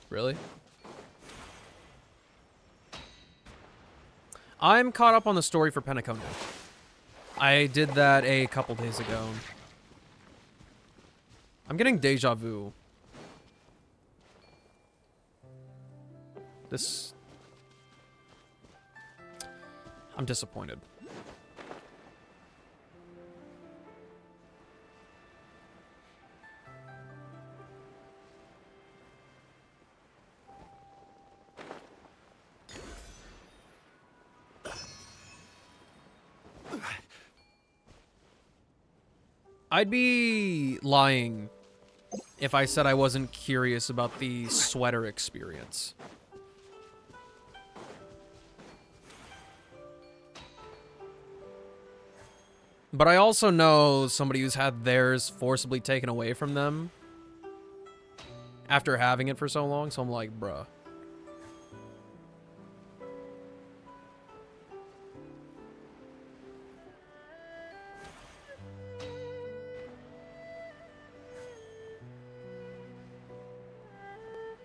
Really? I'm caught up on the story for Penacona. I did that a couple days ago. I'm getting deja vu. This... I'm disappointed. I'd be lying if I said I wasn't curious about the sweater experience. But I also know somebody who's had theirs forcibly taken away from them after having it for so long, so I'm like, bruh.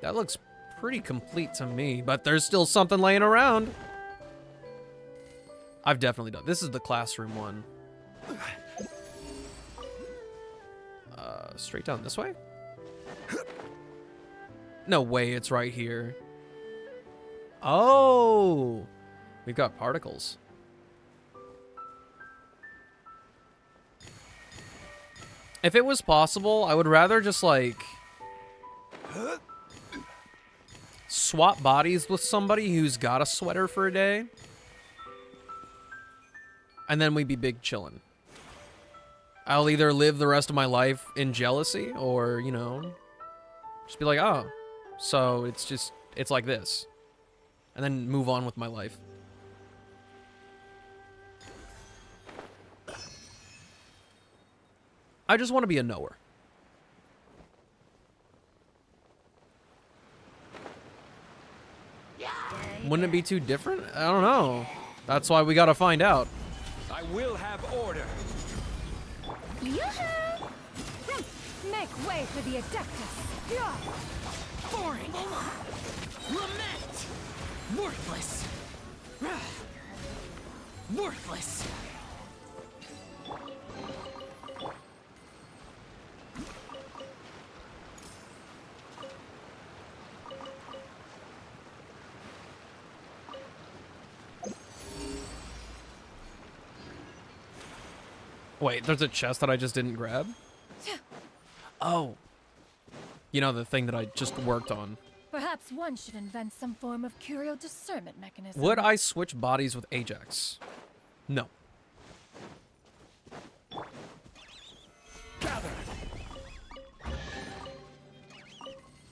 That looks pretty complete to me, but there's still something laying around. I've definitely done. This is the classroom one. Straight down this way? No way, it's right here. Oh, we've got particles. If it was possible, I would rather just like swap bodies with somebody who's got a sweater for a day, and then we'd be big chillin'. I'll either live the rest of my life in jealousy or, you know, just be like, oh, so it's like this. And then move on with my life. I just want to be a knower. Wouldn't it be too different? I don't know. That's why we gotta find out. I will have order. Yoo-hoo! Make way for the Adeptus. Yeah. Boring. Lament. Worthless. Worthless. Wait, there's a chest that I just didn't grab? Oh. You know, the thing that I just worked on. Perhaps one should invent some form of curio discernment mechanism. Would I switch bodies with Ajax? No. Gather.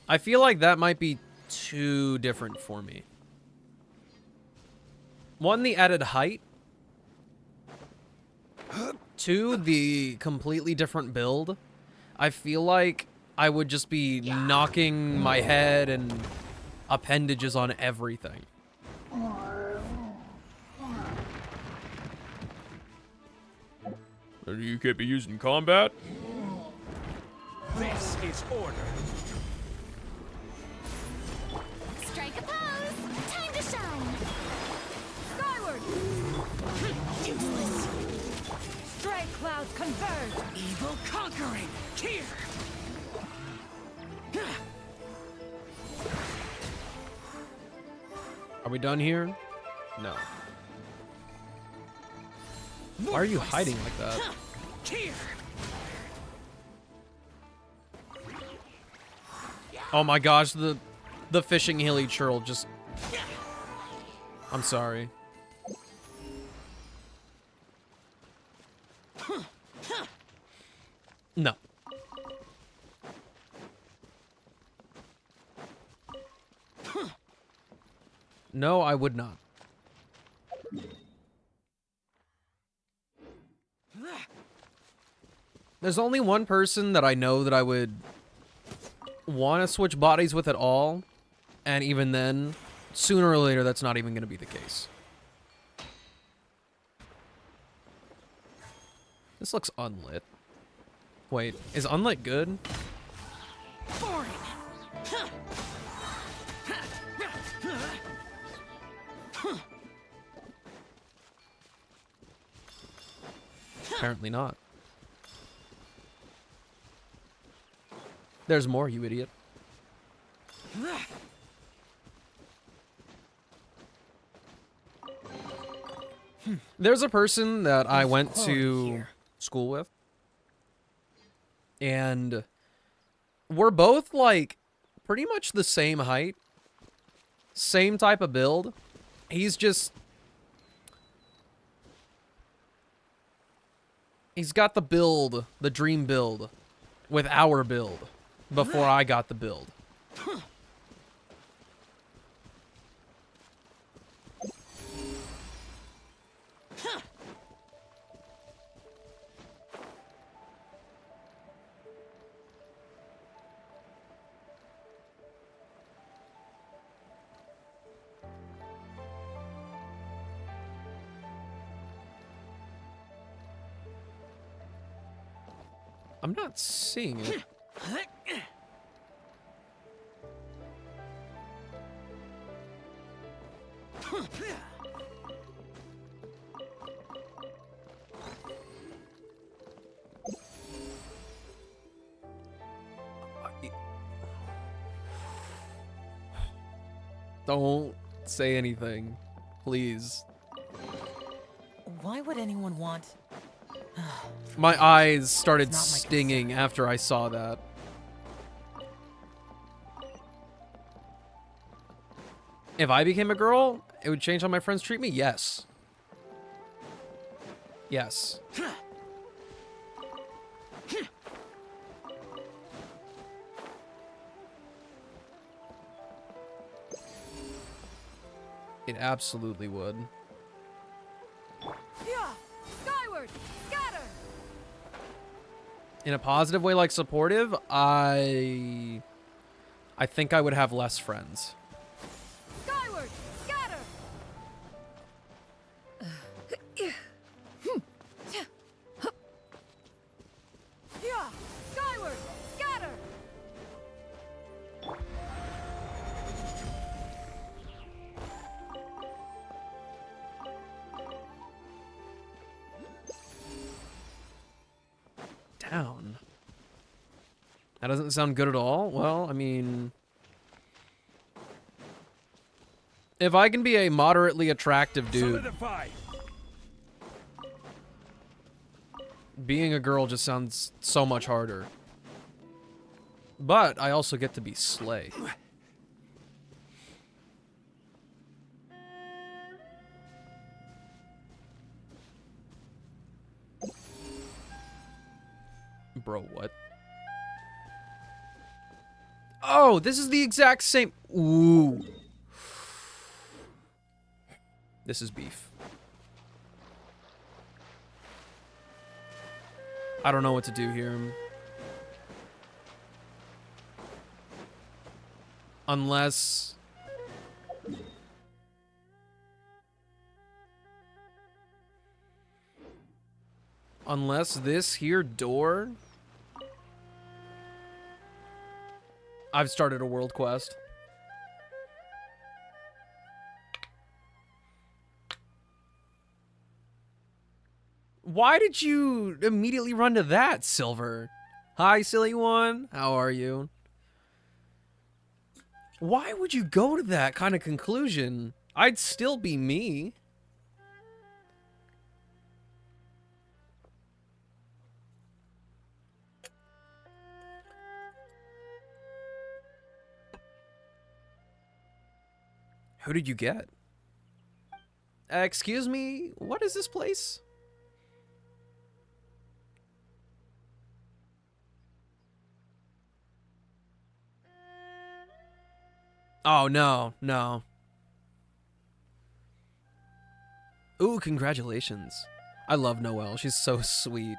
I feel like that might be too different for me. One, the added height. Two, the completely different build. I feel like I would just be knocking my head and appendages on everything. You can't be used in combat? This is order. Strike a pose! Time to shine! Skyward! Useless. Stray clouds converge! Evil conquering. Here. Are we done here? No. Why are you hiding like that? Here. Oh my gosh, the fishing hilly churl just... I'm sorry. No. No, I would not. There's only one person that I know that I would want to switch bodies with at all, and even then, sooner or later, that's not even going to be the case. This looks unlit. Wait, is unlit good? Boring. Apparently not. There's more, you idiot. There's a person that I went to school with, and we're both like pretty much the same height, same type of build. He's got the build, the dream build, with our build before I got the build. I'm not seeing it. Don't say anything, please. Why would anyone want... My eyes started It's not my stinging after I saw that. If I became a girl, it would change how my friends treat me? Yes. Yes. It absolutely would. Yeah! Skyward! Scatter! In a positive way, like supportive, I think I would have less friends. Skyward! Scatter! Yeah! Skyward! Scatter! Down. That doesn't sound good at all. Well, I mean, if I can be a moderately attractive dude, Solidify. being a girl just sounds so much harder. But I also get to be slay. Bro, what? Oh, this is the exact same. Ooh. This is beef. I don't know what to do here. Unless... Unless this here door... I've started a world quest. Why did you immediately run to that, Silver? Hi, silly one. How are you? Why would you go to that kind of conclusion? I'd still be me. Who did you get? Excuse me, what is this place? Oh, no, no. Ooh, congratulations. I love Noelle. She's so sweet.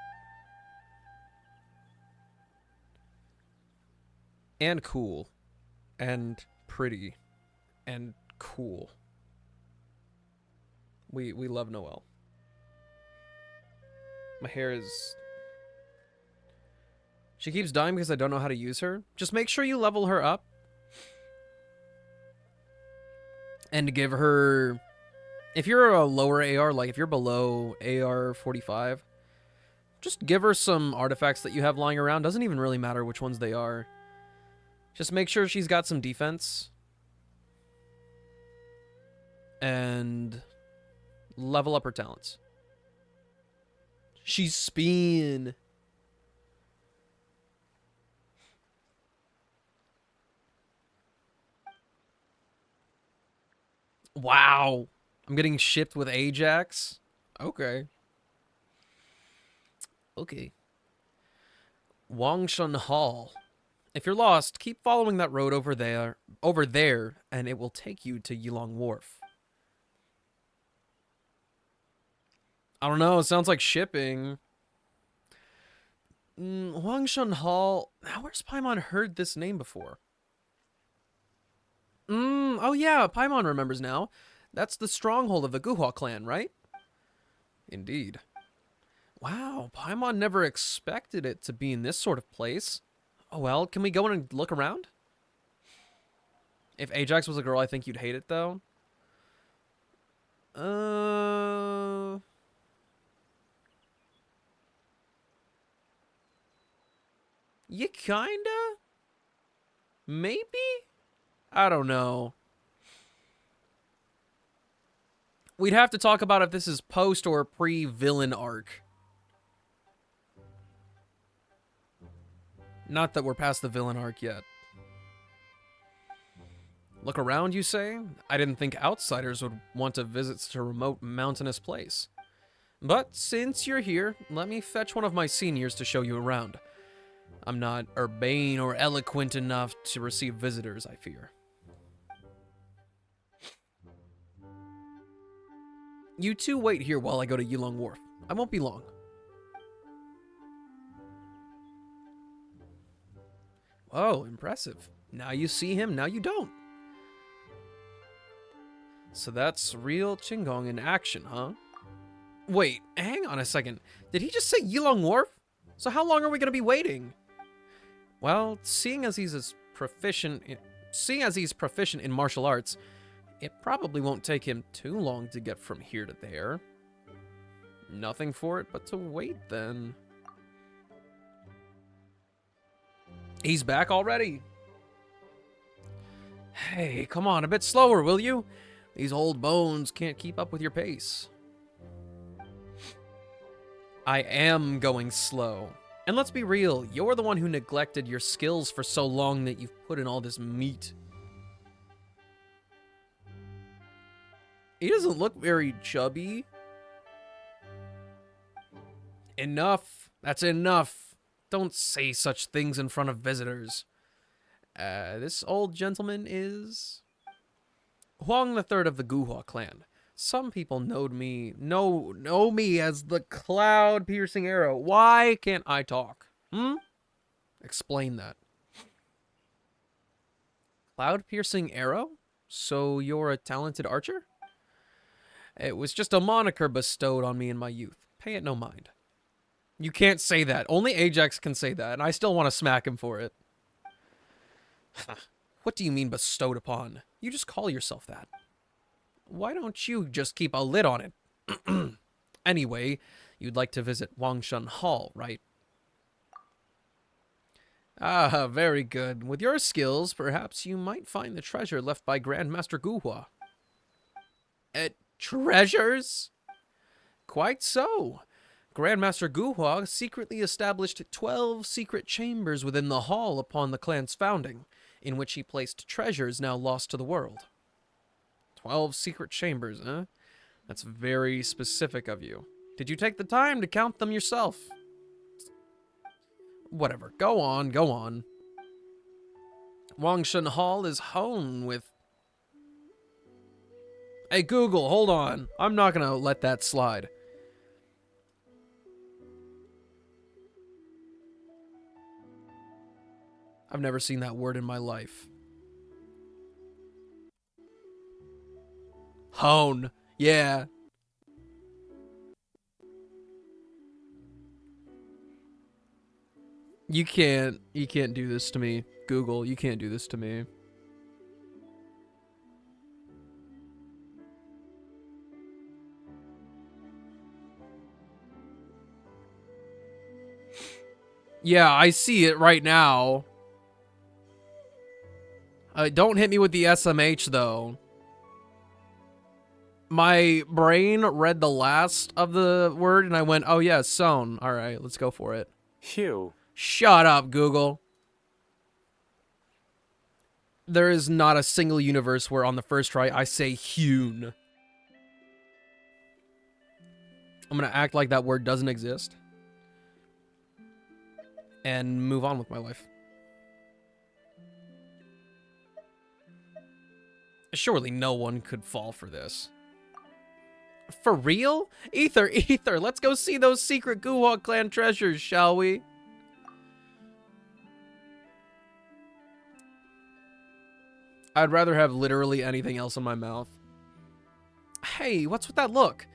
And cool. And pretty. And cool. We love Noelle. My hair is... She keeps dying because I don't know how to use her. Just make sure you level her up. And give her... If you're a lower AR, like if you're below AR 45, just give her some artifacts that you have lying around. Doesn't even really matter which ones they are. Just make sure she's got some defense. And level up her talents. She's spin. Wow. I'm getting shipped with Ajax. Okay. Okay. Wangshan Hall. If you're lost, keep following that road over there, and it will take you to Yilong Wharf. I don't know, it sounds like shipping. Wangshan Hall. Where's Paimon heard this name before? Oh yeah, Paimon remembers now. That's the stronghold of the Guhua clan, right? Indeed. Wow, Paimon never expected it to be in this sort of place. Oh well, can we go in and look around? If Ajax was a girl, I think you'd hate it, though. You kinda? Maybe? I don't know. We'd have to talk about if this is post or pre-villain arc. Not that we're past the villain arc yet. Look around, you say? I didn't think outsiders would want to visit such a remote, mountainous place. But since you're here, let me fetch one of my seniors to show you around. I'm not urbane or eloquent enough to receive visitors, I fear. You two wait here while I go to Yulong Wharf. I won't be long. Whoa, impressive. Now you see him, now you don't. So that's real Qinggong in action, huh? Wait, hang on a second. Did he just say Yulong Wharf? So how long are we going to be waiting? Well, seeing as he's proficient in martial arts, it probably won't take him too long to get from here to there. Nothing for it but to wait then. He's back already. Hey, come on, a bit slower, will you? These old bones can't keep up with your pace. I am going slow. And let's be real, you're the one who neglected your skills for so long that you've put in all this meat. He doesn't look very chubby. Enough. That's enough. Don't say such things in front of visitors. This old gentleman is Huang the Third of the Guhua clan. Some people know me as the cloud-piercing arrow. Why can't I talk? Explain that. Cloud-piercing arrow? So you're a talented archer? It was just a moniker bestowed on me in my youth. Pay it no mind. You can't say that. Only Ajax can say that, and I still want to smack him for it. What do you mean bestowed upon? You just call yourself that. Why don't you just keep a lid on it? Anyway, you'd like to visit Wangshan Hall, right? Ah, very good. With your skills, perhaps you might find the treasure left by Grandmaster Guhua. Treasures? Quite so. Grandmaster Guhua secretly established 12 secret chambers within the hall upon the clan's founding, in which he placed treasures now lost to the world. 12 secret chambers, huh? That's very specific of you. Did you take the time to count them yourself? Whatever. Go on, go on. Wangshan Hall is home with... Hey, Google, hold on. I'm not gonna let that slide. I've never seen that word in my life. Hone. Yeah. You can't do this to me. Google, you can't do this to me. Yeah, I see it right now. Don't hit me with the SMH, though. My brain read the last of the word, and I went, oh, yeah, sewn. All right, let's go for it. Hugh. Shut up, Google. There is not a single universe where on the first try I say hewn. I'm going to act like that word doesn't exist. And move on with my life. Surely no one could fall for this. For real? Ether, let's go see those secret Guhua clan treasures, shall we? I'd rather have literally anything else in my mouth. Hey, what's with that look?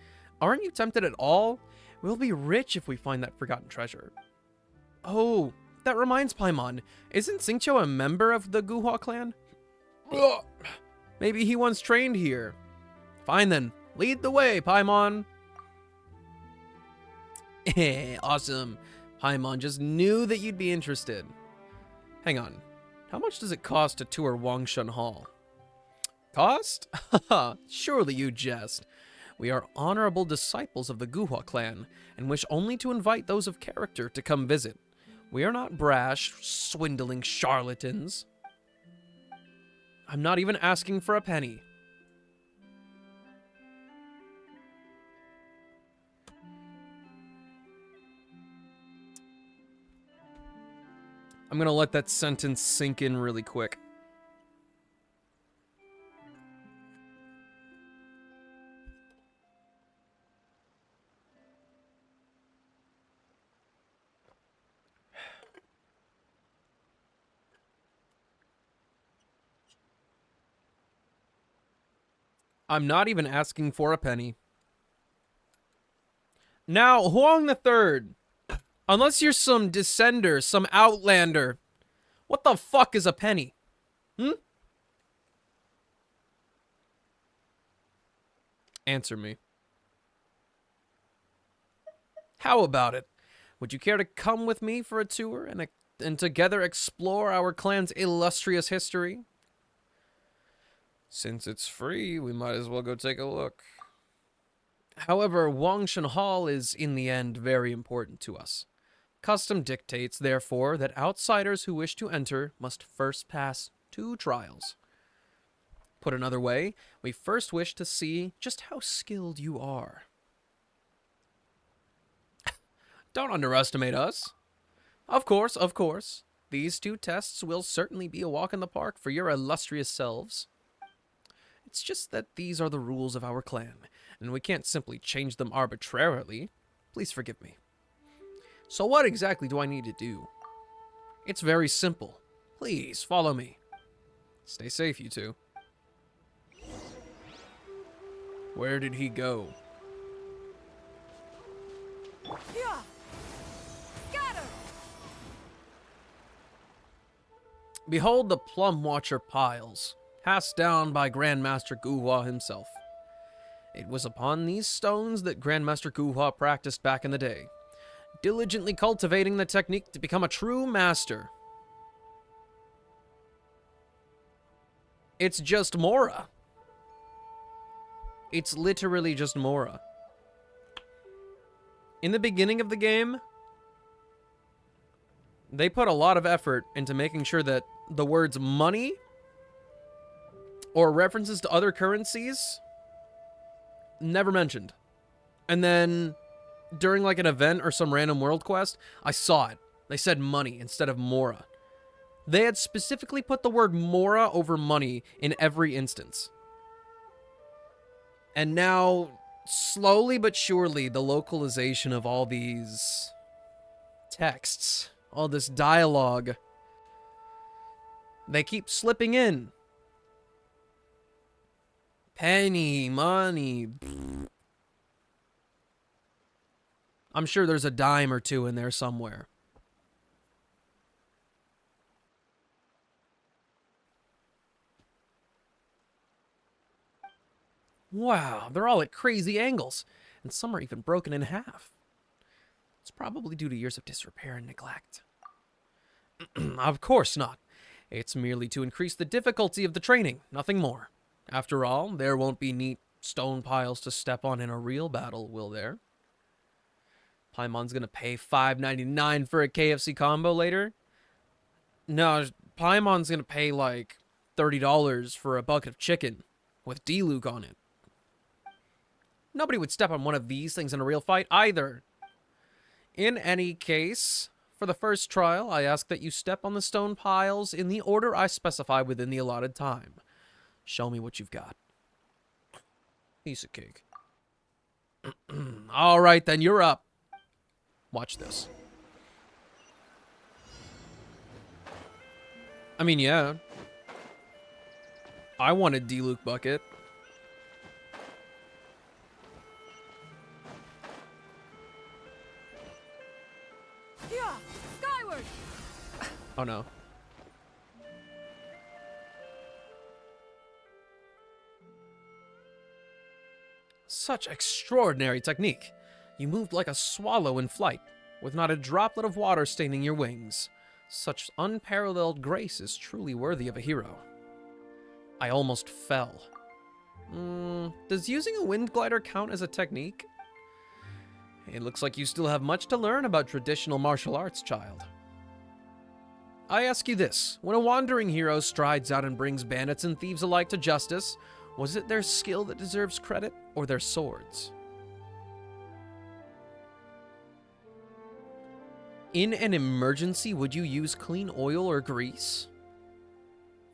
Aren't you tempted at all? We'll be rich if we find that forgotten treasure. Oh, that reminds Paimon. Isn't Xingqiu a member of the Guhua clan? Ugh. Maybe he once trained here. Fine then. Lead the way, Paimon. Awesome. Paimon just knew that you'd be interested. Hang on. How much does it cost to tour Wangshan Hall? Cost? Surely you jest. We are honorable disciples of the Guhua clan, and wish only to invite those of character to come visit. We are not brash, swindling charlatans. I'm not even asking for a penny. I'm gonna let that sentence sink in really quick. I'm not even asking for a penny. Now, Huang the Third, unless you're some descender, some outlander, what the fuck is a penny? Answer me. How about it? Would you care to come with me for a tour and together explore our clan's illustrious history? Since it's free, we might as well go take a look. However, Wangshan Hall is, in the end, very important to us. Custom dictates, therefore, that outsiders who wish to enter must first pass 2 trials. Put another way, we first wish to see just how skilled you are. Don't underestimate us. Of course, of course. These 2 tests will certainly be a walk in the park for your illustrious selves. It's just that these are the rules of our clan, and we can't simply change them arbitrarily. Please forgive me. So what exactly do I need to do? It's very simple. Please, follow me. Stay safe, you two. Where did he go? Yeah. Scatter. Behold the Plum Watcher piles, passed down by Grandmaster Guhua himself. It was upon these stones that Grandmaster Guhua practiced back in the day, diligently cultivating the technique to become a true master. It's just Mora. It's literally just Mora. In the beginning of the game, they put a lot of effort into making sure that the words money or references to other currencies never mentioned. And then during like an event or some random world quest, I saw it. They said money instead of Mora. They had specifically put the word Mora over money in every instance. And now, slowly but surely, the localization of all these texts, all this dialogue, they keep slipping in. Penny, money. I'm sure there's a dime or two in there somewhere. Wow, they're all at crazy angles, and some are even broken in half. It's probably due to years of disrepair and neglect. Of course not. It's merely to increase the difficulty of the training, nothing more. After all, there won't be neat stone piles to step on in a real battle, will there? Paimon's gonna pay $5.99 for a KFC combo later? No, Paimon's gonna pay like $30 for a bucket of chicken with D-Luke on it. Nobody would step on one of these things in a real fight either. In any case, for the first trial, I ask that you step on the stone piles in the order I specify within the allotted time. Show me what you've got. Piece of cake. All right, then, you're up. Watch this. I mean, yeah. I wanted D-Luke bucket. Yeah. Skyward. Oh, no. Such extraordinary technique. You moved like a swallow in flight, with not a droplet of water staining your wings. Such unparalleled grace is truly worthy of a hero. I almost fell. Does using a wind glider count as a technique? It looks like you still have much to learn about traditional martial arts, child. I ask you this, when a wandering hero strides out and brings bandits and thieves alike to justice, was it their skill that deserves credit, or their swords? In an emergency, would you use clean oil or grease?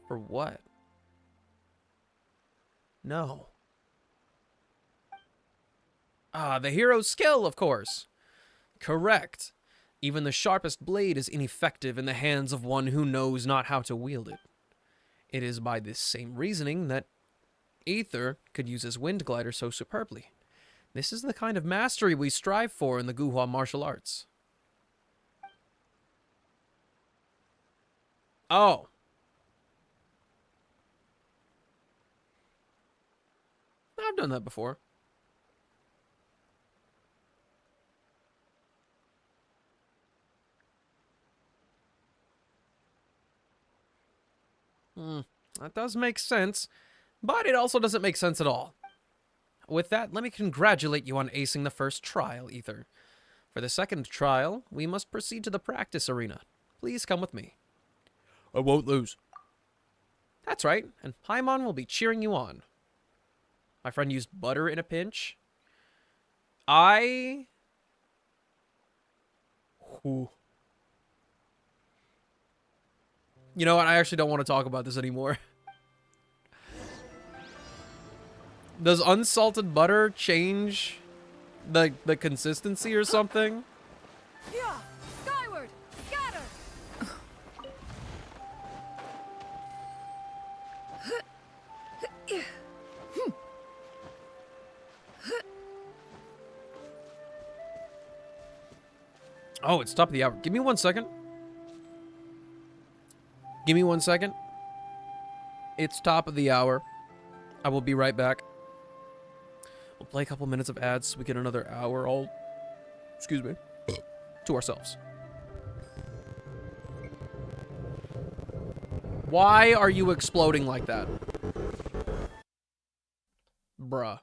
For what? No. The hero's skill, of course. Correct. Even the sharpest blade is ineffective in the hands of one who knows not how to wield it. It is by this same reasoning that Aether could use his wind glider so superbly. This is the kind of mastery we strive for in the Guhua martial arts. Oh. I've done that before. That does make sense, but it also doesn't make sense at all. With that, let me congratulate you on acing the first trial, Aether. For the second trial, we must proceed to the practice arena. Please come with me. I won't lose. That's right, and Paimon will be cheering you on. My friend used butter in a pinch. Ooh. You know what? I actually don't want to talk about this anymore. Does unsalted butter change the consistency or something? Yeah! Skyward! Scatter! Oh, it's top of the hour. Give me 1 second. Give me 1 second. It's top of the hour. I will be right back. We'll play a couple minutes of ads so we get another hour all, excuse me, to ourselves. Why are you exploding like that? Bruh.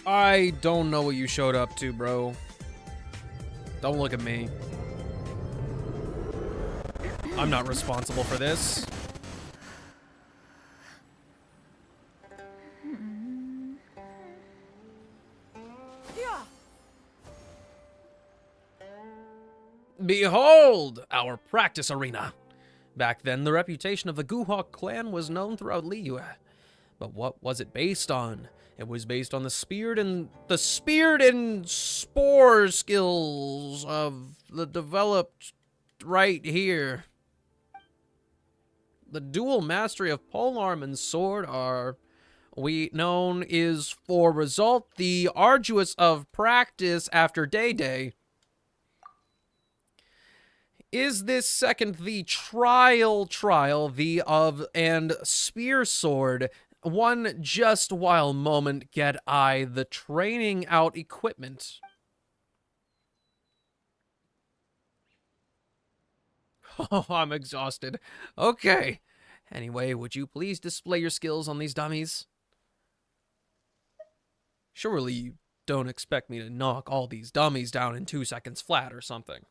I don't know what you showed up to, bro. Don't look at me. I'm not responsible for this. Yeah. Behold, our practice arena. Back then, the reputation of the Guhawk clan was known throughout Liyue. But what was it based on? It was based on the speared and spore skills of the developed right here. The dual mastery of polearm and sword are known is for result the arduous of practice after day. Is this second the trial the of and spear sword? One just while moment get I the training out equipment. Oh, I'm exhausted. Okay. Anyway, would you please display your skills on these dummies? Surely you don't expect me to knock all these dummies down in 2 seconds flat or something.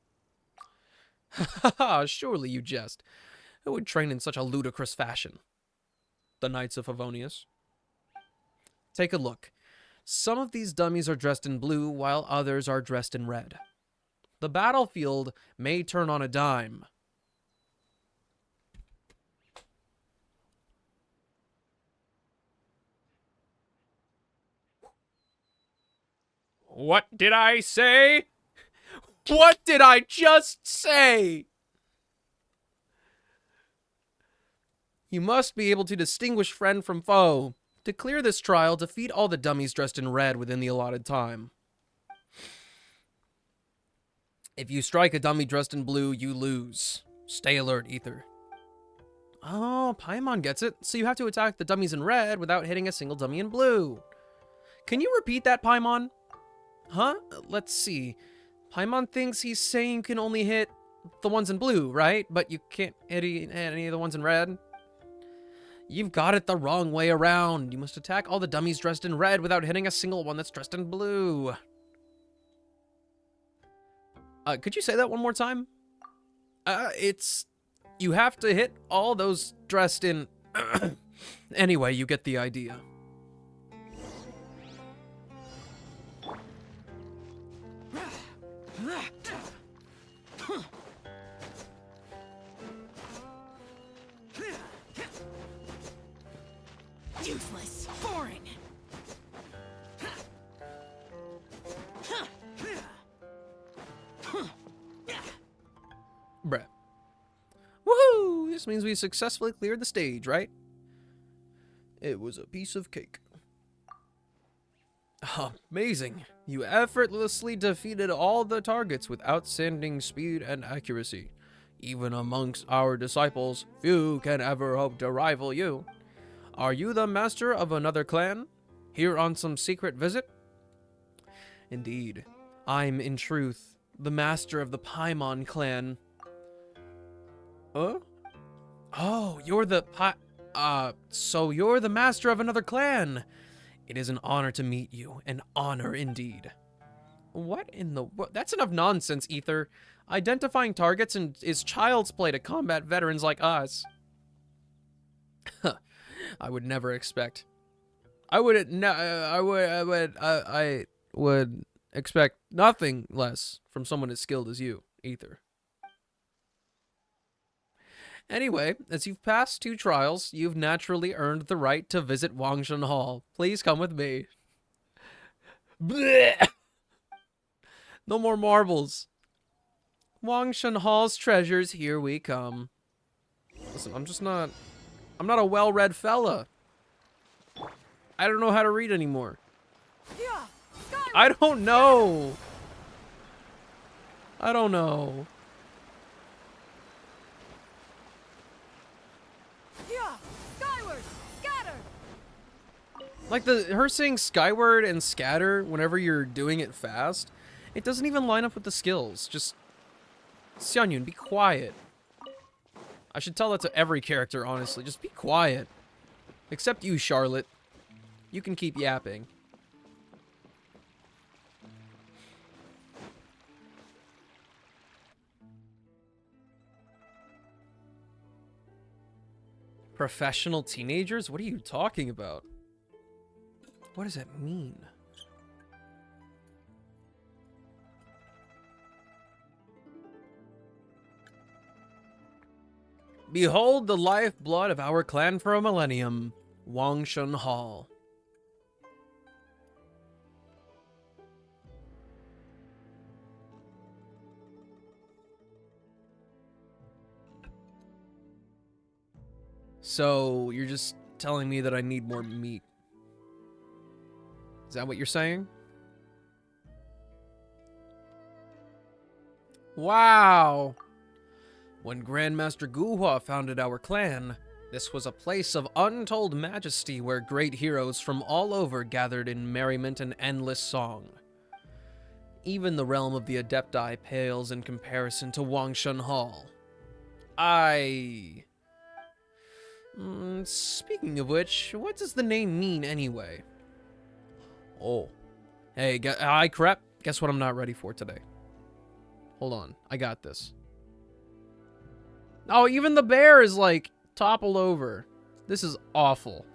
Haha, surely you jest. Who would train in such a ludicrous fashion? The Knights of Favonius. Take a look. Some of these dummies are dressed in blue, while others are dressed in red. The battlefield may turn on a dime. What did I say? What did I just say? You must be able to distinguish friend from foe. To clear this trial, defeat all the dummies dressed in red within the allotted time. If you strike a dummy dressed in blue, you lose. Stay alert, Ether. Oh, Paimon gets it. So you have to attack the dummies in red without hitting a single dummy in blue. Can you repeat that, Paimon? Huh? Let's see. Paimon thinks he's saying you can only hit the ones in blue, right? But you can't hit any of the ones in red? You've got it the wrong way around. You must attack all the dummies dressed in red without hitting a single one that's dressed in blue. Could you say that one more time? You have to hit all those dressed in... Anyway, you get the idea. Useless. Boring. Bruh. Woohoo! This means we successfully cleared the stage, right? It was a piece of cake. Amazing. You effortlessly defeated all the targets with outstanding speed and accuracy. Even amongst our disciples, few can ever hope to rival you. Are you the master of another clan? Here on some secret visit? Indeed. I'm, in truth, the master of the Paimon clan. Huh? Oh, you're the so you're the master of another clan. It is an honor to meet you. An honor indeed. What in the... That's enough nonsense, Ether. Identifying targets is child's play to combat veterans like us. I would never expect. I would expect nothing less from someone as skilled as you, Ether. Anyway, as you've passed 2 trials, you've naturally earned the right to visit Wangshan Hall. Please come with me. Blech! No more marbles. Wangshan Hall's treasures, here we come. Listen, I'm not a well-read fella. I don't know how to read anymore. Yeah. I don't know. I don't know. Yeah. Skyward. Scatter. Like her saying skyward and scatter whenever you're doing it fast, it doesn't even line up with the skills. Just Xianyun, be quiet. I should tell that to every character, honestly. Just be quiet. Except you, Charlotte. You can keep yapping. Professional teenagers? What are you talking about? What does that mean? Behold the lifeblood of our clan for a millennium, Wangshun Hall. So, you're just telling me that I need more meat. Is that what you're saying? Wow! When Grandmaster Guhua founded our clan, this was a place of untold majesty where great heroes from all over gathered in merriment and endless song. Even the realm of the Adepti pales in comparison to Wangshun Hall. Speaking of which, what does the name mean anyway? Oh. Hey, crap. Guess what I'm not ready for today? Hold on. I got this. Oh, even the bear is, like, toppled over. This is awful.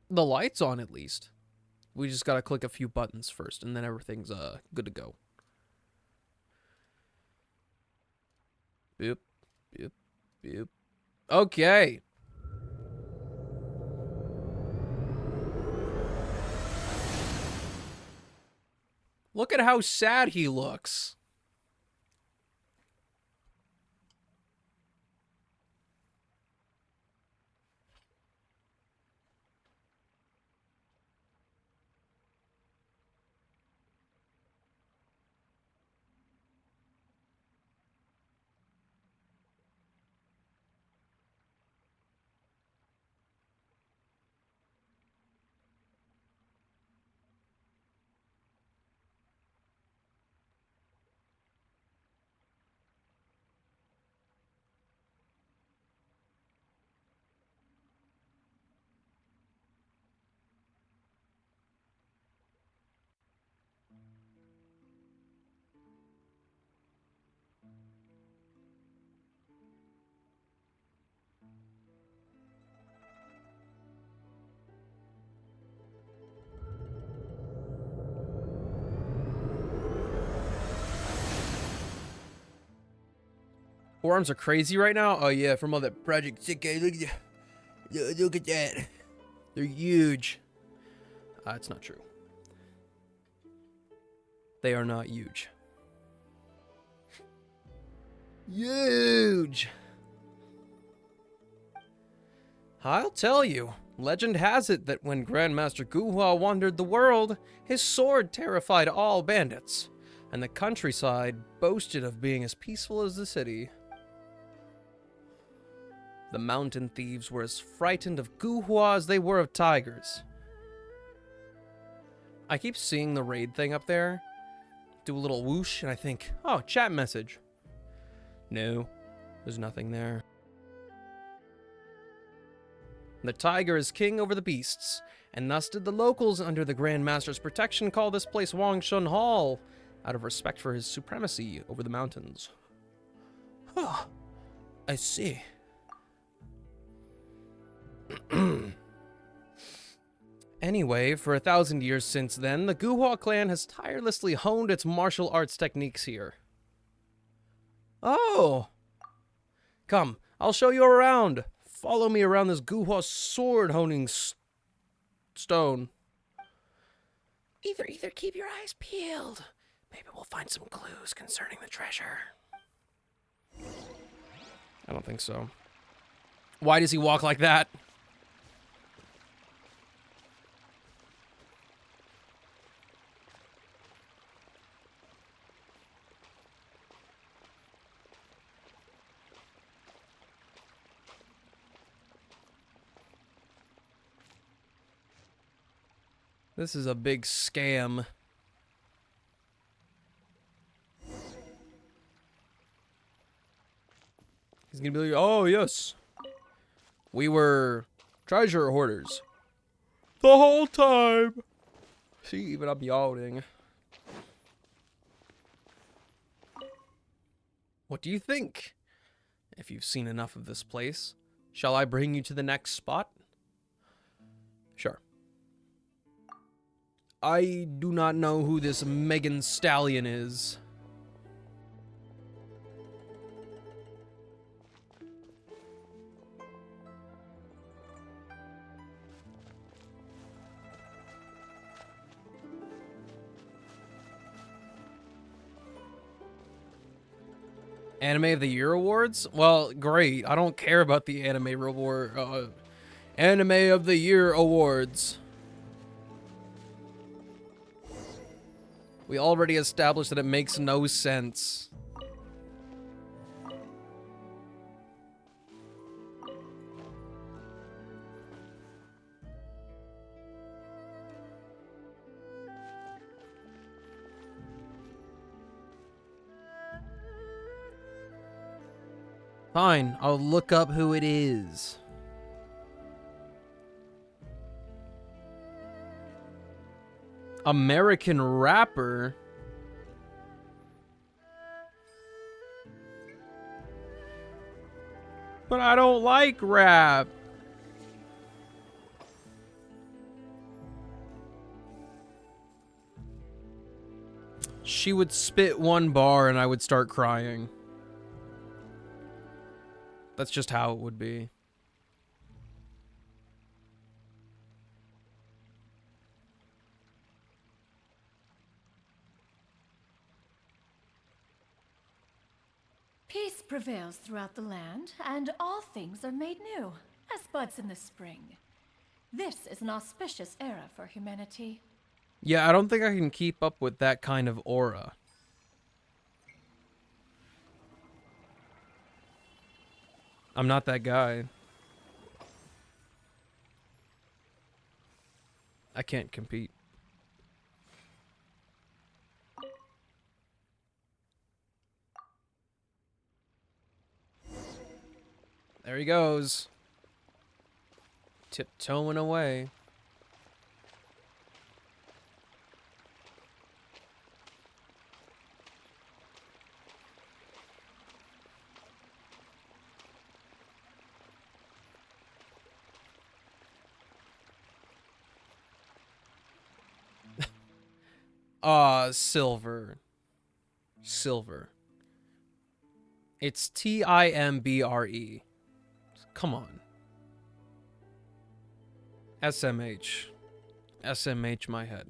The light's on, at least. We just gotta click a few buttons first, and then everything's, good to go. Boop, boop, boop. Okay. Look at how sad he looks. Forearms are crazy right now? Oh yeah, from all that Project Sekai. Look at that. They're huge. It's not true. They are not huge. Huge! I'll tell you, legend has it that when Grandmaster Guhua wandered the world, his sword terrified all bandits, and the countryside boasted of being as peaceful as the city. The mountain thieves were as frightened of Guhua as they were of tigers. I keep seeing the raid thing up there. Do a little whoosh, and I think, oh, chat message. No, there's nothing there. The tiger is king over the beasts, and thus did the locals under the Grandmaster's protection call this place Wangshun Hall, out of respect for his supremacy over the mountains. Oh, I see. Anyway, for 1,000 years since then, the Guhua clan has tirelessly honed its martial arts techniques here. Oh! Come, I'll show you around. Follow me around this Guhua sword-honing stone. Either keep your eyes peeled. Maybe we'll find some clues concerning the treasure. I don't think so. Why does he walk like that? This is a big scam. He's gonna be like, oh yes, we were treasure hoarders the whole time. See, even I'm yawning. What do you think? if you've seen enough of this place. Shall I bring you to the next spot? Sure. I do not know who this Megan Stallion is. Anime of the Year awards? Well, great. I don't care about the anime reward. Anime of the Year awards. We already established that it makes no sense. Fine, I'll look up who it is. American rapper? But I don't like rap. She would spit one bar and I would start crying. That's just how it would be. Peace prevails throughout the land, and all things are made new, as buds in the spring. This is an auspicious era for humanity. Yeah, I don't think I can keep up with that kind of aura. I'm not that guy. I can't compete. There he goes. Tiptoeing away. Silver. Silver. It's Timbre. Come on. SMH. SMH my head.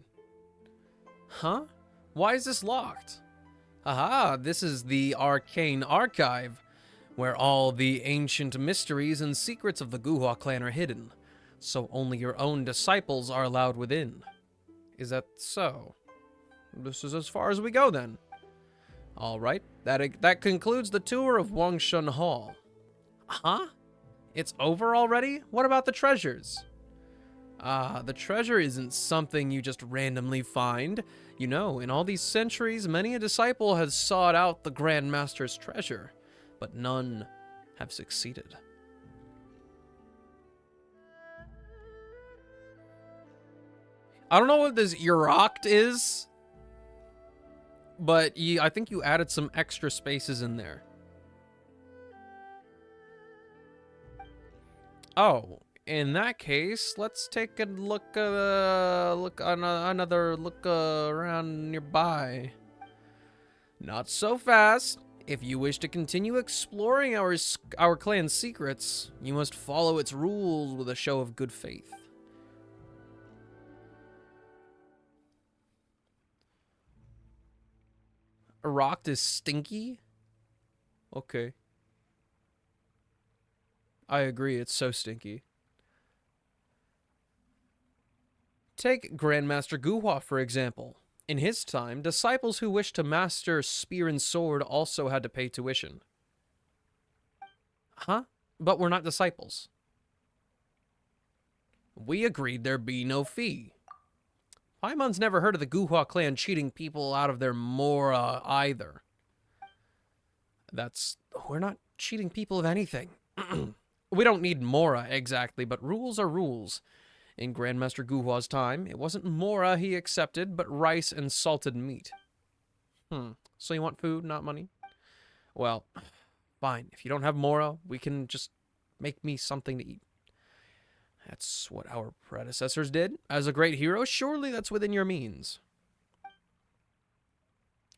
Huh? Why is this locked? Aha, this is the Arcane Archive, where all the ancient mysteries and secrets of the Guhua clan are hidden, so only your own disciples are allowed within. Is that so? This is as far as we go, then. Alright, that concludes the tour of Wangshan Hall. Huh? It's over already? What about the treasures? The treasure isn't something you just randomly find. You know, in all these centuries, many a disciple has sought out the Grand Master's treasure, but none have succeeded. I don't know what this Uracht is, but I think you added some extra spaces in there. Oh, in that case, let's take a look another look around nearby. Not so fast. If you wish to continue exploring our clan's secrets, you must follow its rules with a show of good faith. Uracht is stinky? Okay. I agree, it's so stinky. Take Grandmaster Guhua, for example. In his time, disciples who wished to master spear and sword also had to pay tuition. Huh? But we're not disciples. We agreed there be no fee. Paimon's never heard of the Guhua clan cheating people out of their mora either. We're not cheating people of anything. We don't need mora exactly, but rules are rules. In Grandmaster Guhua's time, it wasn't mora he accepted, but rice and salted meat. So you want food, not money? Well, Fine, if you don't have Mora, we can just make me something to eat. That's what our predecessors did. As a great hero, surely that's within your means.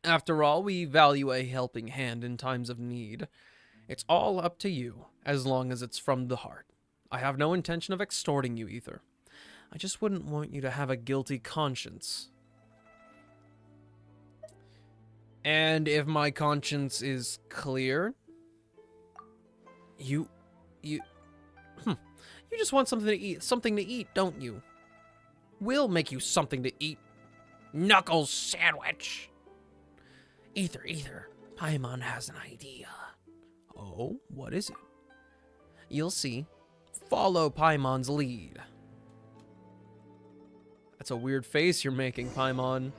After all, we value a helping hand in times of need. It's all up to you, as long as it's from the heart. I have no intention of extorting you, Ether. I just wouldn't want you to have a guilty conscience. And if my conscience is clear, you just want something to eat, don't you? We'll make you something to eat. Knuckles sandwich. Ether, Paimon has an idea. Oh, what is it? You'll see. Follow Paimon's lead. That's a weird face you're making, Paimon.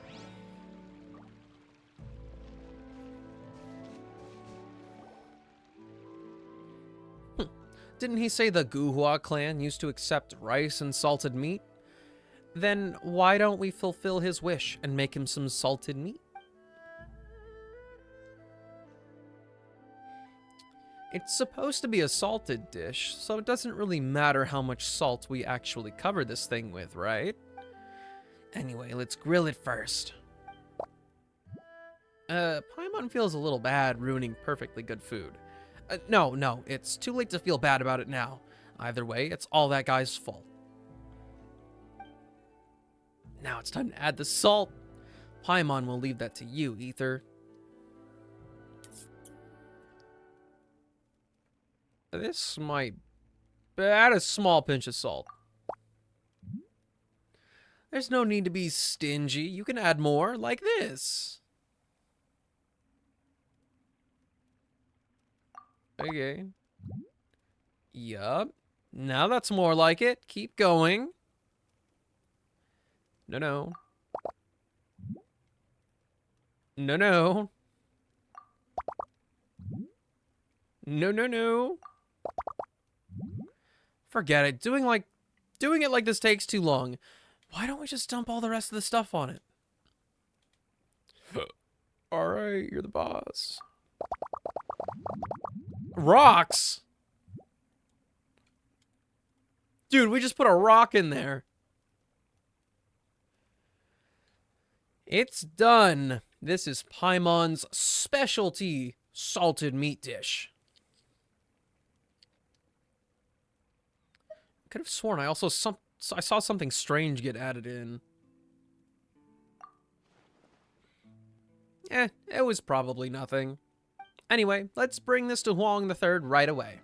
Didn't he say the Guhua clan used to accept rice and salted meat? Then why don't we fulfill his wish and make him some salted meat? It's supposed to be a salted dish, so it doesn't really matter how much salt we actually cover this thing with, right? Anyway, let's grill it first. Paimon feels a little bad ruining perfectly good food. No, it's too late to feel bad about it now. Either way, it's all that guy's fault. Now it's time to add the salt. Paimon will leave that to you, Ether. This might add a small pinch of salt. There's no need to be stingy. You can add more, like this. Okay. Yup. Now that's more like it. Keep going. No. No. Forget it. Doing it like this takes too long. Why don't we just dump all the rest of the stuff on it? Alright, you're the boss. Rocks? Dude, we just put a rock in there. It's done. This is Paimon's specialty salted meat dish. I could have sworn I saw something strange get added in. It was probably nothing. Anyway, let's bring this to Huang III right away.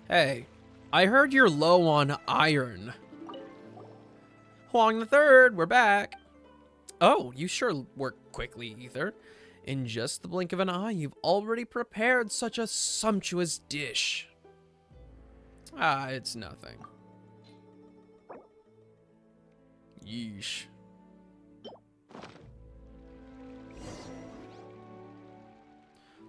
Hey, I heard you're low on iron. Huang III, we're back. Oh, you sure work quickly, Ether. In just the blink of an eye, you've already prepared such a sumptuous dish. Ah, it's nothing. Yeesh.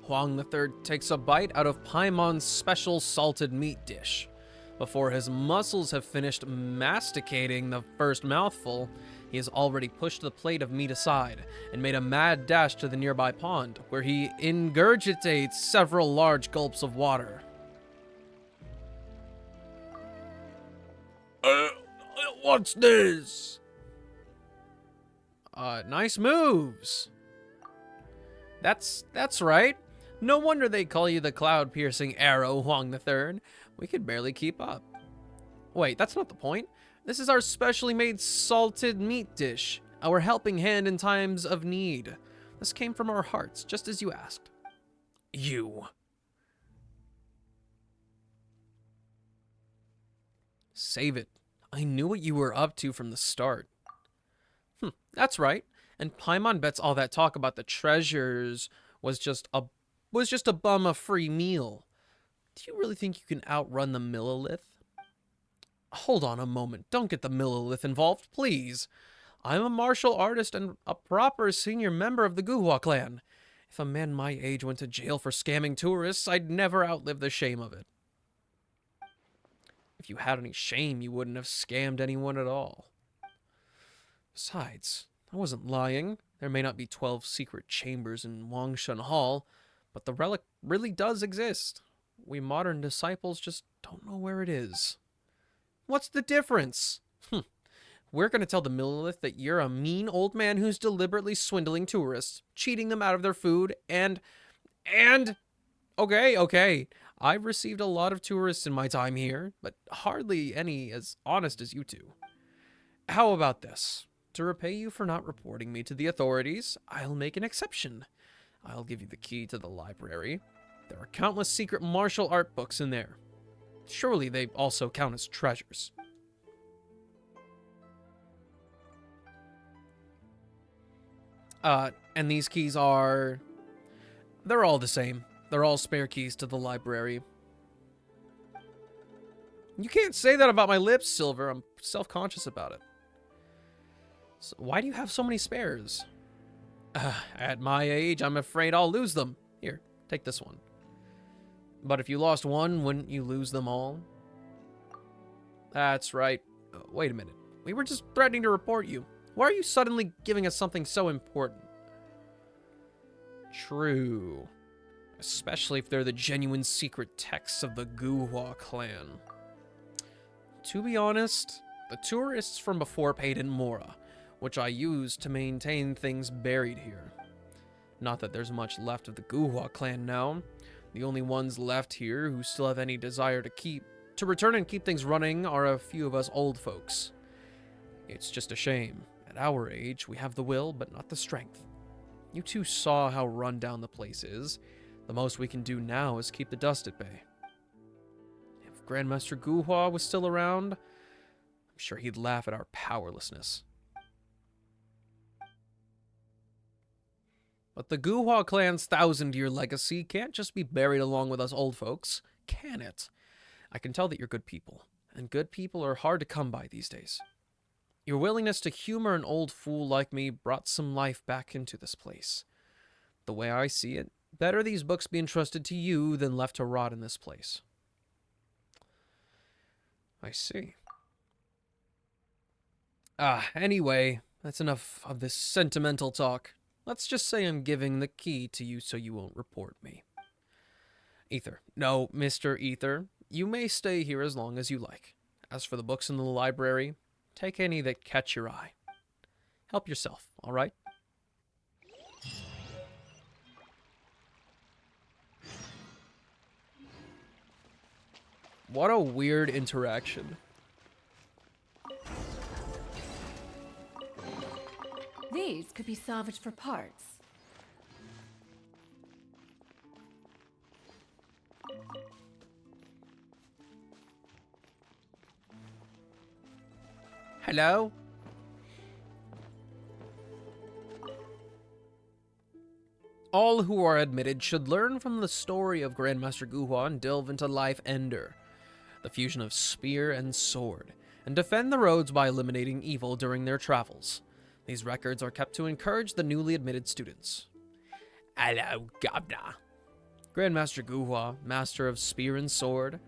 Huang III takes a bite out of Paimon's special salted meat dish. Before his muscles have finished masticating the first mouthful, he has already pushed the plate of meat aside and made a mad dash to the nearby pond, where he ingurgitates several large gulps of water. What's this? Nice moves. That's right. No wonder they call you the cloud-piercing arrow, Huang III. We could barely keep up. Wait, that's not the point. This is our specially made salted meat dish, our helping hand in times of need. This came from our hearts, just as you asked. You. Save it. I knew what you were up to from the start. That's right. And Paimon bets all that talk about the treasures was just a bum a free meal. Do you really think you can outrun the Millilith? Hold on a moment. Don't get the Millilith involved, please. I'm a martial artist and a proper senior member of the Guhua clan. If a man my age went to jail for scamming tourists, I'd never outlive the shame of it. If you had any shame, you wouldn't have scammed anyone at all. Besides, I wasn't lying. There may not be 12 secret chambers in Wangshan Hall, but the relic really does exist. We modern disciples just don't know where it is. What's the difference? We're going to tell the Millelith that you're a mean old man who's deliberately swindling tourists, cheating them out of their food, and... Okay. I've received a lot of tourists in my time here, but hardly any as honest as you two. How about this? To repay you for not reporting me to the authorities, I'll make an exception. I'll give you the key to the library. There are countless secret martial art books in there. Surely they also count as treasures. And these keys are... They're all the same. They're all spare keys to the library. You can't say that about my lips, Silver. I'm self-conscious about it. So why do you have so many spares? At my age, I'm afraid I'll lose them. Here, take this one. But if you lost one, wouldn't you lose them all? That's right. Wait a minute. We were just threatening to report you. Why are you suddenly giving us something so important? True. Especially if they're the genuine secret texts of the Guhua clan. To be honest, the tourists from before paid in Mora, which I used to maintain things buried here. Not that there's much left of the Guhua clan now. The only ones left here who still have any desire to return and keep things running are a few of us old folks. It's just a shame. At our age, we have the will, but not the strength. You two saw how run down the place is. The most we can do now is keep the dust at bay. If Grandmaster Guhua was still around, I'm sure he'd laugh at our powerlessness. But the Guhua clan's 1,000-year legacy can't just be buried along with us old folks, can it? I can tell that you're good people, and good people are hard to come by these days. Your willingness to humor an old fool like me brought some life back into this place. The way I see it, better these books be entrusted to you than left to rot in this place. I see. Anyway, that's enough of this sentimental talk. Let's just say I'm giving the key to you so you won't report me. Ether. No, Mr. Ether. You may stay here as long as you like. As for the books in the library, take any that catch your eye. Help yourself, all right? What a weird interaction. These could be salvaged for parts. Hello? All who are admitted should learn from the story of Grandmaster Guhua and delve into Life Ender, the fusion of spear and sword, and defend the roads by eliminating evil during their travels. These records are kept to encourage the newly admitted students. Hello, Governor. Grandmaster Guhua, master of spear and sword,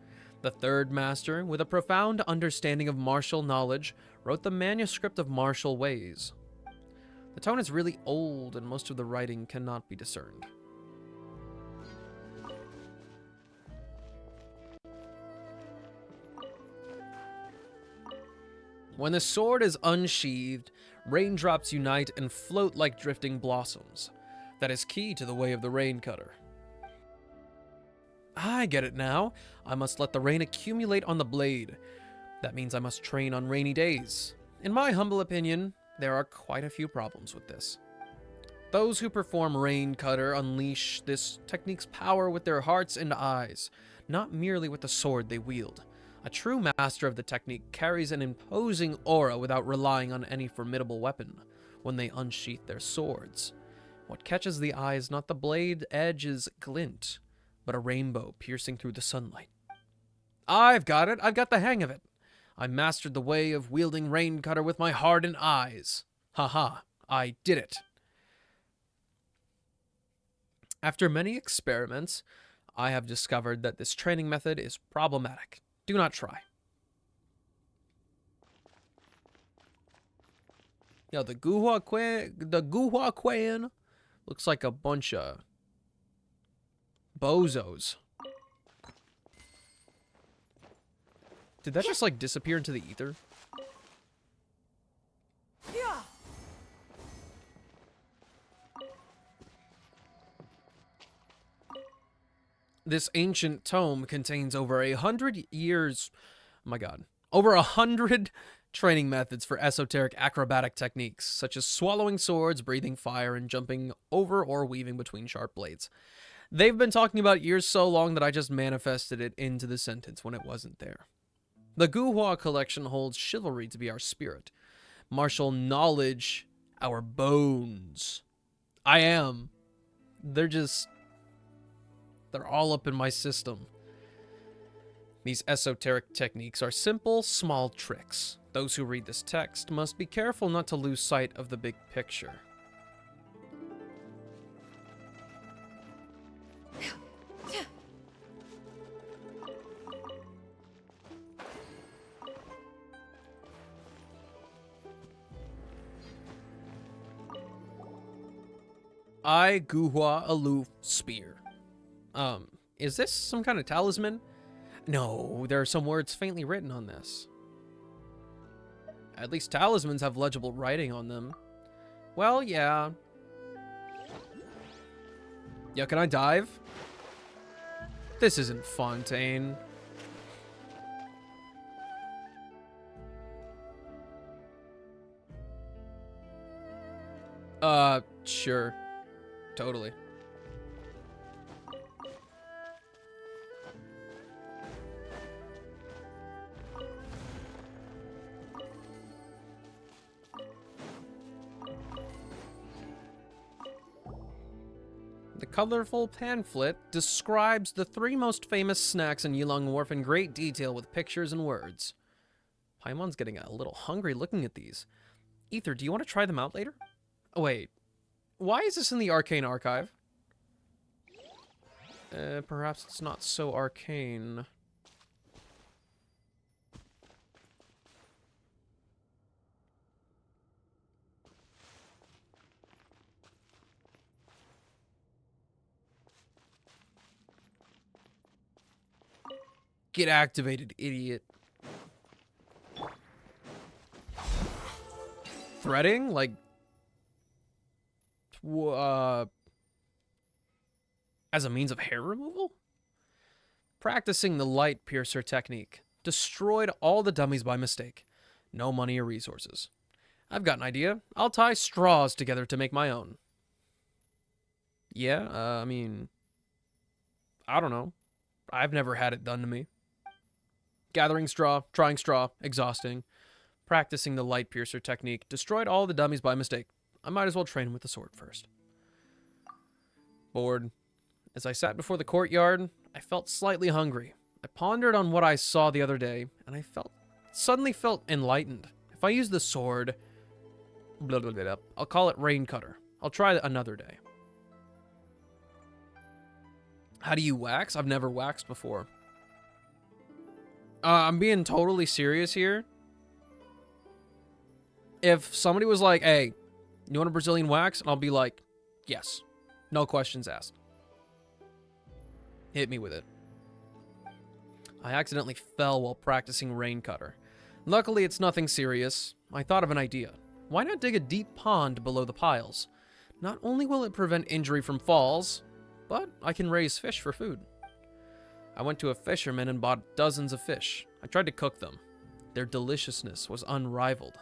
the third master, with a profound understanding of martial knowledge, wrote the manuscript of martial ways. The tone is really old, and most of the writing cannot be discerned. When the sword is unsheathed, raindrops unite and float like drifting blossoms. That is key to the way of the rain cutter. I get it now. I must let the rain accumulate on the blade. That means I must train on rainy days. In my humble opinion, there are quite a few problems with this. Those who perform rain cutter unleash this technique's power with their hearts and eyes, not merely with the sword they wield. A true master of the technique carries an imposing aura without relying on any formidable weapon when they unsheath their swords. What catches the eye is not the blade edge's glint, but a rainbow piercing through the sunlight. I've got it. I've got the hang of it. I mastered the way of wielding rain cutter with my heart and eyes. Haha, I did it. After many experiments, I have discovered that this training method is problematic. Do not try. Yo, the Guhua Quan looks like a bunch of bozos. Did that just like disappear into the ether? Yeah. This ancient tome contains over 100 years, oh my god, over 100 training methods for esoteric acrobatic techniques, such as swallowing swords, breathing fire, and jumping over or weaving between sharp blades. They've been talking about years so long that I just manifested it into the sentence when it wasn't there. The Guhua collection holds chivalry to be our spirit, martial knowledge our bones. They're all up in my system. These esoteric techniques are simple, small tricks. Those who read this text must be careful not to lose sight of the big picture. I Guhua Aloof Spear. Is this some kind of talisman? No, there are some words faintly written on this. At least talismans have legible writing on them. Well, yeah. Yo, can I dive? This isn't Fontaine. Sure. Totally. The colorful pamphlet describes the 3 most famous snacks in Yilong Wharf in great detail with pictures and words. Paimon's getting a little hungry looking at these. Ether, do you want to try them out later? Oh, wait. Why is this in the Arcane Archive? Perhaps it's not so arcane. Get activated, idiot. Threading? Like... as a means of hair removal? Practicing the light piercer technique. Destroyed all the dummies by mistake. No money or resources. I've got an idea. I'll tie straws together to make my own. Yeah, I mean... I don't know. I've never had it done to me. Gathering straw, trying straw, exhausting. Practicing the light piercer technique. Destroyed all the dummies by mistake. I might as well train with the sword first. Bored. As I sat before the courtyard, I felt slightly hungry. I pondered on what I saw the other day, and I suddenly felt enlightened. If I use the sword... blah, blah, blah, blah, I'll call it Rain Cutter. I'll try it another day. How do you wax? I've never waxed before. I'm being totally serious here. If somebody was like, hey, you want a Brazilian wax? And I'll be like, yes. No questions asked. Hit me with it. I accidentally fell while practicing Rain Cutter. Luckily, it's nothing serious. I thought of an idea. Why not dig a deep pond below the piles? Not only will it prevent injury from falls, but I can raise fish for food. I went to a fisherman and bought dozens of fish. I tried to cook them. Their deliciousness was unrivaled.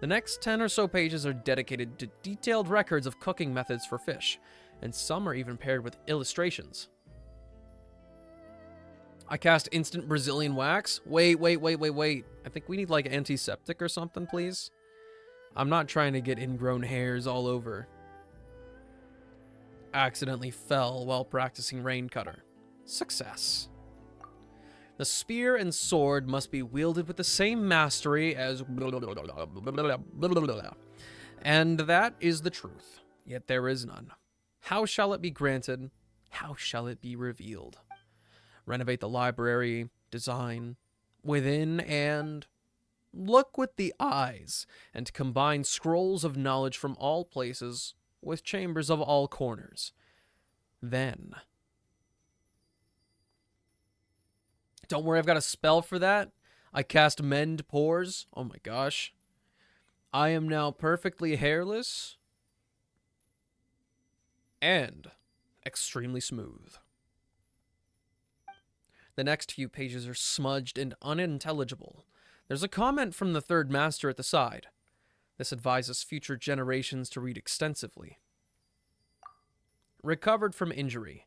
The next 10 or so pages are dedicated to detailed records of cooking methods for fish, and some are even paired with illustrations. I cast instant Brazilian wax. Wait. I think we need like antiseptic or something, please. I'm not trying to get ingrown hairs all over. Accidentally fell while practicing Rain Cutter. Success. The spear and sword must be wielded with the same mastery as... and that is the truth. Yet there is none. How shall it be granted? How shall it be revealed? Renovate the library, design, within, and... Look with the eyes, and combine scrolls of knowledge from all places with chambers of all corners. Then... Don't worry, I've got a spell for that. I cast Mend Pores. Oh my gosh. I am now perfectly hairless and extremely smooth. The next few pages are smudged and unintelligible. There's a comment from the third master at the side. This advises future generations to read extensively. Recovered from injury.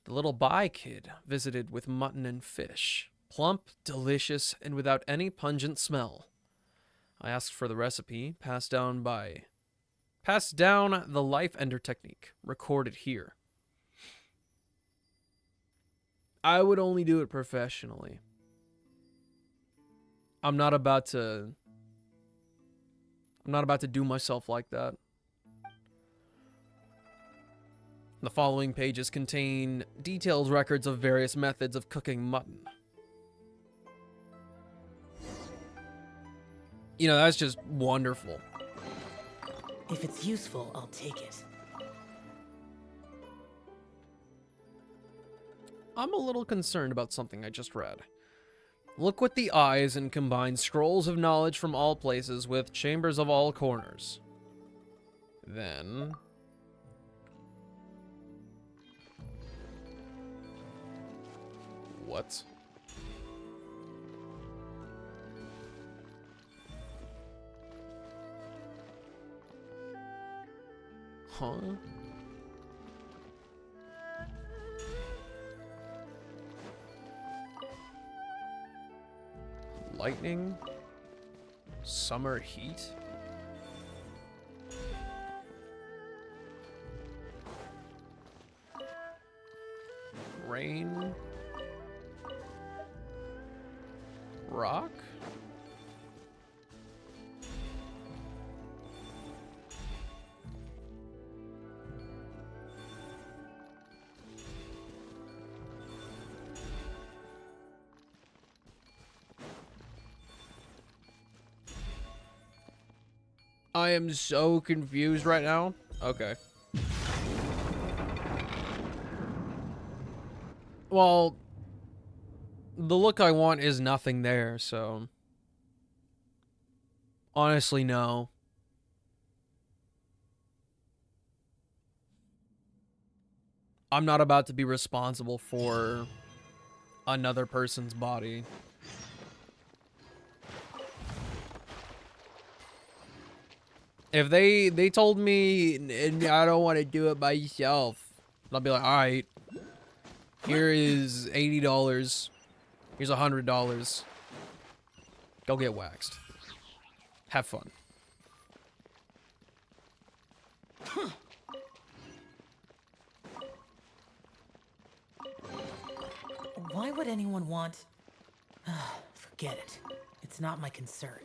The little Bai kid visited with mutton and fish. Plump, delicious, and without any pungent smell. I asked for the recipe, passed down the life ender technique, recorded here. I would only do it professionally. I'm not about to do myself like that. The following pages contain detailed records of various methods of cooking mutton. You know, that's just wonderful. If it's useful, I'll take it. I'm a little concerned about something I just read. Look with the eyes and combine scrolls of knowledge from all places with chambers of all corners. Then... What? Huh? Lightning? Summer heat? Rain? Rock? I am so confused right now. Okay. Well, the look I want is nothing there, so... Honestly, no. I'm not about to be responsible for another person's body. If they told me I don't want to do it myself, I'll be like, all right, here is $80. Here's $100. Go get waxed. Have fun. Why would anyone want... Forget it. It's not my concern.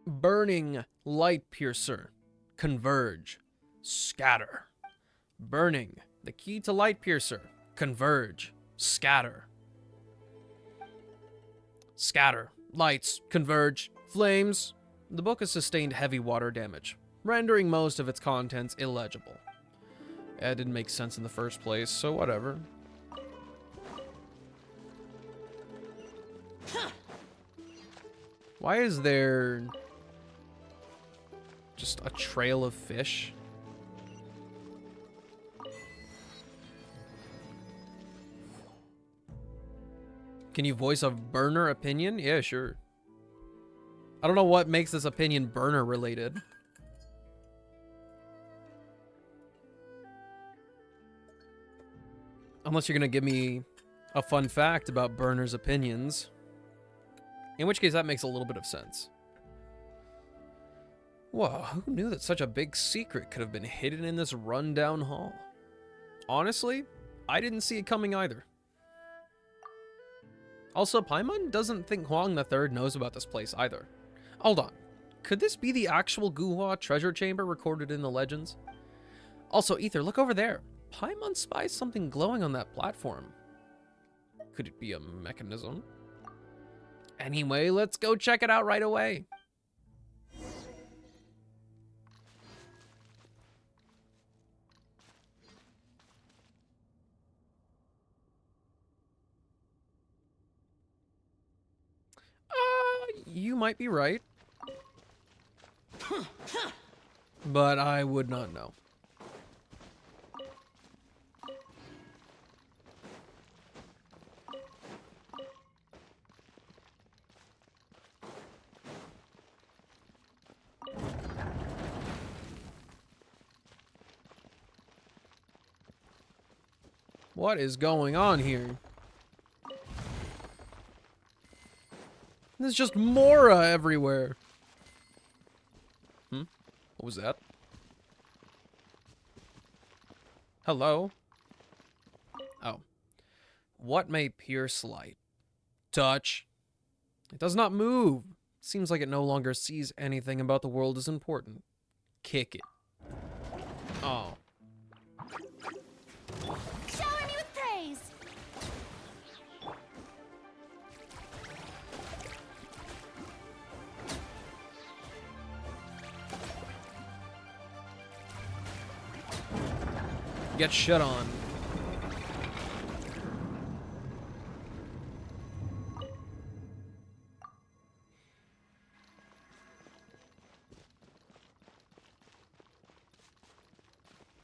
Burning light piercer. Converge. Scatter. Burning. The key to light piercer. Converge. Scatter. Scatter. Lights. Converge. Flames. The book has sustained heavy water damage, rendering most of its contents illegible. It didn't make sense in the first place, so whatever. Why is there just a trail of fish? Can you voice a burner opinion? Yeah, sure. I don't know what makes this opinion burner related. Unless you're gonna give me a fun fact about Burner's opinions. In which case that makes a little bit of sense. Whoa, who knew that such a big secret could have been hidden in this rundown hall? Honestly, I didn't see it coming either. Also, Paimon doesn't think Huang III knows about this place either. Hold on, could this be the actual Guhua treasure chamber recorded in the legends? Also, Ether, look over there. Paimon spies something glowing on that platform. Could it be a mechanism? Anyway, let's go check it out right away. You might be right. But I would not know. What is going on here? There's just Mora everywhere. What was that? Hello? Oh. What may pierce light? Touch. It does not move. Seems like it no longer sees anything about the world as important. Kick it. Oh. Shower me with praise! Get shit on.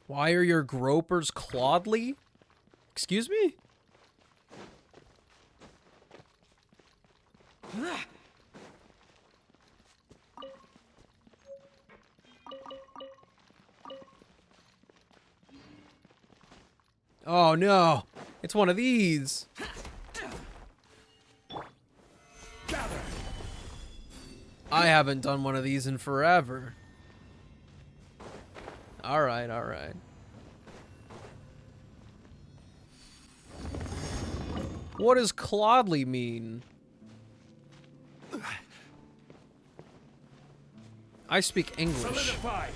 Why are your gropers clodly? Excuse me? Oh no, it's one of these. Gather. I haven't done one of these in forever. Alright, alright. What does clodly mean? I speak English. Solidify.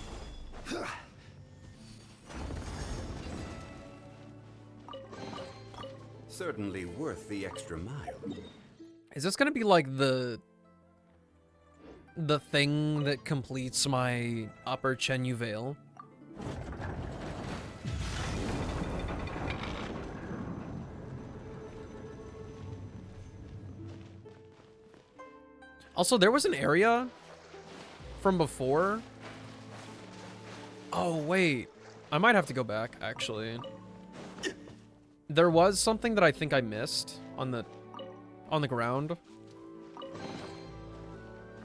Certainly worth the extra mile. Is this gonna be like the thing that completes my upper Chenyu Vale? Also, there was an area from before. Oh, wait. I might have to go back, actually. There was something that I think I missed on the ground.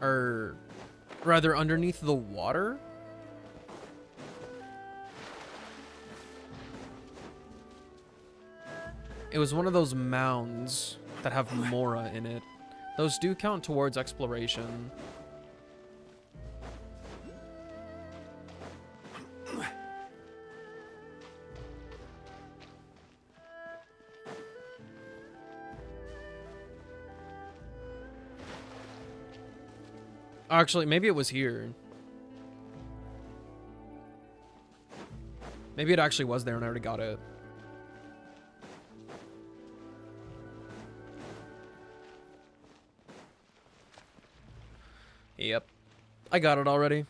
Or rather underneath the water. It was one of those mounds that have Mora in it. Those do count towards exploration. Actually, maybe it was here. Maybe it actually was there and I already got it. Yep. I got it already.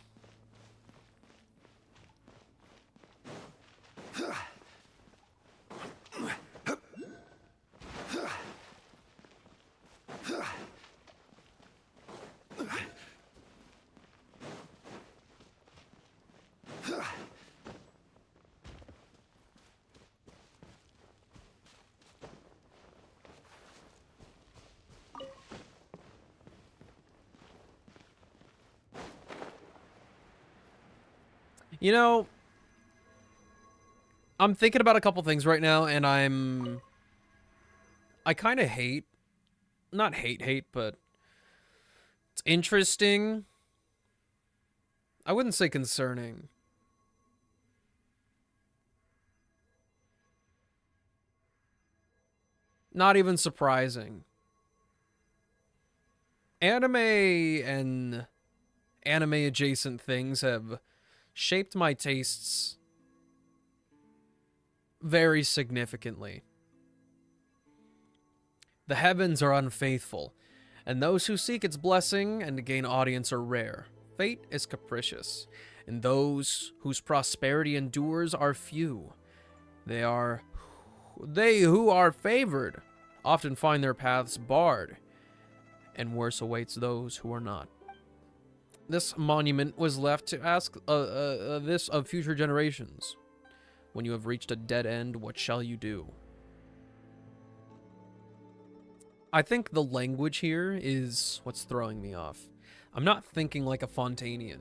You know, I'm thinking about a couple things right now, and I kind of hate, not hate, but it's interesting. I wouldn't say concerning. Not even surprising. Anime and anime adjacent things have shaped my tastes very significantly. The heavens are unfaithful, and those who seek its blessing and gain audience are rare. Fate is capricious, and those whose prosperity endures are few. They who are favored often find their paths barred, and worse awaits those who are not. This monument was left to ask this of future generations. When you have reached a dead end, what shall you do? I think the language here is what's throwing me off. I'm not thinking like a Fontanian.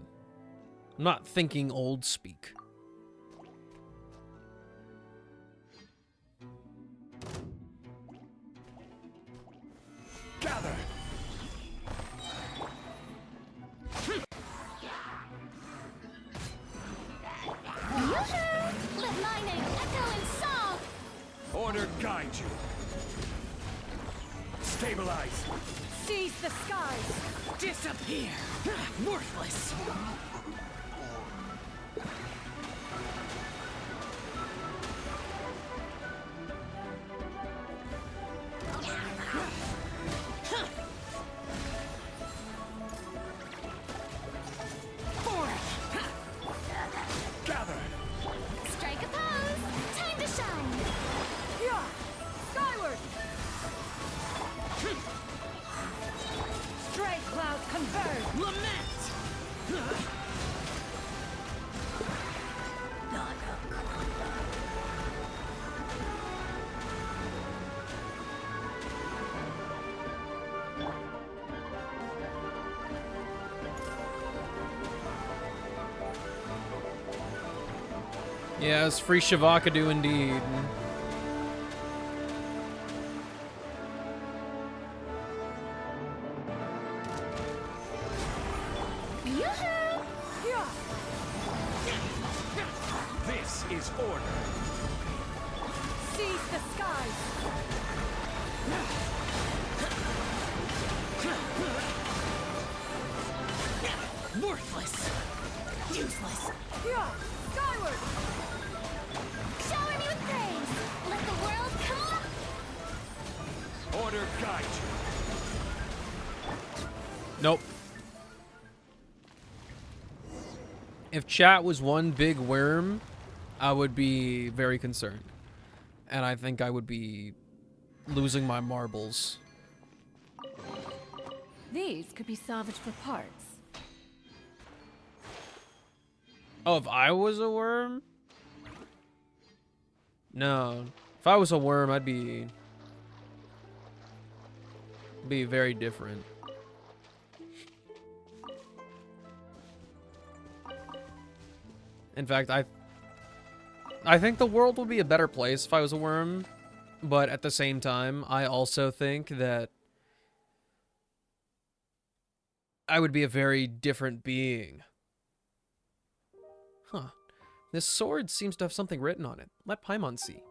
I'm not thinking old speak. Gather! Let my name echo in song! Order guide you. Stabilize. Seize the skies! Disappear! Worthless! Gather! Strike a pose! Time to shine! Yeah! Skyward! Stray clouds converge! Lament! Yes, free Shavakadu indeed. Yoo-hoo! Yeah! This is order. Seize the skies! Worthless! Useless! Yeah! Skyward! Shower me with praise! Let the world come up! Order guide you. Nope. If chat was one big worm, I would be very concerned. And I think I would be losing my marbles. These could be salvaged for parts. Oh, if I was a worm? No. If I was a worm, I'd be very different. In fact, I think the world would be a better place if I was a worm, but at the same time, I also think that I would be a very different being. Huh. This sword seems to have something written on it. Let Paimon see.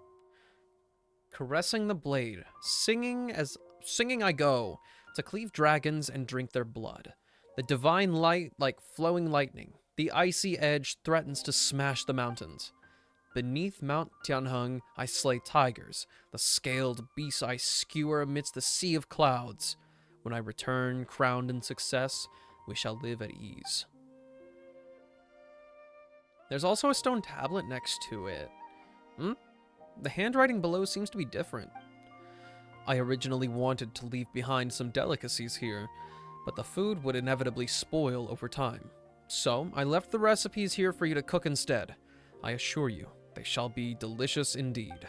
Caressing the blade, singing I go, to cleave dragons and drink their blood. The divine light like flowing lightning. The icy edge threatens to smash the mountains. Beneath Mount Tianheng, I slay tigers. The scaled beasts I skewer amidst the sea of clouds. When I return, crowned in success, we shall live at ease. There's also a stone tablet next to it. The handwriting below seems to be different. I originally wanted to leave behind some delicacies here, but the food would inevitably spoil over time. So, I left the recipes here for you to cook instead. I assure you, they shall be delicious indeed.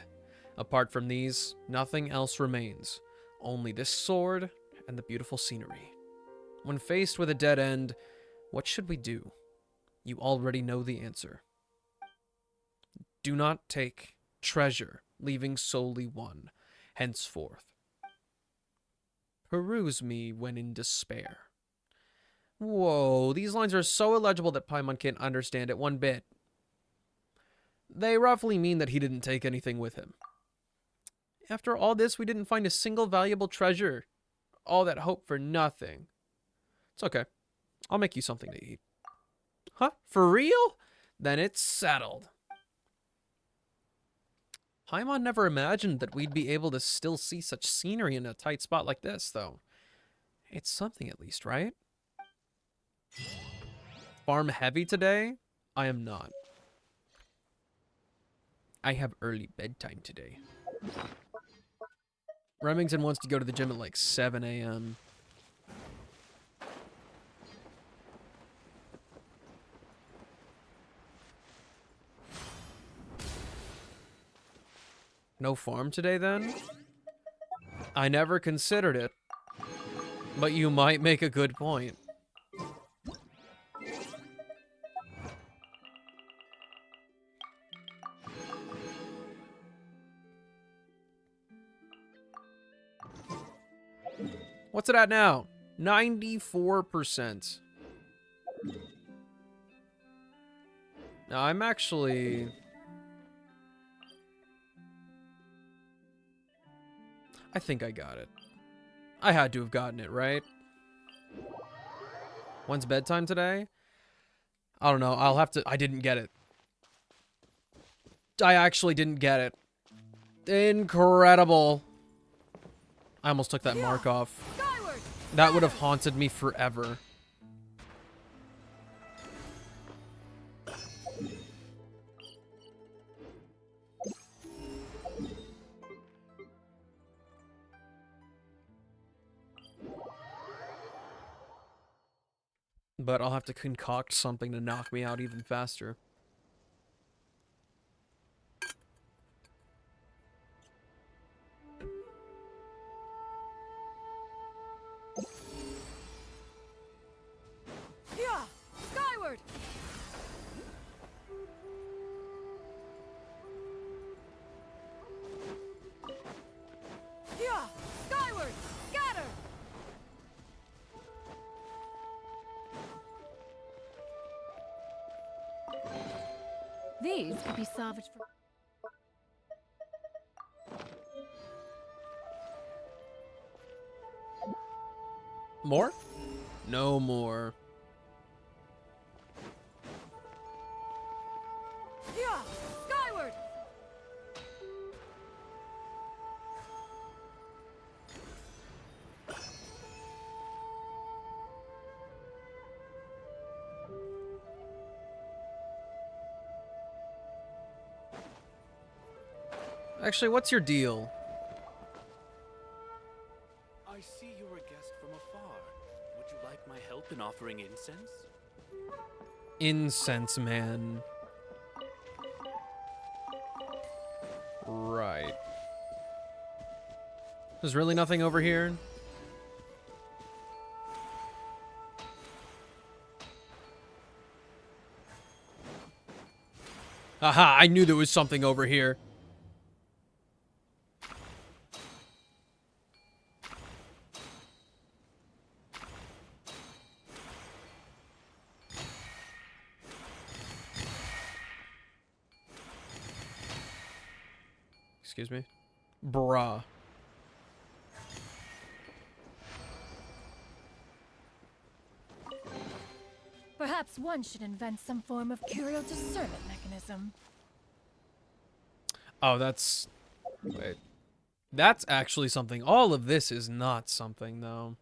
Apart from these, nothing else remains. Only this sword and the beautiful scenery. When faced with a dead end, what should we do? You already know the answer. Do not take treasure, leaving solely one. Henceforth, peruse me when in despair. Whoa, these lines are so illegible that Paimon can't understand it one bit. They roughly mean that he didn't take anything with him. After all this, we didn't find a single valuable treasure. All that hope for nothing. It's okay. I'll make you something to eat. Huh? For real? Then it's settled. Paimon never imagined that we'd be able to still see such scenery in a tight spot like this, though. It's something at least, right? Farm heavy today? I am not. I have early bedtime today. Remington wants to go to the gym at like 7 a.m. No farm today, then? I never considered it. But you might make a good point. What's it at now? 94%. Now, I'm actually... I think I got it. I had to have gotten it, right? When's bedtime today? I don't know. I'll have to... I didn't get it. I actually didn't get it. Incredible. I almost took that mark off. That would have haunted me forever. But I'll have to concoct something to knock me out even faster. Yeah! Skyward! Yeah! Skyward! Scatter! These could be salvaged for... More? No more. Yeah! Skyward! Actually, what's your deal? I see you're a guest from afar. Would you like my help in offering incense? Incense man. Right. There's really nothing over here? Aha, I knew there was something over here. Excuse me? Bruh. Perhaps one should invent some form of curial discernment mechanism. Oh, that's... Wait. That's actually something. All of this is not something, though.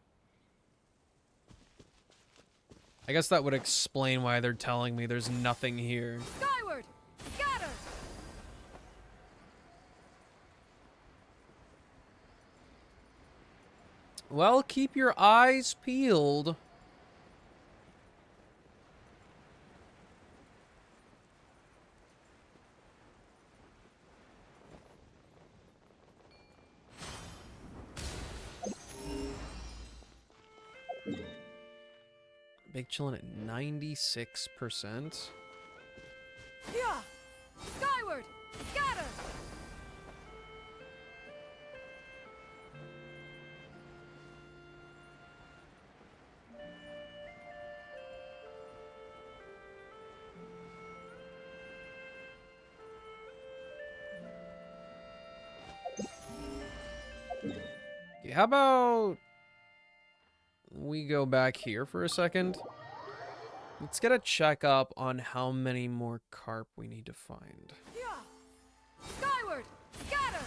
I guess that would explain why they're telling me there's nothing here. Skyward! Scatter! Well, keep your eyes peeled. Big chillin' at 96%. Yeah! Skyward! Scatter! Okay, how about we go back here for a second? Let's get a checkup on how many more carp we need to find. Yeah! Skyward! Scatter!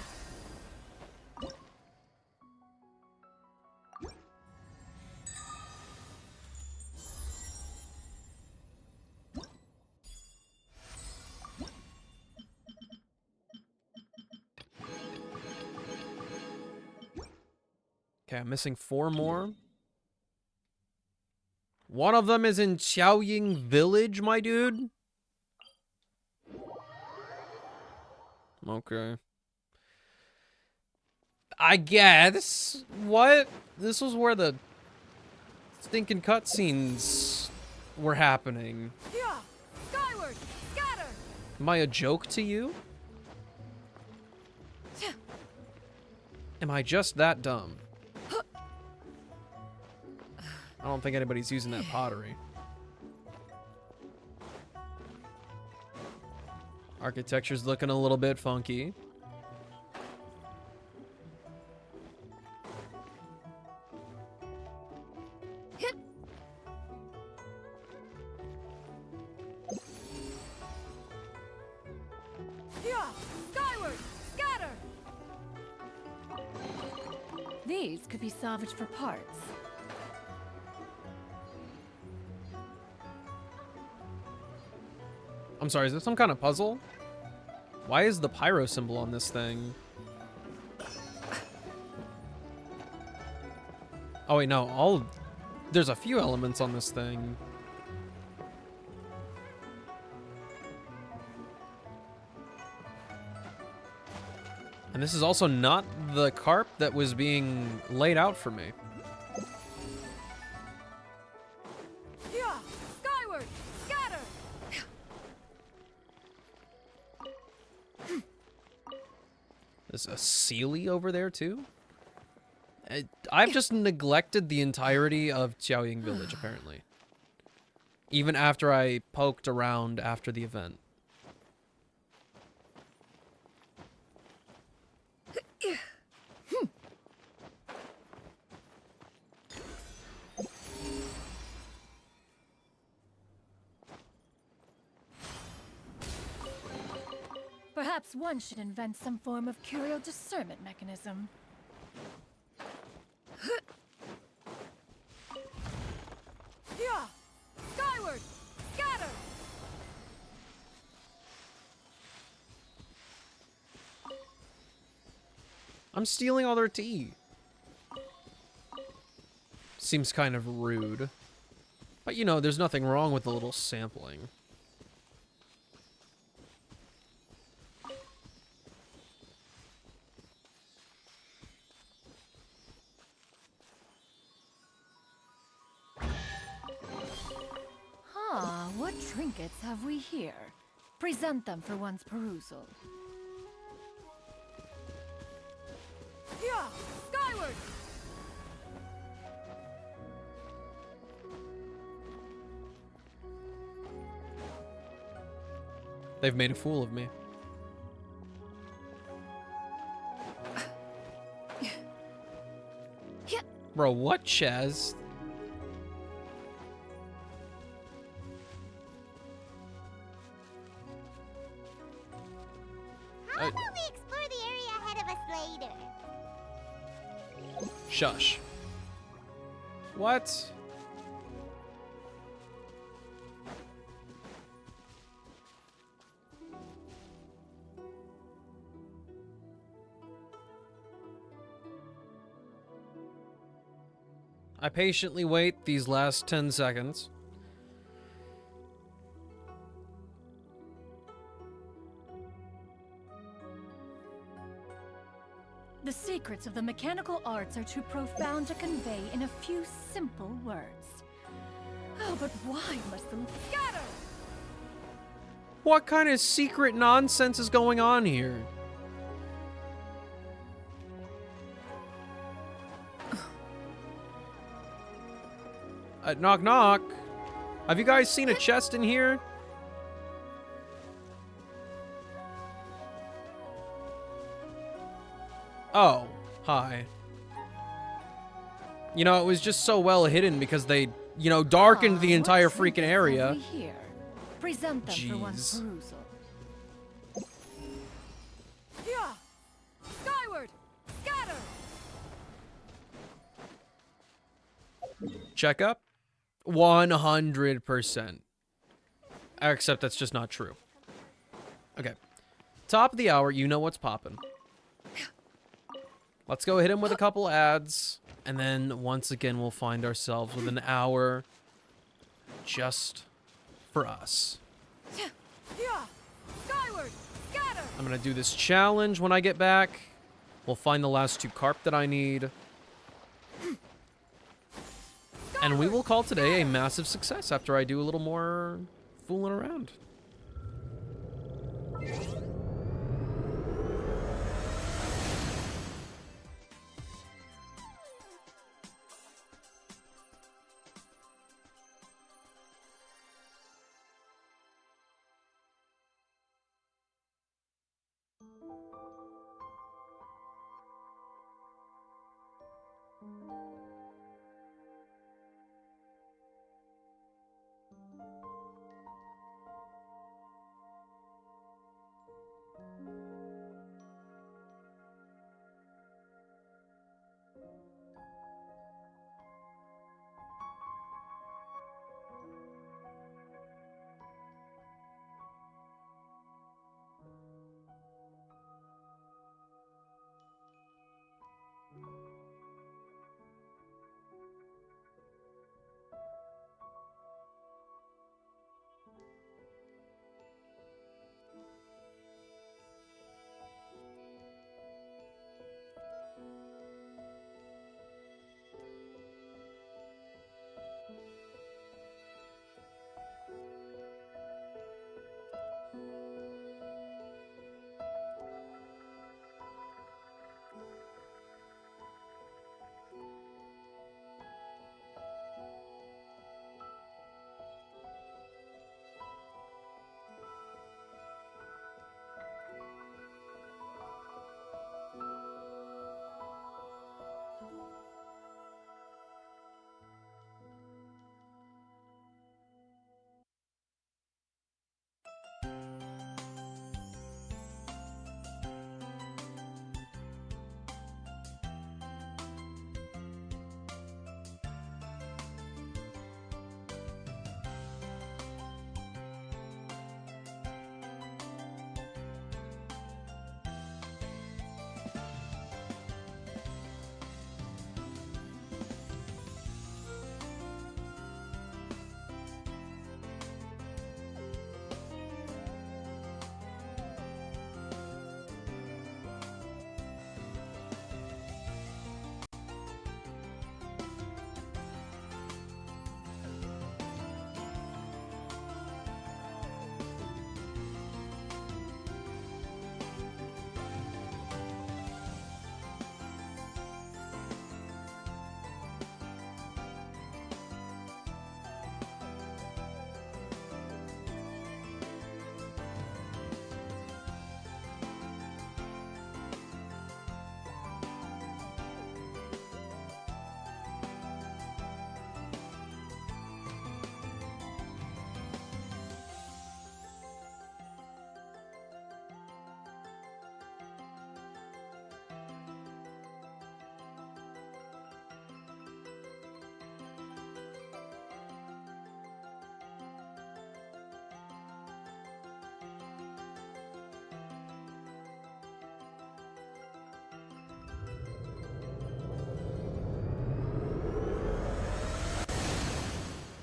Okay, I'm missing 4 more. One of them is in Xiaoying Village, my dude. Okay. I guess. What? This was where the stinking cutscenes were happening. Yeah! Skyward! Scatter! Am I a joke to you? Am I just that dumb? I don't think anybody's using that pottery. Architecture's looking a little bit funky. Yeah! Skyward! Scatter! These could be salvaged for parts. I'm sorry, is this some kind of puzzle? Why is the pyro symbol on this thing? Oh wait, no, there's a few elements on this thing. And this is also not the carp that was being laid out for me. Yeah! Skyward! Scatter! There's a Sealy over there too? I've just neglected the entirety of Xiaoying Village, apparently. Even after I poked around after the event. Perhaps one should invent some form of curio discernment mechanism. Yeah! Skyward! Scatter! I'm stealing all their tea. Seems kind of rude. But you know, there's nothing wrong with a little sampling. What trinkets have we here? Present them for one's perusal. Yeah! Skyward! They've made a fool of me. Bro, what, Chaz? How about we explore the area ahead of us later? Shush. What? I patiently wait these last 10 seconds. The secrets of the mechanical arts are too profound to convey in a few simple words. Oh, but why must the... Scatter! What kind of secret nonsense is going on here? Knock knock. Have you guys seen a chest in here? Oh, hi. You know, it was just so well hidden because they, you know, darkened the entire freaking area. Present them for one's Jeez. perusal. Yeah! Skyward! Scatter! Check up? 100%. Except that's just not true. Okay. Top of the hour, you know what's poppin'. Let's go hit him with a couple ads. And then once again, we'll find ourselves with an hour just for us. Yeah! Skyward! Scatter! I'm going to do this challenge when I get back. We'll find the last 2 carp that I need. And we will call today a massive success after I do a little more fooling around.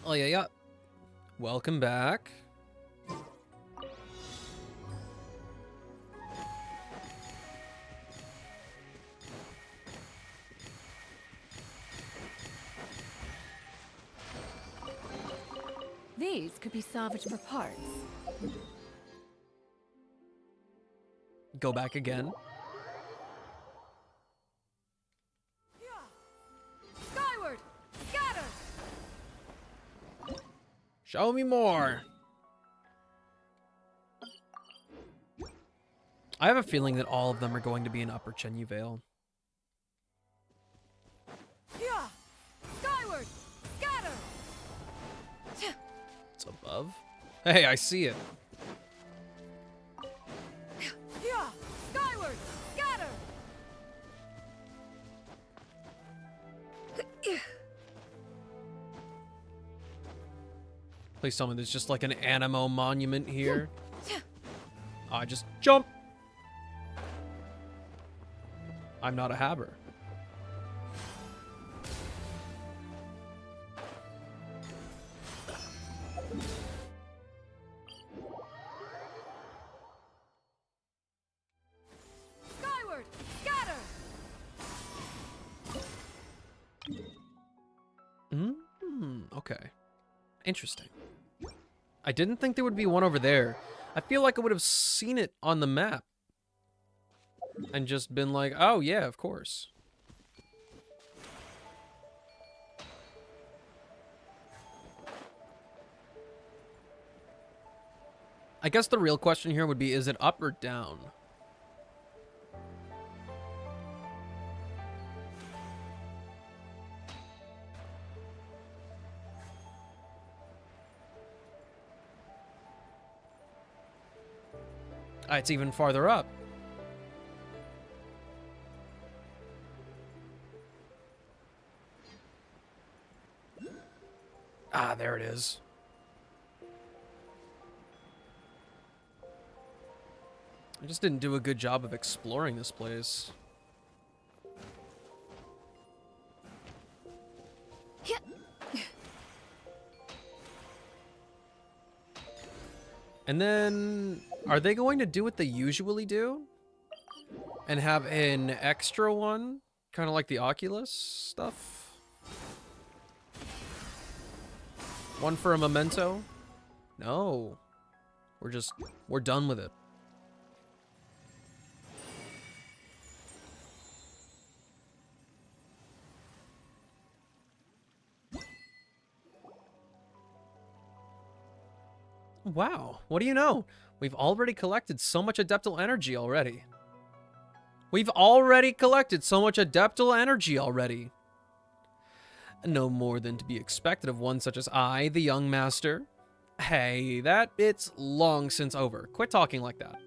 Oh, yeah. Welcome back. These could be salvaged for parts. Go back again. Skyward! Scatter! Show me more. I have a feeling that all of them are going to be in Upper Chenyu Vale. Yeah! Skyward! Scatter! It's above. Hey, I see it. Yeah! Skyward! Please tell me there's just like an Animo monument here. I just jump. I'm not a haber. Skyward! Scatter! Okay. Interesting. I didn't think there would be one over there. I feel like I would have seen it on the map. And just been like, oh yeah, of course. I guess the real question here would be, is it up or down? Ah, it's even farther up. Ah, there it is. I just didn't do a good job of exploring this place. And then, are they going to do what they usually do? And have an extra one? Kind of like the Oculus stuff? One for a memento? No. We're done with it. Wow, what do you know? We've already collected so much Adeptal energy already. No more than to be expected of one such as I, the young master. Hey, that bit's long since over. Quit talking like that.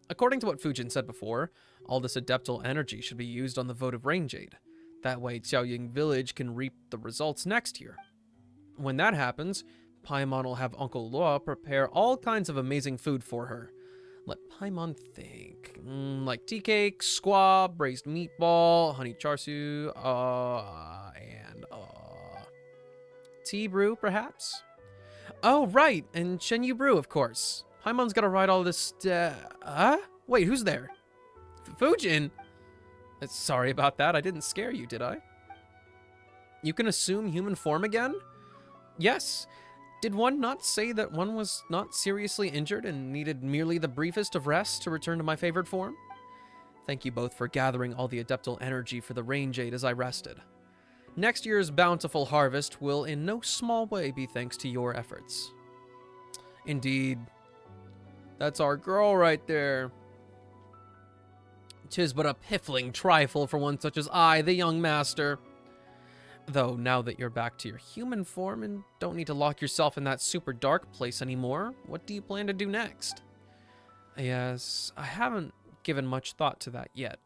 According to what Fujin said before, all this Adeptal energy should be used on the votive rain jade. That way Xiaoying village can reap the results next year. When that happens, Paimon will have Uncle Loa prepare all kinds of amazing food for her. Let Paimon think. Like tea cake, squab, braised meatball, honey char siu, and tea brew, perhaps? Oh, right, and Chenyu brew, of course. Paimon's gotta write all this Wait, who's there? Fujin? Sorry about that, I didn't scare you, did I? You can assume human form again? Yes. Did one not say that one was not seriously injured and needed merely the briefest of rests to return to my favored form? Thank you both for gathering all the Adeptal energy for the Rain Jade as I rested. Next year's bountiful harvest will in no small way be thanks to your efforts. Indeed. That's our girl right there. 'Tis but a piffling trifle for one such as I, the young master. Though, now that you're back to your human form and don't need to lock yourself in that super dark place anymore, what do you plan to do next? Yes, I haven't given much thought to that yet.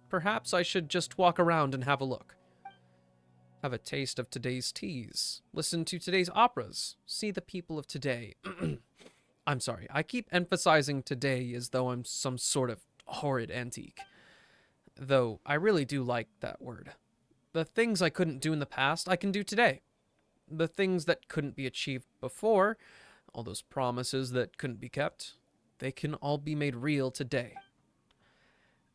Perhaps I should just walk around and have a look. Have a taste of today's teas, listen to today's operas, see the people of today. I'm sorry, I keep emphasizing today as though I'm some sort of horrid antique. Though, I really do like that word. The things I couldn't do in the past, I can do today. The things that couldn't be achieved before, all those promises that couldn't be kept, they can all be made real today.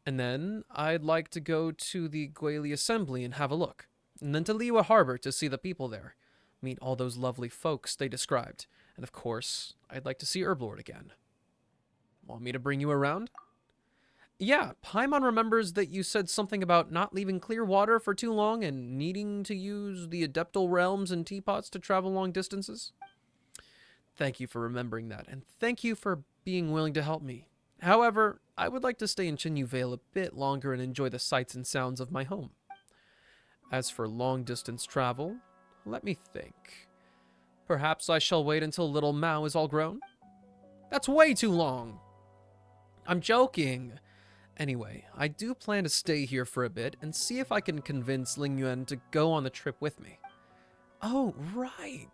And then, I'd like to go to the Guili Assembly and have a look. And then to Liyue Harbor to see the people there. Meet all those lovely folks they described. And of course, I'd like to see Herblord again. Want me to bring you around? Yeah, Paimon remembers that you said something about not leaving clear water for too long and needing to use the Adeptal realms and teapots to travel long distances. Thank you for remembering that, and thank you for being willing to help me. However, I would like to stay in Chenyu Vale a bit longer and enjoy the sights and sounds of my home. As for long-distance travel, let me think. Perhaps I shall wait until little Mao is all grown? That's way too long! I'm joking! Anyway, I do plan to stay here for a bit and see if I can convince Ling Yuan to go on the trip with me. Oh, right!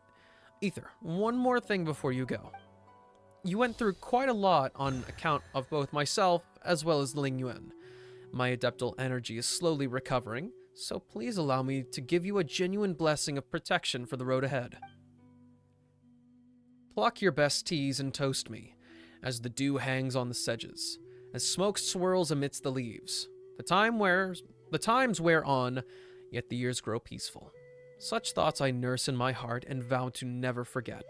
Ether, one more thing before you go. You went through quite a lot on account of both myself as well as Ling Yuan. My adeptal energy is slowly recovering, so please allow me to give you a genuine blessing of protection for the road ahead. Pluck your best teas and toast me, as the dew hangs on the sedges, as smoke swirls amidst the leaves. The times wear on, yet the years grow peaceful. Such thoughts I nurse in my heart and vow to never forget.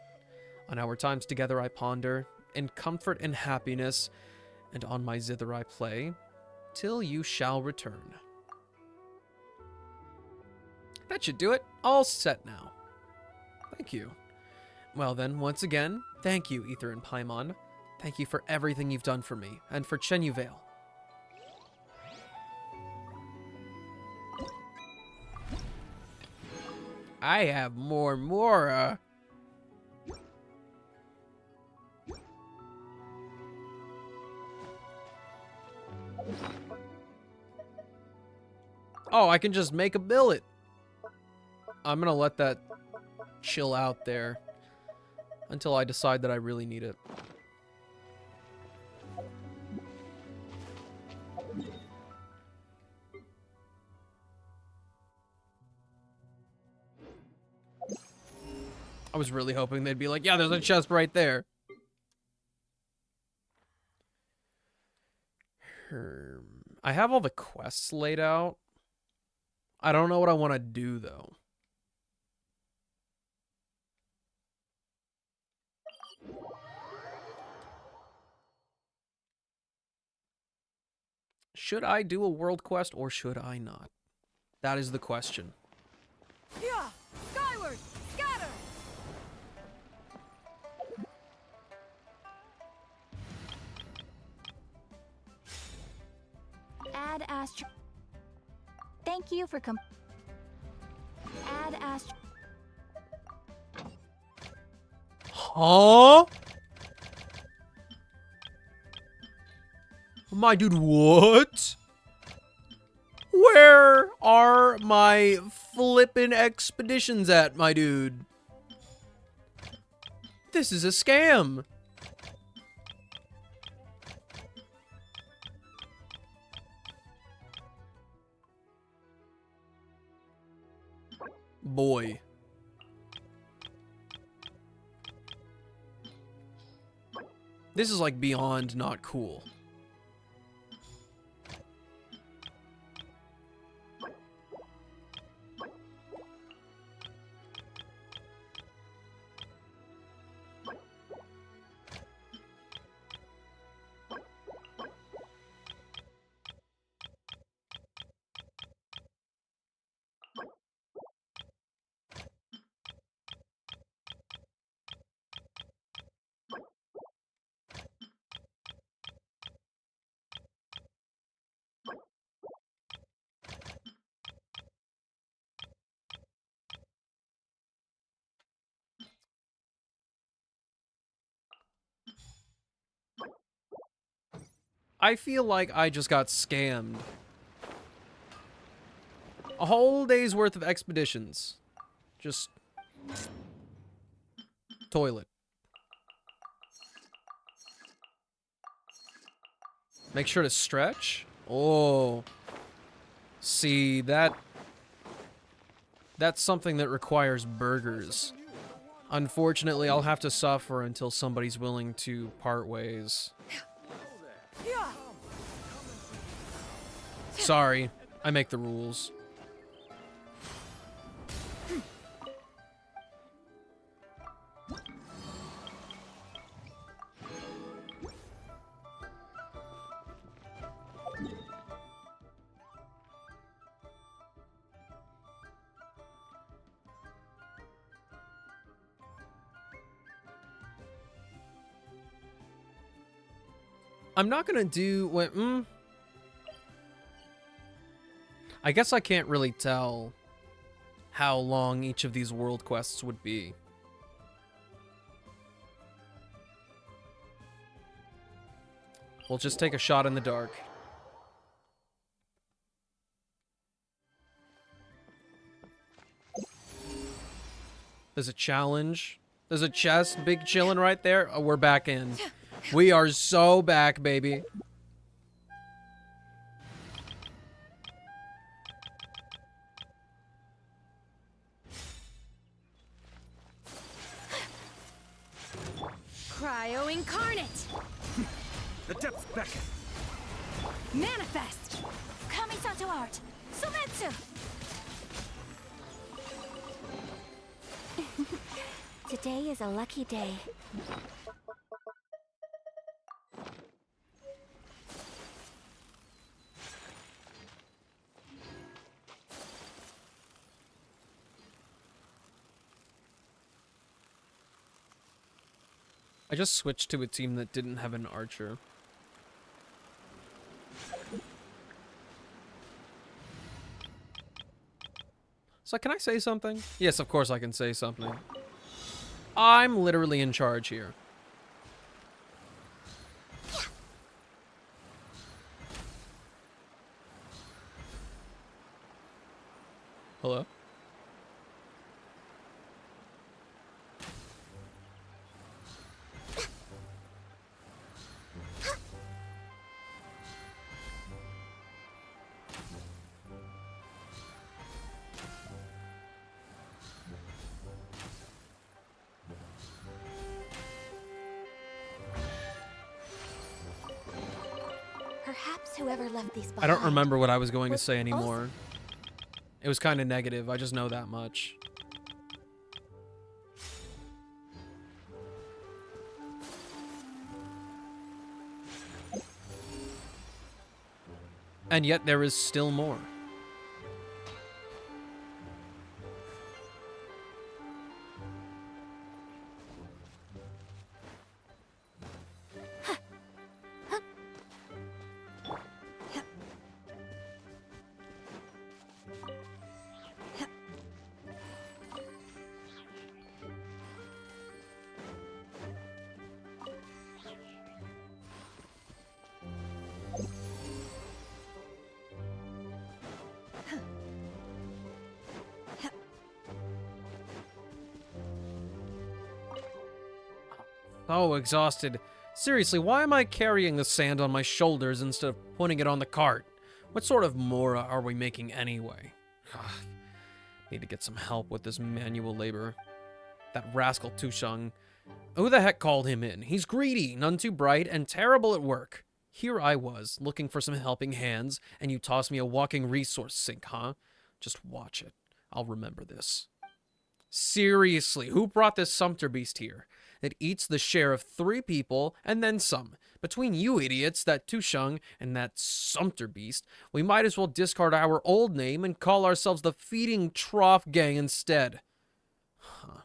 On our times together I ponder, in comfort and happiness, and on my zither I play, till you shall return. That should do it. All set now. Thank you. Well then, once again, thank you, Ether and Paimon. Thank you for everything you've done for me, and for Chenyu Vale. I have more. Oh, I can just make a billet. I'm gonna let that chill out there until I decide that I really need it. I was really hoping they'd be like, yeah, there's a chest right there. I have all the quests laid out. I don't know what I want to do, though. Should I do a world quest or should I not? That is the question. Yeah! Skyward! Scatter! Add Astro. Thank you for Add Astro. Huh? My dude, what? Where are my flippin' expeditions at, my dude? This is a scam. Boy. This is like beyond not cool. I feel like I just got scammed. A whole day's worth of expeditions. Just... toilet. Make sure to stretch? Oh. See, that's something that requires burgers. Unfortunately, I'll have to suffer until somebody's willing to part ways. Sorry, I make the rules. I'm not gonna do what, I guess I can't really tell how long each of these world quests would be. We'll just take a shot in the dark. There's a challenge. There's a chest, big chilling right there. Oh, we're back in. We are so back, baby. Cryo incarnate! The depths beckon. Manifest! Kamisato art! Sumetsu! Today is a lucky day. I just switched to a team that didn't have an archer. So can I say something? Yes, of course I can say something. I'm literally in charge here. Hello? Perhaps whoever left these behind. I don't remember what I was going to was say also- anymore. It was kind of negative. I just know that much. And yet there is still more. Oh, exhausted. Seriously, why am I carrying the sand on my shoulders instead of putting it on the cart? What sort of Mora are we making anyway? Need to get some help with this manual labor. That rascal Tushang. Who the heck called him in? He's greedy, none too bright, and terrible at work. Here I was, looking for some helping hands, and you toss me a walking resource sink, huh? Just watch it. I'll remember this. Seriously, who brought this sumpter beast here? It eats the share of 3 people, and then some. Between you idiots, that Tushang, and that sumpter beast, we might as well discard our old name and call ourselves the Feeding Trough Gang instead. Huh.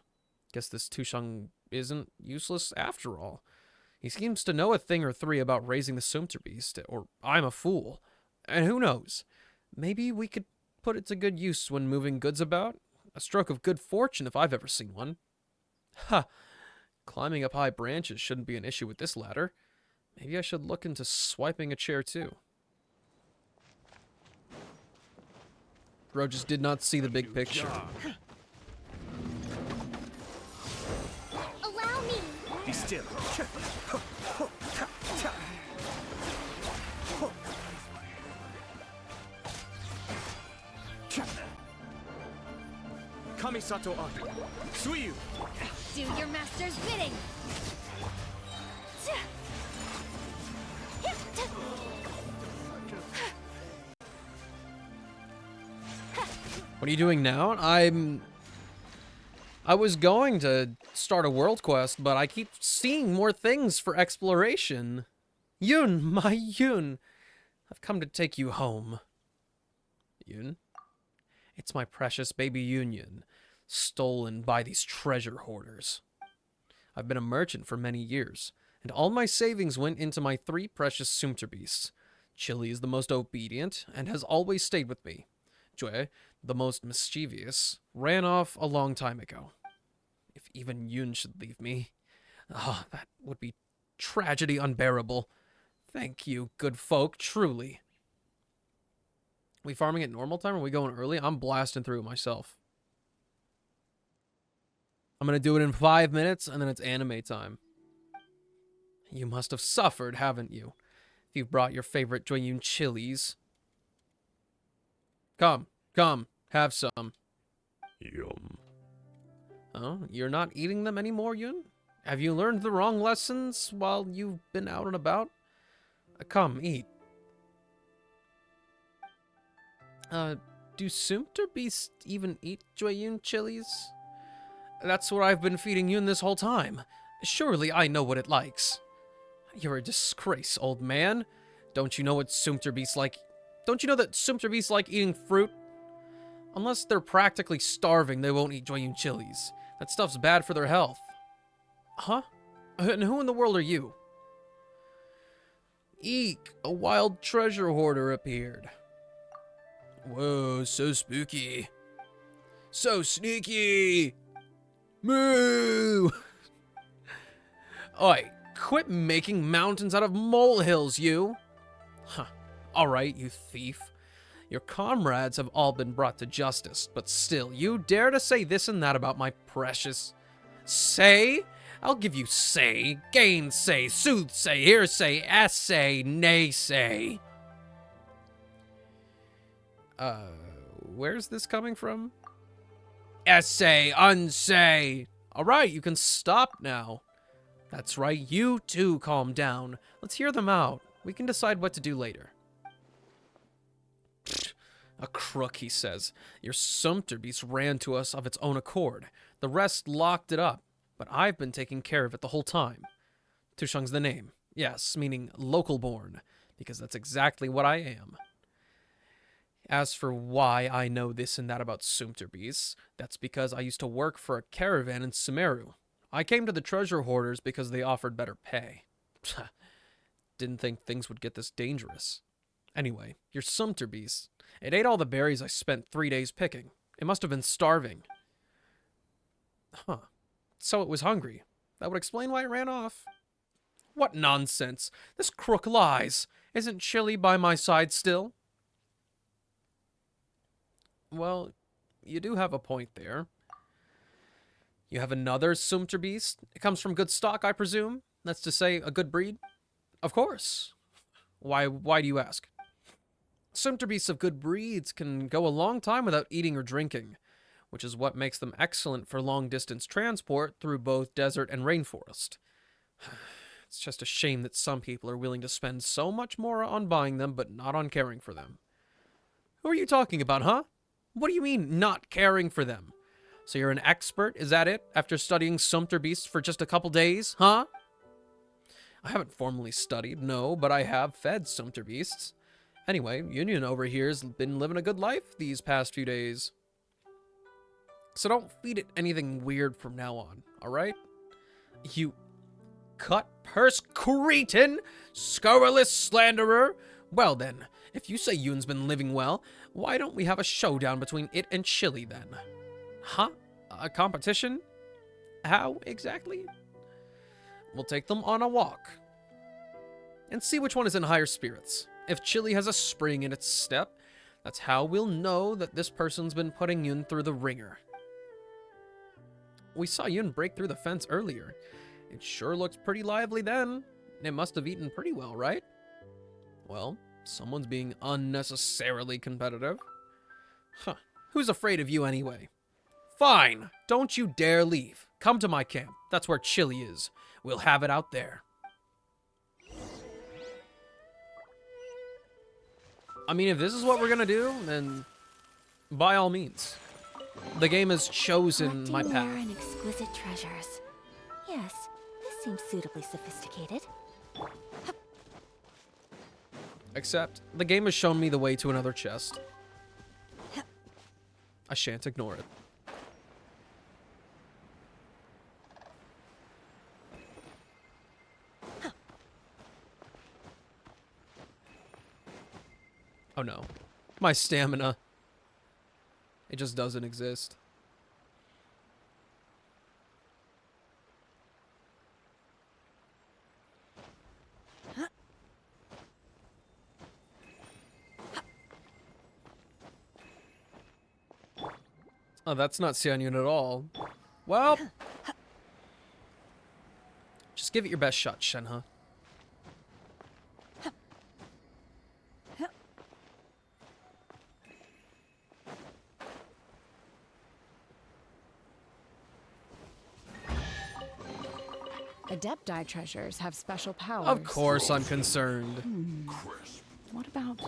Guess this Tushang isn't useless after all. He seems to know a thing or 3 about raising the sumpter beast, or I'm a fool. And who knows? Maybe we could put it to good use when moving goods about? A stroke of good fortune if I've ever seen one. Ha! Climbing up high branches shouldn't be an issue with this ladder. Maybe I should look into swiping a chair too. Bro just did not see the big picture. Allow me. Be still. Kamisato art. Suiyu. Do your master's bidding! What are you doing now? I was going to start a world quest, but I keep seeing more things for exploration. Yun, my Yun. I've come to take you home. Yun? It's my precious baby Union, stolen by these treasure hoarders. I've been a merchant for many years, and all my savings went into my 3 precious sumpter beasts. Chili is the most obedient, and has always stayed with me. Jue, the most mischievous, ran off a long time ago. If even Yun should leave me, that would be tragedy unbearable. Thank you, good folk, truly. We farming at normal time, or are we going early? I'm blasting through it myself. I'm gonna do it in 5 minutes, and then it's anime time. You must have suffered, haven't you? If you've brought your favorite Joyun chilies. Come, have some. Yum. Oh, you're not eating them anymore, Yun? Have you learned the wrong lessons while you've been out and about? Come, eat. Do Sumter Beast even eat Joyun chilies? That's what I've been feeding Yun this whole time. Surely I know what it likes. You're a disgrace, old man. Don't you know what Sumter Beasts like? Don't you know that Sumter Beasts like eating fruit? Unless they're practically starving, they won't eat Joyun chilies. That stuff's bad for their health. Huh? And who in the world are you? Eek! A wild treasure hoarder appeared. Whoa, so spooky. So sneaky! Moo! Oi, quit making mountains out of molehills, you! Huh. Alright, you thief. Your comrades have all been brought to justice, but still, you dare to say this and that about my precious... Say? I'll give you say, gainsay, soothsay, hearsay, essay, naysay. Where's this coming from? Essay, unsay. Alright, you can stop now. That's right, you too calm down. Let's hear them out. We can decide what to do later. A crook, he says. Your Sumter Beast ran to us of its own accord. The rest locked it up, but I've been taking care of it the whole time. Tusheng's the name. Yes, meaning local born, because that's exactly what I am. As for why I know this and that about Sumter Beasts, that's because I used to work for a caravan in Sumeru. I came to the treasure hoarders because they offered better pay. Didn't think things would get this dangerous. Anyway, your Sumter Beast. It ate all the berries I spent 3 days picking. It must have been starving. Huh. So it was hungry. That would explain why it ran off. What nonsense. This crook lies. Isn't Chili by my side still? Well, you do have a point there. You have another Sumter Beast? It comes from good stock, I presume? That's to say, a good breed? Of course. Why do you ask? Sumter Beasts of good breeds can go a long time without eating or drinking, which is what makes them excellent for long-distance transport through both desert and rainforest. It's just a shame that some people are willing to spend so much more on buying them, but not on caring for them. Who are you talking about, huh? What do you mean, not caring for them? So you're an expert, is that it? After studying Sumter Beasts for just a couple days, huh? I haven't formally studied, no, but I have fed Sumter Beasts. Anyway, Union over here's been living a good life these past few days. So don't feed it anything weird from now on, alright? You cut-purse cretin, scurrilous slanderer. Well then, if you say Yoon's been living well, why don't we have a showdown between it and Chili then? Huh? A competition? How exactly? We'll take them on a walk and see which one is in higher spirits. If Chili has a spring in its step, that's how we'll know that this person's been putting Yun through the ringer. We saw Yun break through the fence earlier. It sure looked pretty lively then. It must have eaten pretty well, right? Well, someone's being unnecessarily competitive. Huh. Who's afraid of you anyway? Fine. Don't you dare leave. Come to my camp. That's where Chili is. We'll have it out there. I mean, if this is what we're gonna do, then by all means. The game has chosen my path. Rare and exquisite treasures. Yes, this seems suitably sophisticated. Except, the game has shown me the way to another chest. I shan't ignore it. Oh no. My stamina. It just doesn't exist. Oh, that's not Chenyu at all. Well, Just give it your best shot, Shenhe. Adepti treasures have special powers. Of course I'm concerned. What about...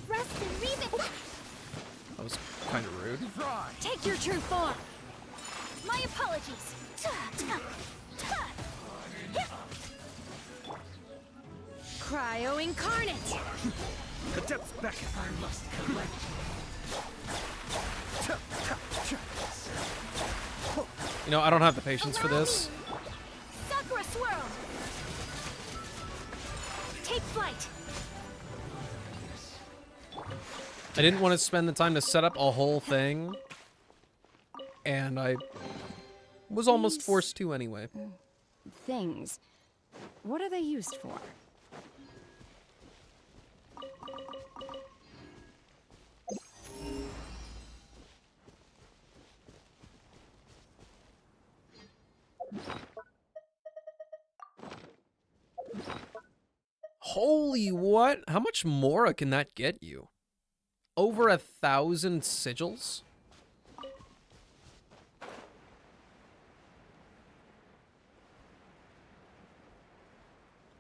Rest and reason. That was kind of rude. Take your true form. My apologies. Cryo incarnate. The depths beckon. I must collect. You know, I don't have the patience for this. Sakura swirl. Take flight. I didn't want to spend the time to set up a whole thing. And I was almost forced to anyway. Things. What are they used for? Holy what? How much more can that get you? Over 1,000 sigils?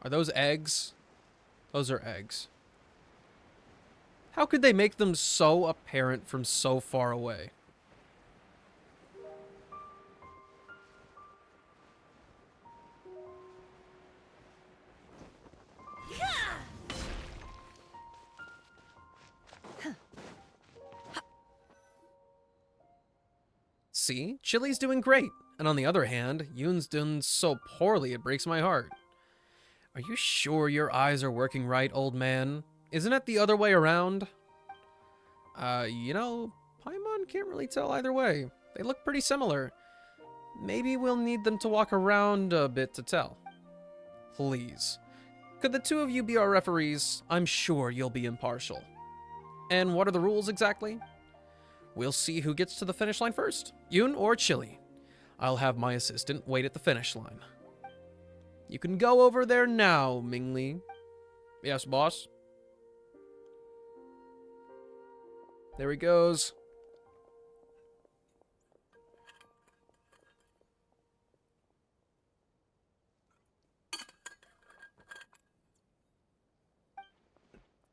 Are those eggs? Those are eggs. How could they make them so apparent from so far away? See? Chili's doing great. And on the other hand, Yoon's done so poorly it breaks my heart. Are you sure your eyes are working right, old man? Isn't it the other way around? You know, Paimon can't really tell either way. They look pretty similar. Maybe we'll need them to walk around a bit to tell. Please. Could the two of you be our referees? I'm sure you'll be impartial. And what are the rules exactly? We'll see who gets to the finish line first, Yoon or Chili. I'll have my assistant wait at the finish line. You can go over there now, Mingli. Yes, boss. There he goes.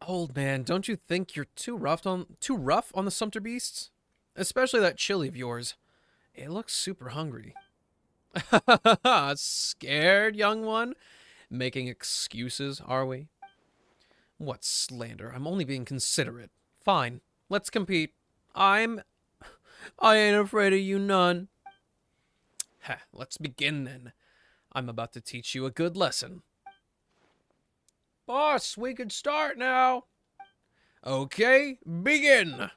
Old man, don't you think you're too rough on the sumpter beasts? Especially that Chili of yours. It looks super hungry. Scared, young one? Making excuses, are we? What slander? I'm only being considerate. Fine, let's compete. I ain't afraid of you none. Let's begin then. I'm about to teach you a good lesson. Boss, we can start now. Okay, begin.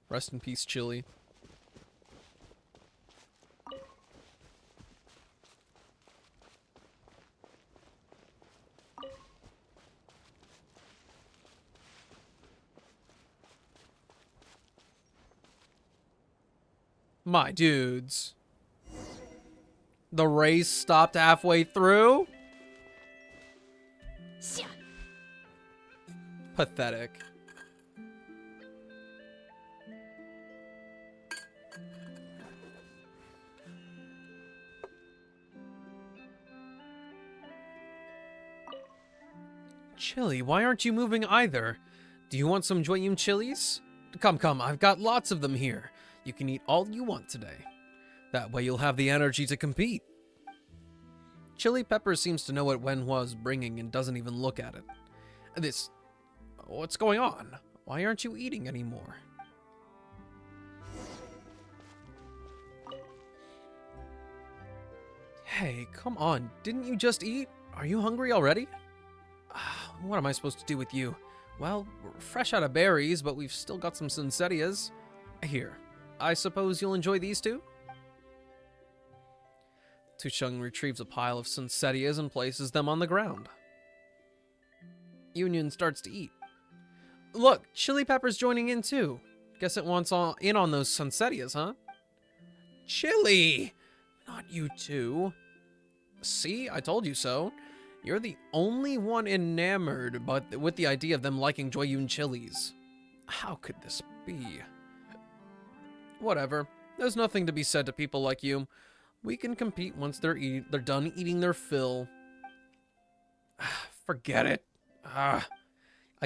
Rest in peace, Chili. My dudes. The race stopped halfway through? Pathetic. Chili, why aren't you moving either? Do you want some Joyum chilies? Come, I've got lots of them here. You can eat all you want today. That way you'll have the energy to compete. Chili Pepper seems to know what Wen was bringing and doesn't even look at it. What's going on? Why aren't you eating anymore? Hey, come on. Didn't you just eat? Are you hungry already? What am I supposed to do with you? Well, we're fresh out of berries, but we've still got some Sincetias. Here, I suppose you'll enjoy these two? Tusheng retrieves a pile of Sincetias and places them on the ground. Union starts to eat. Look, Chili Pepper's joining in too. Guess it wants in on those Sunsetias, huh? Chili! Not you two. See, I told you so. You're the only one enamored with the idea of them liking Joyun chilies. How could this be? Whatever. There's nothing to be said to people like you. We can compete once they're done eating their fill. Forget it. I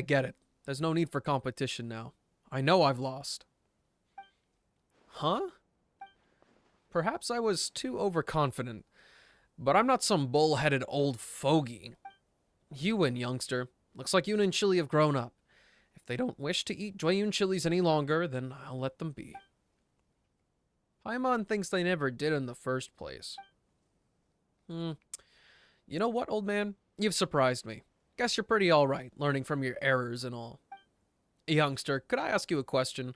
get it. There's no need for competition now. I know I've lost. Huh? Perhaps I was too overconfident, but I'm not some bull-headed old fogey. You win, youngster. Looks like Yun and Chili have grown up. If they don't wish to eat Joyun chilies any longer, then I'll let them be. Paimon thinks they never did in the first place. You know what, old man? You've surprised me. Guess you're pretty alright, learning from your errors and all. Youngster, could I ask you a question?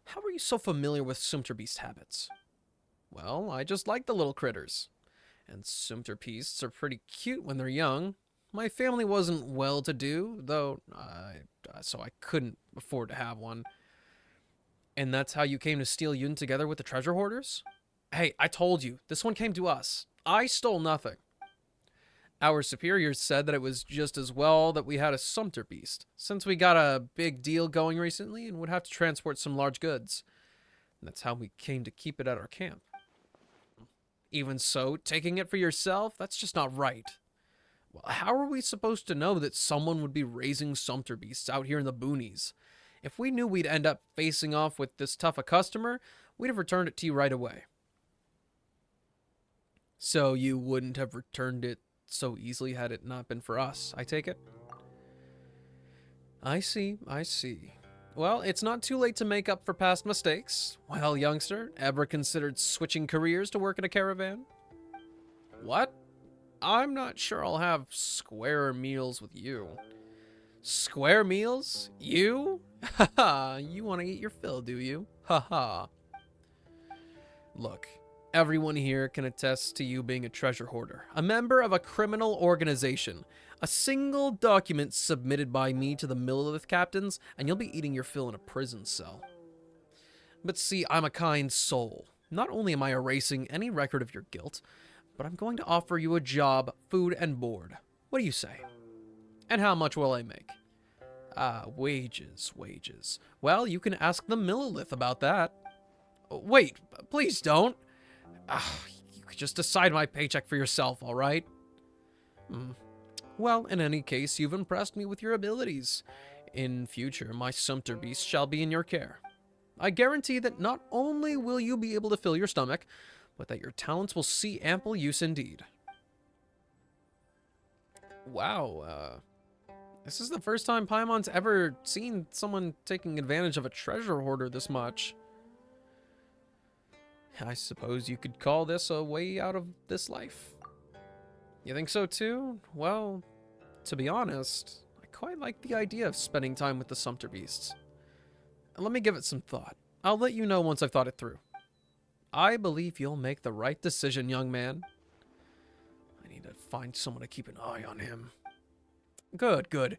How are you so familiar with Sumterbeast's habits? Well, I just like the little critters. And Sumterbeasts are pretty cute when they're young. My family wasn't well-to-do, though, so I couldn't afford to have one. And that's how you came to steal Yun together with the treasure hoarders? Hey, I told you, this one came to us. I stole nothing. Our superiors said that it was just as well that we had a Sumterbeast, since we got a big deal going recently and would have to transport some large goods. And that's how we came to keep it at our camp. Even so, taking it for yourself, that's just not right. Well, how are we supposed to know that someone would be raising Sumterbeasts out here in the boonies? If we knew we'd end up facing off with this tough a customer, we'd have returned it to you right away. So you wouldn't have returned it so easily had it not been for us, I take it? I see. Well, it's not too late to make up for past mistakes. Well, youngster, ever considered switching careers to work in a caravan? What? I'm not sure I'll have square meals with you. Square meals? You? Haha, you want to eat your fill, do you? Haha. Look, everyone here can attest to you being a treasure hoarder, a member of a criminal organization. A single document submitted by me to the Millilith captains, and you'll be eating your fill in a prison cell. But see, I'm a kind soul. Not only am I erasing any record of your guilt, but I'm going to offer you a job, food, and board. What do you say? And how much will I make? Wages. Well, you can ask the Millilith about that. Wait, please don't. You could just decide my paycheck for yourself, all right? Well, in any case, you've impressed me with your abilities. In future, my Sumterbeast shall be in your care. I guarantee that not only will you be able to fill your stomach, but that your talents will see ample use indeed. Wow, this is the first time Paimon's ever seen someone taking advantage of a treasure hoarder this much. I suppose you could call this a way out of this life. You think so too? Well, to be honest, I quite like the idea of spending time with the Sumterbeasts. Let me give it some thought. I'll let you know once I've thought it through. I believe you'll make the right decision, young man. I need to find someone to keep an eye on him. Good.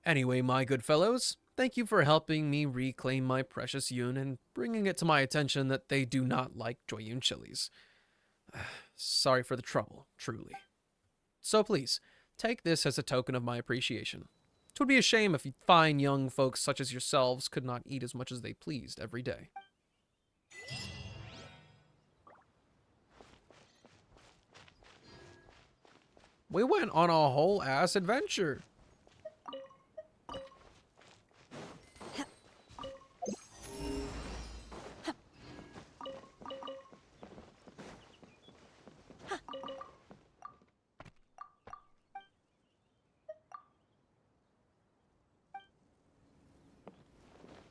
Anyway, my good fellows, thank you for helping me reclaim my precious Yun and bringing it to my attention that they do not like Joyun chilies. Sorry for the trouble, truly. So please, take this as a token of my appreciation. 'Twould be a shame if fine young folks such as yourselves could not eat as much as they pleased every day. We went on a whole ass adventure.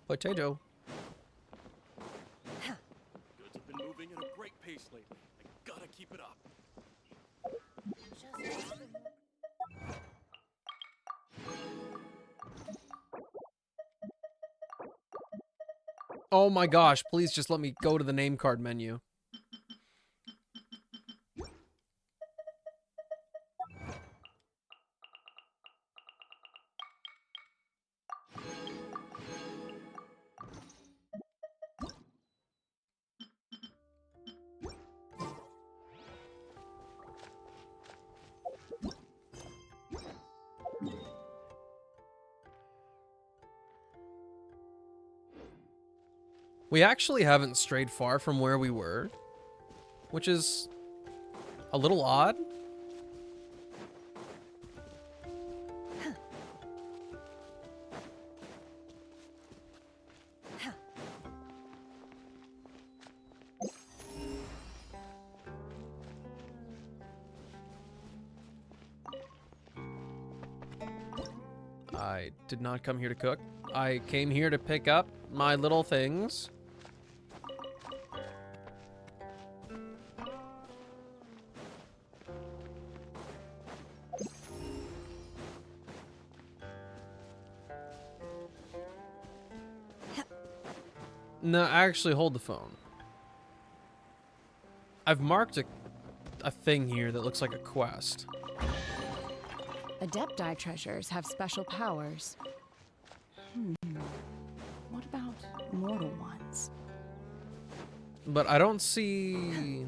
Potato. Goods have been moving at a great pace lately. I gotta keep it up. Oh my gosh, please just let me go to the name card menu. We actually haven't strayed far from where we were, which is a little odd. I did not come here to cook. I came here to pick up my little things. No, actually, hold the phone. I've marked a thing here that looks like a quest. Adepti treasures have special powers. What about mortal ones? But I don't see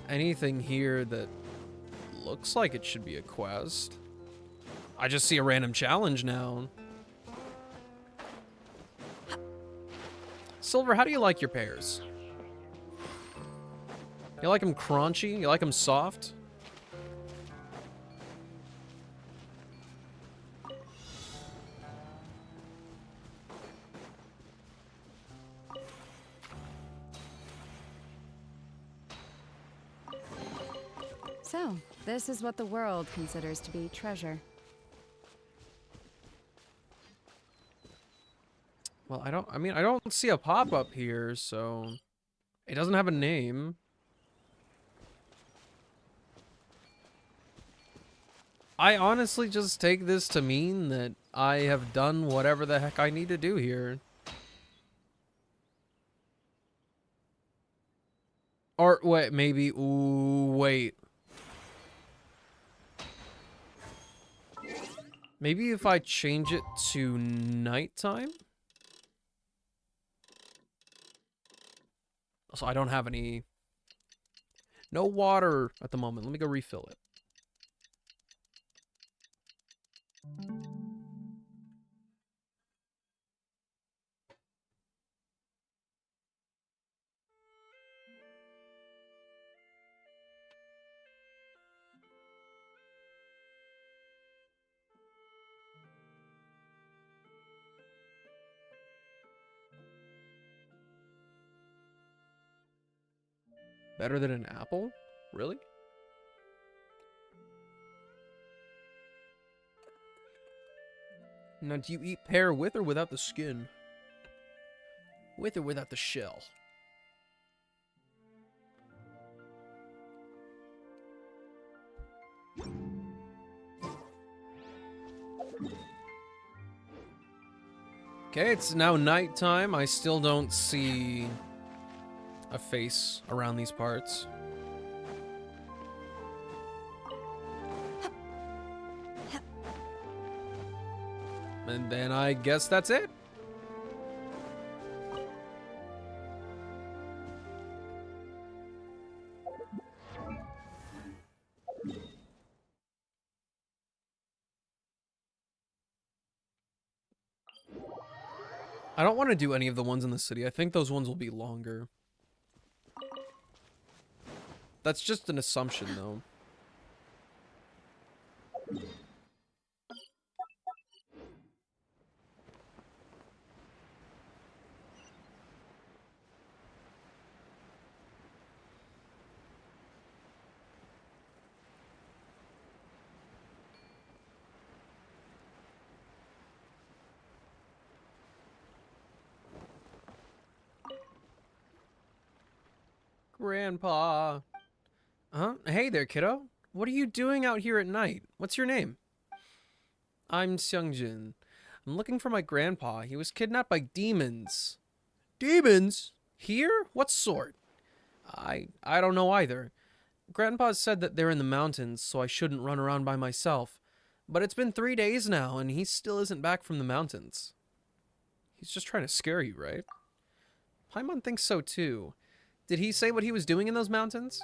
anything here that looks like it should be a quest. I just see a random challenge now. Silver, how do you like your pears? You like them crunchy? You like them soft? So, this is what the world considers to be treasure. Well, I don't see a pop-up here, so it doesn't have a name. I honestly just take this to mean that I have done whatever the heck I need to do here. Or, wait, maybe, ooh, wait. Maybe if I change it to nighttime? So I don't have any... No water at the moment. Let me go refill it. Better than an apple? Really? Now, do you eat pear with or without the skin? With or without the shell? Okay, it's now nighttime. I still don't see a face around these parts. And then I guess that's it. I don't want to do any of the ones in the city. I think those ones will be longer. That's just an assumption, though. Grandpa. Huh? Hey there, kiddo. What are you doing out here at night? What's your name? I'm Seungjin. I'm looking for my grandpa. He was kidnapped by demons. Demons? Here? What sort? I don't know either. Grandpa said that they're in the mountains, so I shouldn't run around by myself. But it's been 3 days now, and he still isn't back from the mountains. He's just trying to scare you, right? Paimon thinks so too. Did he say what he was doing in those mountains?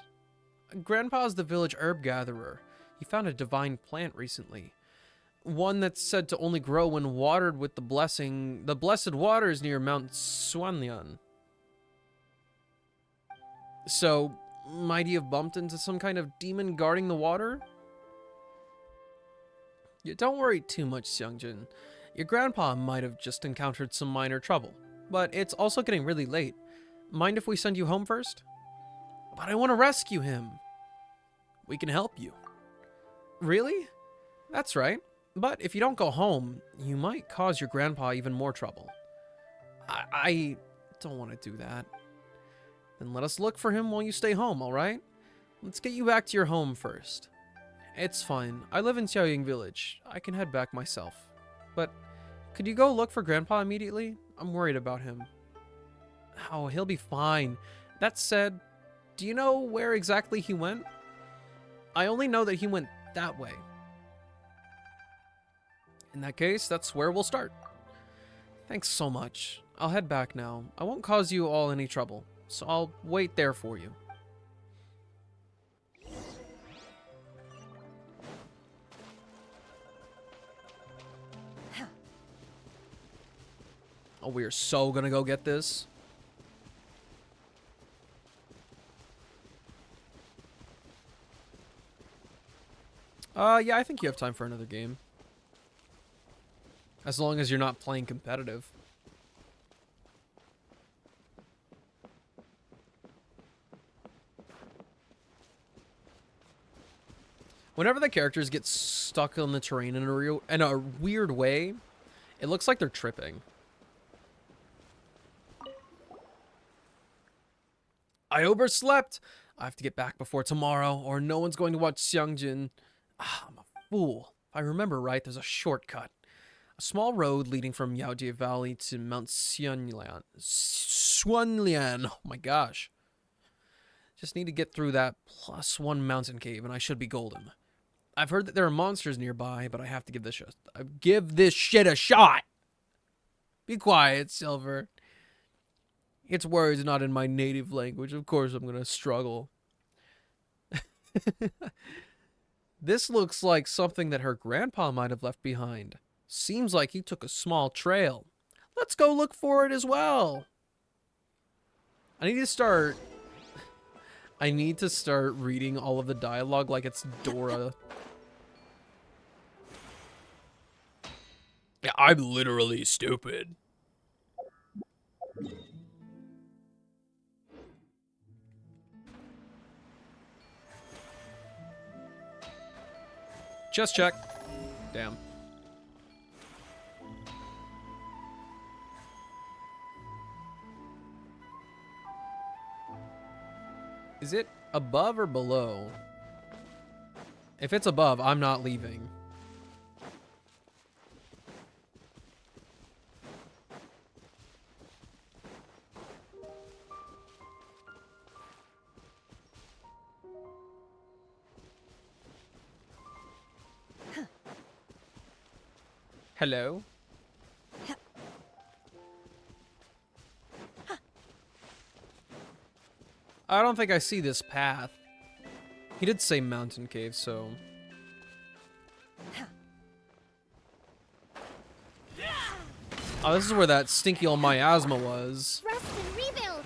Grandpa's the village herb gatherer. He found a divine plant recently. one that's said to only grow when watered with the blessed waters near Mount Swanlian. So, might he have bumped into some kind of demon guarding the water? Yeah, don't worry too much, Seongjin. Your grandpa might have just encountered some minor trouble, but it's also getting really late. Mind if we send you home first? But I want to rescue him. We can help you. Really? That's right. But if you don't go home, you might cause your grandpa even more trouble. I don't want to do that. Then let us look for him while you stay home, alright? Let's get you back to your home first. It's fine. I live in Xiaoying Village. I can head back myself. But could you go look for Grandpa immediately? I'm worried about him. Oh, he'll be fine. That said, do you know where exactly he went? I only know that he went that way. In that case, that's where we'll start. Thanks so much. I'll head back now. I won't cause you all any trouble, so I'll wait there for you. Oh, we are so gonna go get this. Yeah, I think you have time for another game. As long as you're not playing competitive. Whenever the characters get stuck on the terrain in a weird way, it looks like they're tripping. I overslept. I have to get back before tomorrow, or no one's going to watch Seongjin. I'm a fool. If I remember right, there's a shortcut. A small road leading from Yaojie Valley to Mount Swanlian. Swanlian. Oh my gosh. Just need to get through that +1 mountain cave, and I should be golden. I've heard that there are monsters nearby, but I have to give this shit a shot. Be quiet, Silver. It's words not in my native language. Of course I'm gonna struggle. This looks like something that her grandpa might have left behind. Seems like he took a small trail. Let's go look for it as well. I need to start reading all of the dialogue like it's Dora. Yeah, I'm literally stupid. Chest check. Damn. Is it above or below? If it's above, I'm not leaving. Hello? I don't think I see this path. He did say mountain cave, so... Oh, this is where that stinky old miasma was. Rest and rebuild.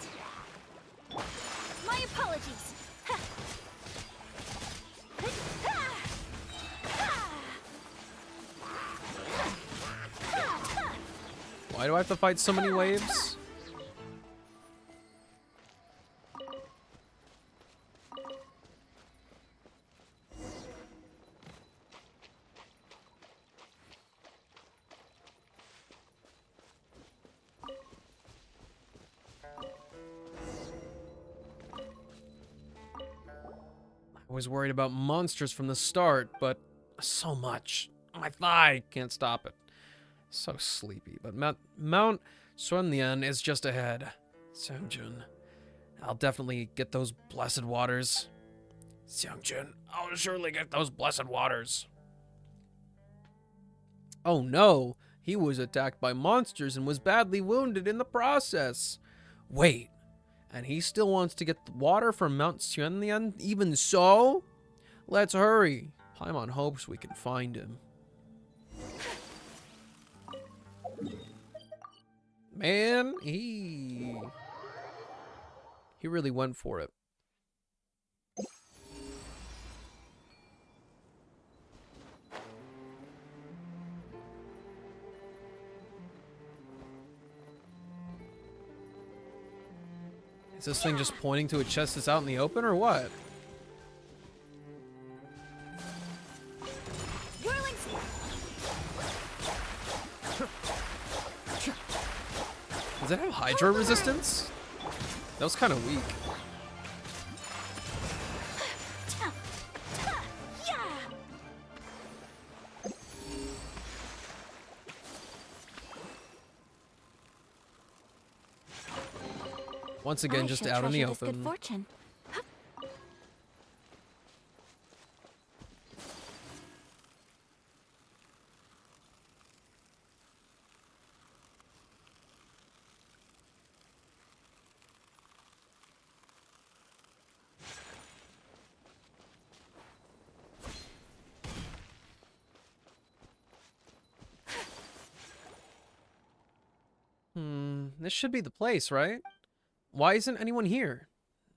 My apologies. Why do I have to fight so many waves? I was worried about monsters from the start, but so much. My thigh can't stop it. So sleepy, but Mount Swanlian is just ahead. Seongjin, I'll definitely get those blessed waters. Seongjin, I'll surely get those blessed waters. Oh no, he was attacked by monsters and was badly wounded in the process. Wait, and he still wants to get the water from Mount Swanlian even so? Let's hurry. Paimon hopes we can find him. Man, he really went for it. Is this thing just pointing to a chest that's out in the open or what? Does it have Hydra resistance? That was kind of weak. Once again, just out in the open. Good fortune. This should be the place, right? Why isn't anyone here?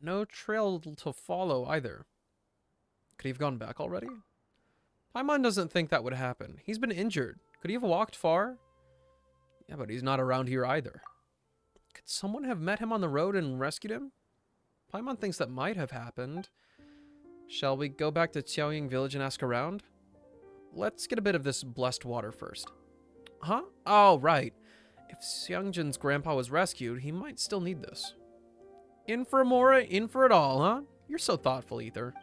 No trail to follow either. Could he have gone back already? Paimon doesn't think that would happen. He's been injured. Could he have walked far? Yeah, but he's not around here either. Could someone have met him on the road and rescued him? Paimon thinks that might have happened. Shall we go back to Qiaoying village and ask around? Let's get a bit of this blessed water first. Huh? Oh, right. If Xiangjin's grandpa was rescued, he might still need this. In for Amora, in for it all, huh? You're so thoughtful, Ether.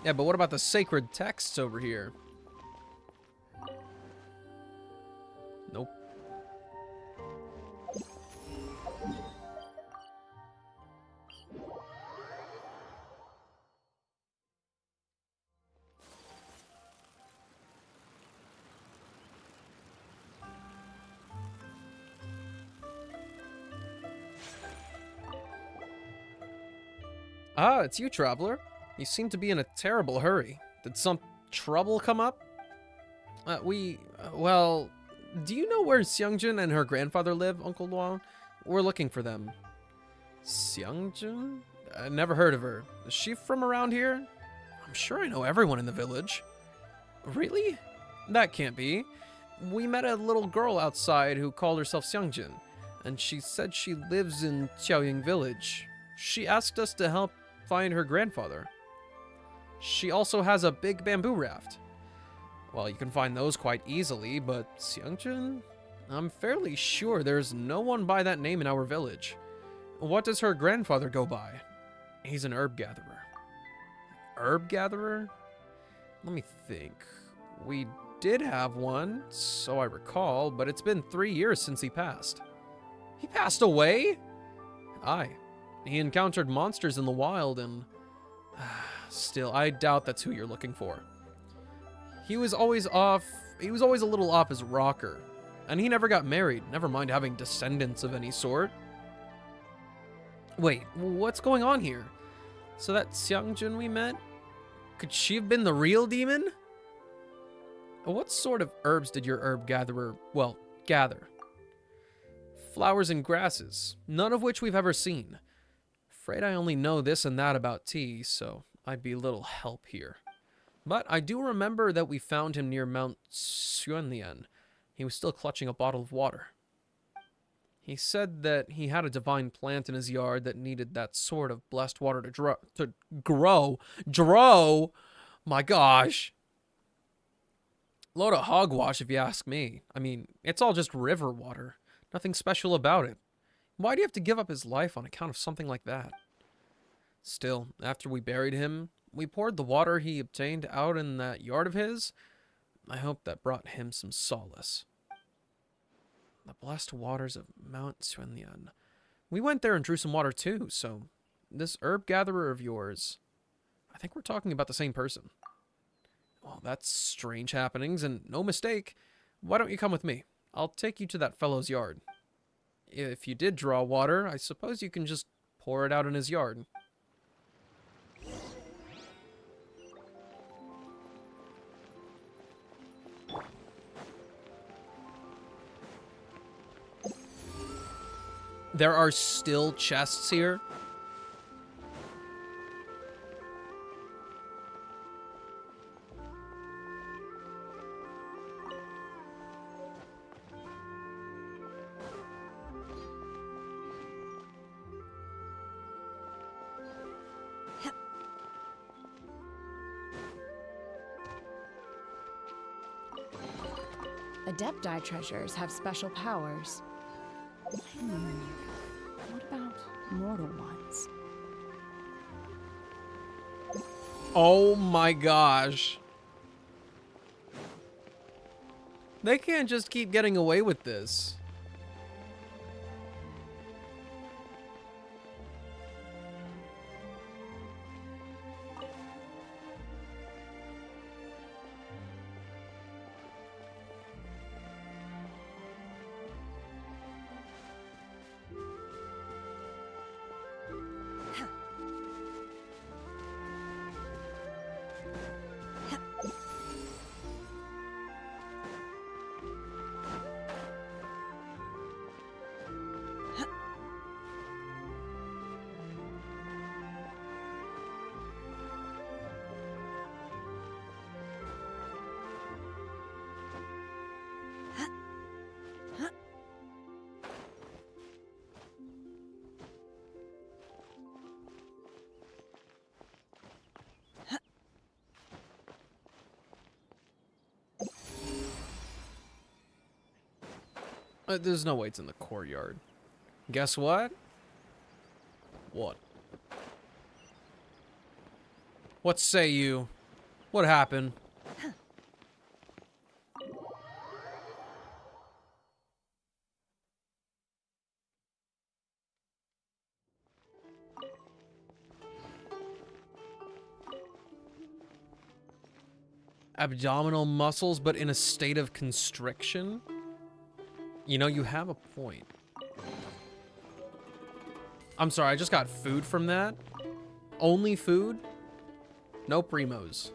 Yeah, but what about the sacred texts over here? Nope. Ah, it's you, traveler. You seem to be in a terrible hurry. Did some trouble come up? Well, do you know where Xiangjin and her grandfather live, Uncle Luang? We're looking for them. Xiangjin? I never heard of her. Is she from around here? I'm sure I know everyone in the village. Really? That can't be. We met a little girl outside who called herself Xiangjin, and she said she lives in Qiaoying village. She asked us to help find her grandfather. She also has a big bamboo raft. Well, you can find those quite easily, but Xiangjin? I'm fairly sure there's no one by that name in our village. What does her grandfather go by? He's an herb gatherer. Herb gatherer? Let me think. We did have one, so I recall, but it's been 3 years since he passed. He passed away? Aye. He encountered monsters in the wild and... Still, I doubt that's who you're looking for. He was always a little off his rocker. And he never got married, never mind having descendants of any sort. Wait, what's going on here? So that Xiangjin we met? Could she have been the real demon? What sort of herbs did your herb gatherer, well, gather? Flowers and grasses, none of which we've ever seen. Afraid I only know this and that about tea, so I'd be little help here. But I do remember that we found him near Mount Xuanlian. He was still clutching a bottle of water. He said that he had a divine plant in his yard that needed that sort of blessed water to grow. Drow? My gosh. Load of hogwash if you ask me. I mean, it's all just river water. Nothing special about it. Why do you have to give up his life on account of something like that? Still, after we buried him, we poured the water he obtained out in that yard of his. I hope that brought him some solace. The blessed waters of Mount Xuanlian. We went there and drew some water too, so this herb gatherer of yours, I think we're talking about the same person. Well, that's strange happenings, and no mistake. Why don't you come with me? I'll take you to that fellow's yard. If you did draw water, I suppose you can just pour it out in his yard. There are still chests here. Adepti treasures have special powers. What about mortal ones? Oh my gosh. They can't just keep getting away with this. There's no way it's in the courtyard. Guess what? What? What say you? What happened? Abdominal muscles, but in a state of constriction? You know, you have a point. I'm sorry, I just got food from that. Only food? No primos.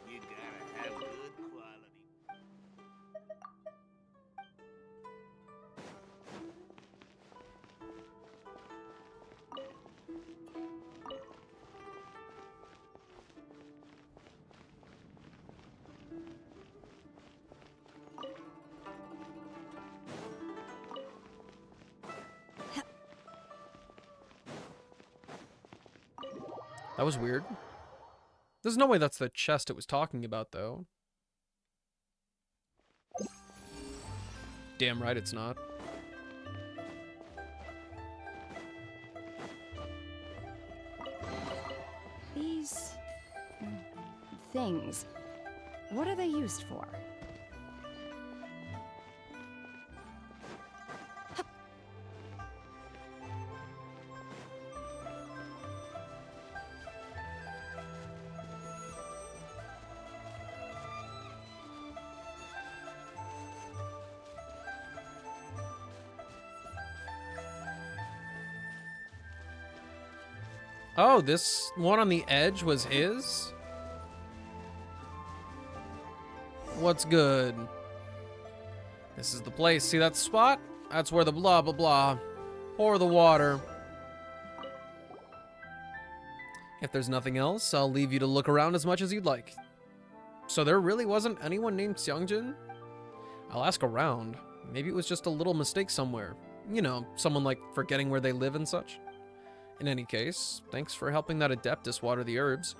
You gotta have good quality. That was weird. There's no way that's the chest it was talking about, though. Damn right it's not. These things, what are they used for? Oh, this one on the edge was his? What's good? This is the place. See that spot? That's where the blah blah blah. Pour the water. If there's nothing else, I'll leave you to look around as much as you'd like. So there really wasn't anyone named Seongjin? I'll ask around. Maybe it was just a little mistake somewhere. You know, someone like forgetting where they live and such. In any case, thanks for helping that Adeptus water the herbs.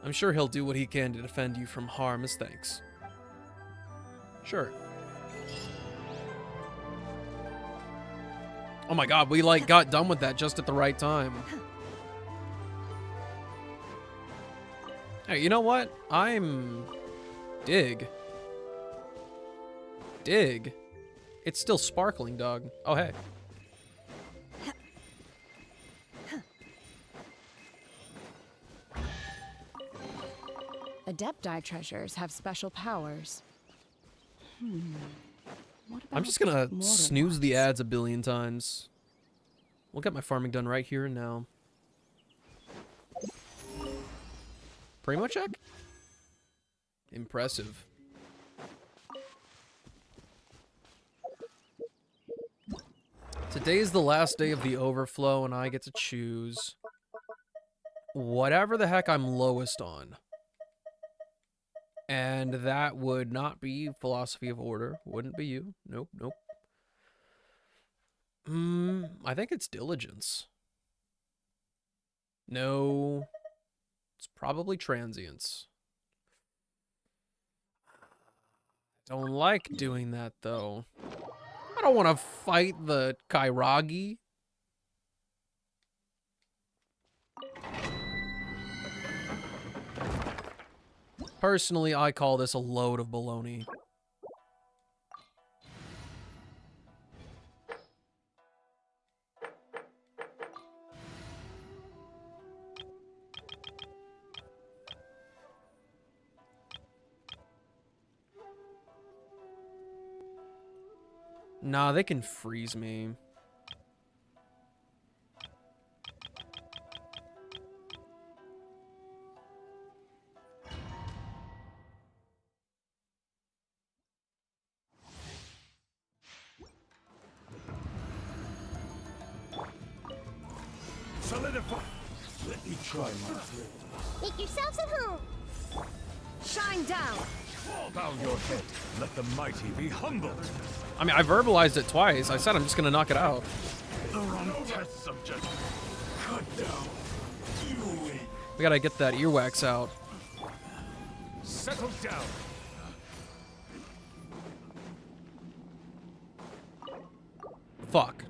I'm sure he'll do what he can to defend you from harm as thanks. Sure. Oh my god, we like got done with that just at the right time. Hey, you know what? Dig. It's still sparkling, dog. Oh, hey. Adepti treasures have special powers. What about I'm just gonna mortal snooze the ones? ads a billion times. We'll get my farming done right here and now. Primo check? Impressive. Today's the last day of the overflow, and I get to choose whatever the heck I'm lowest on. And that would not be Philosophy of Order. Wouldn't be you. Nope, nope. I think it's Diligence. No. It's probably Transience. Don't like doing that, though. I don't want to fight the Kairagi. Personally, I call this a load of baloney. Nah, they can freeze me. Solidify. Let me try my thrill. Make yourselves at home. Shine down. Bow your head. Let the mighty be humbled. I mean, I verbalized it twice. I said I'm just gonna knock it out. The wrong test subject. Cut down. You win. We gotta get that earwax out. Settle down. Fuck.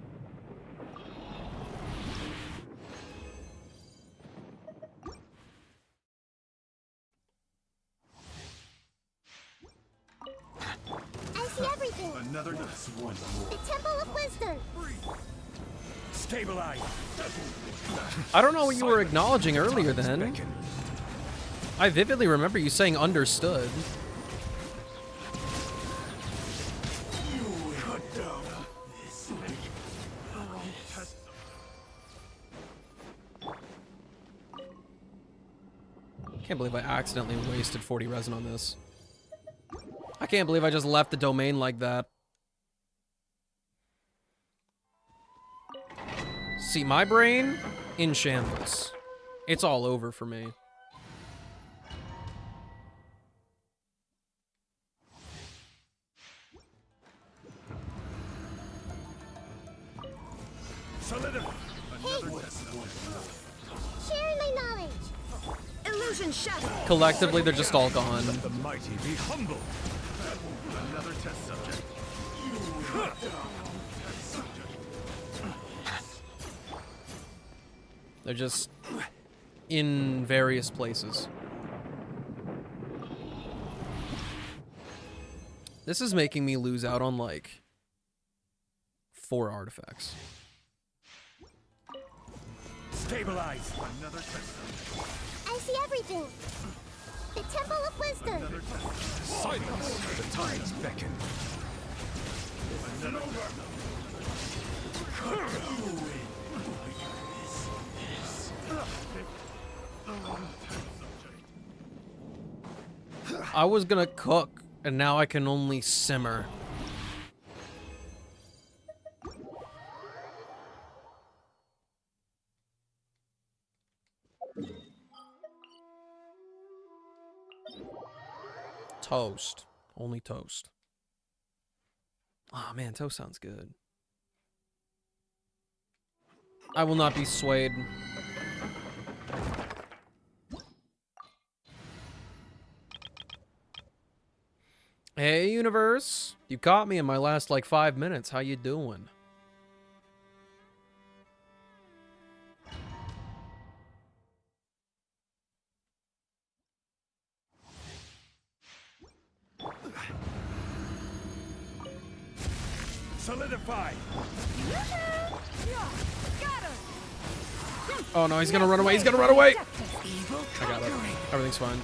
I see everything. Another nice one more. The Temple of Wisdom. Stabilize. I don't know what you were acknowledging earlier then. I vividly remember you saying understood. Cut down. This test. Can't believe I accidentally wasted 40 resin on this. I can't believe I just left the domain like that. See, my brain in shambles. It's all over for me. Solidify. Sharing my knowledge. Illusion shattered. Collectively, they're just all gone. Let the mighty be humbled. Another test subject. They're just in various places. This is making me lose out on like 4 artifacts. Stabilize. Another test subject. I see everything. The Temple of Wisdom. Silence. The tides beckon. I was gonna cook, and now I can only simmer. Toast. Only toast. Oh man, toast sounds good. I will not be swayed. Hey, universe. You caught me in my last, like, 5 minutes. How you doing? Solidify. Oh no, he's gonna run away. He's gonna run away. I got it. Everything's fine.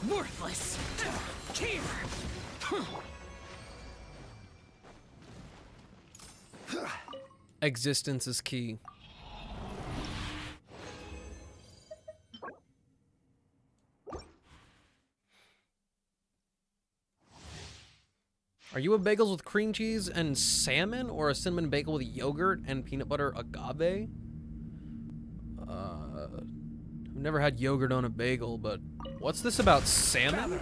Worthless. Here. Existence is key. Are you a bagels with cream cheese and salmon, or a cinnamon bagel with yogurt and peanut butter agave? I've never had yogurt on a bagel, but what's this about salmon?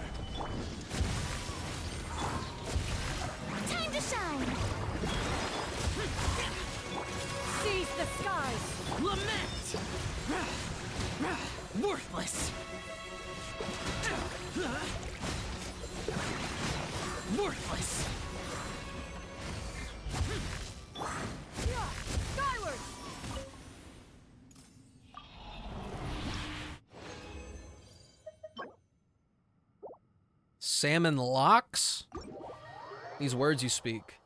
Time to shine! Seize the skies! Lament! Worthless! Worthless! Skyward! Salmon locks? These words you speak.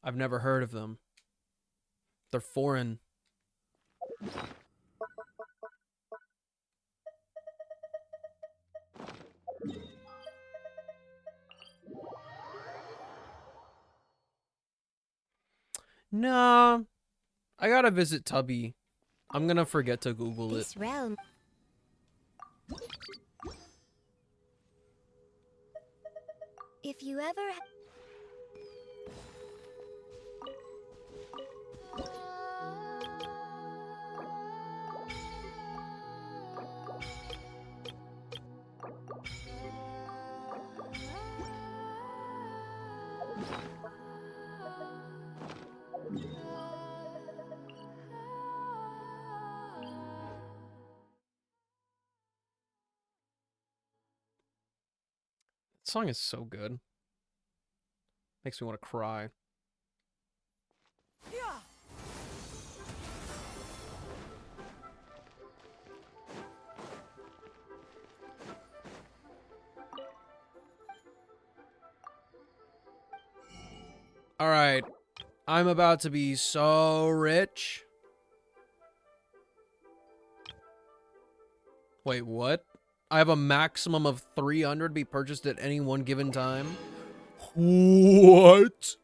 I've never heard of them. They're foreign. Nah. I gotta visit Tubby. I'm gonna forget to Google it. This realm. If you ever That song is so good. Makes me want to cry. All right. I'm about to be so rich. Wait, what? I have a maximum of 300 be purchased at any one given time? What?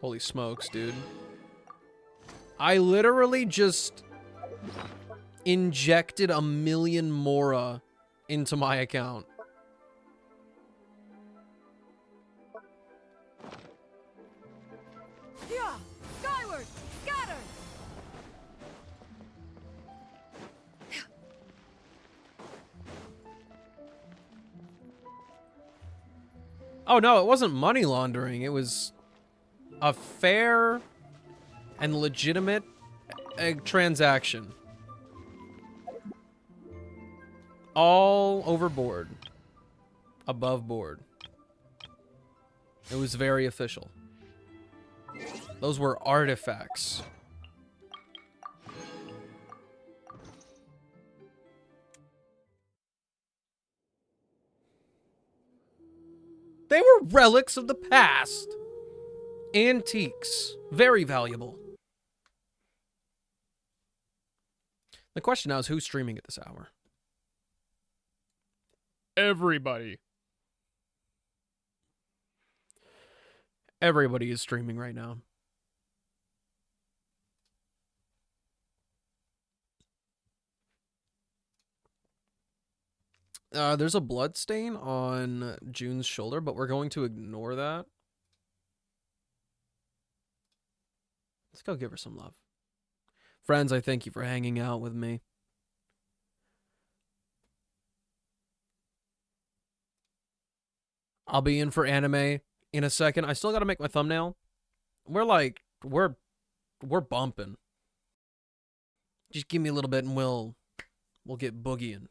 Holy smokes, dude. I literally just injected 1,000,000 Mora into my account. skyward! Scatter! Oh no, it wasn't money laundering. It was a fair and legitimate transaction. All overboard. Above board. It was very official. Those were artifacts. They were relics of the past. Antiques. Very valuable. The question now is who's streaming at this hour? Everybody. Everybody is streaming right now. There's a blood stain on June's shoulder, but we're going to ignore that. Let's go give her some love. Friends, I thank you for hanging out with me. I'll be in for anime in a second. I still got to make my thumbnail. We're bumping. Just give me a little bit and we'll get boogieing.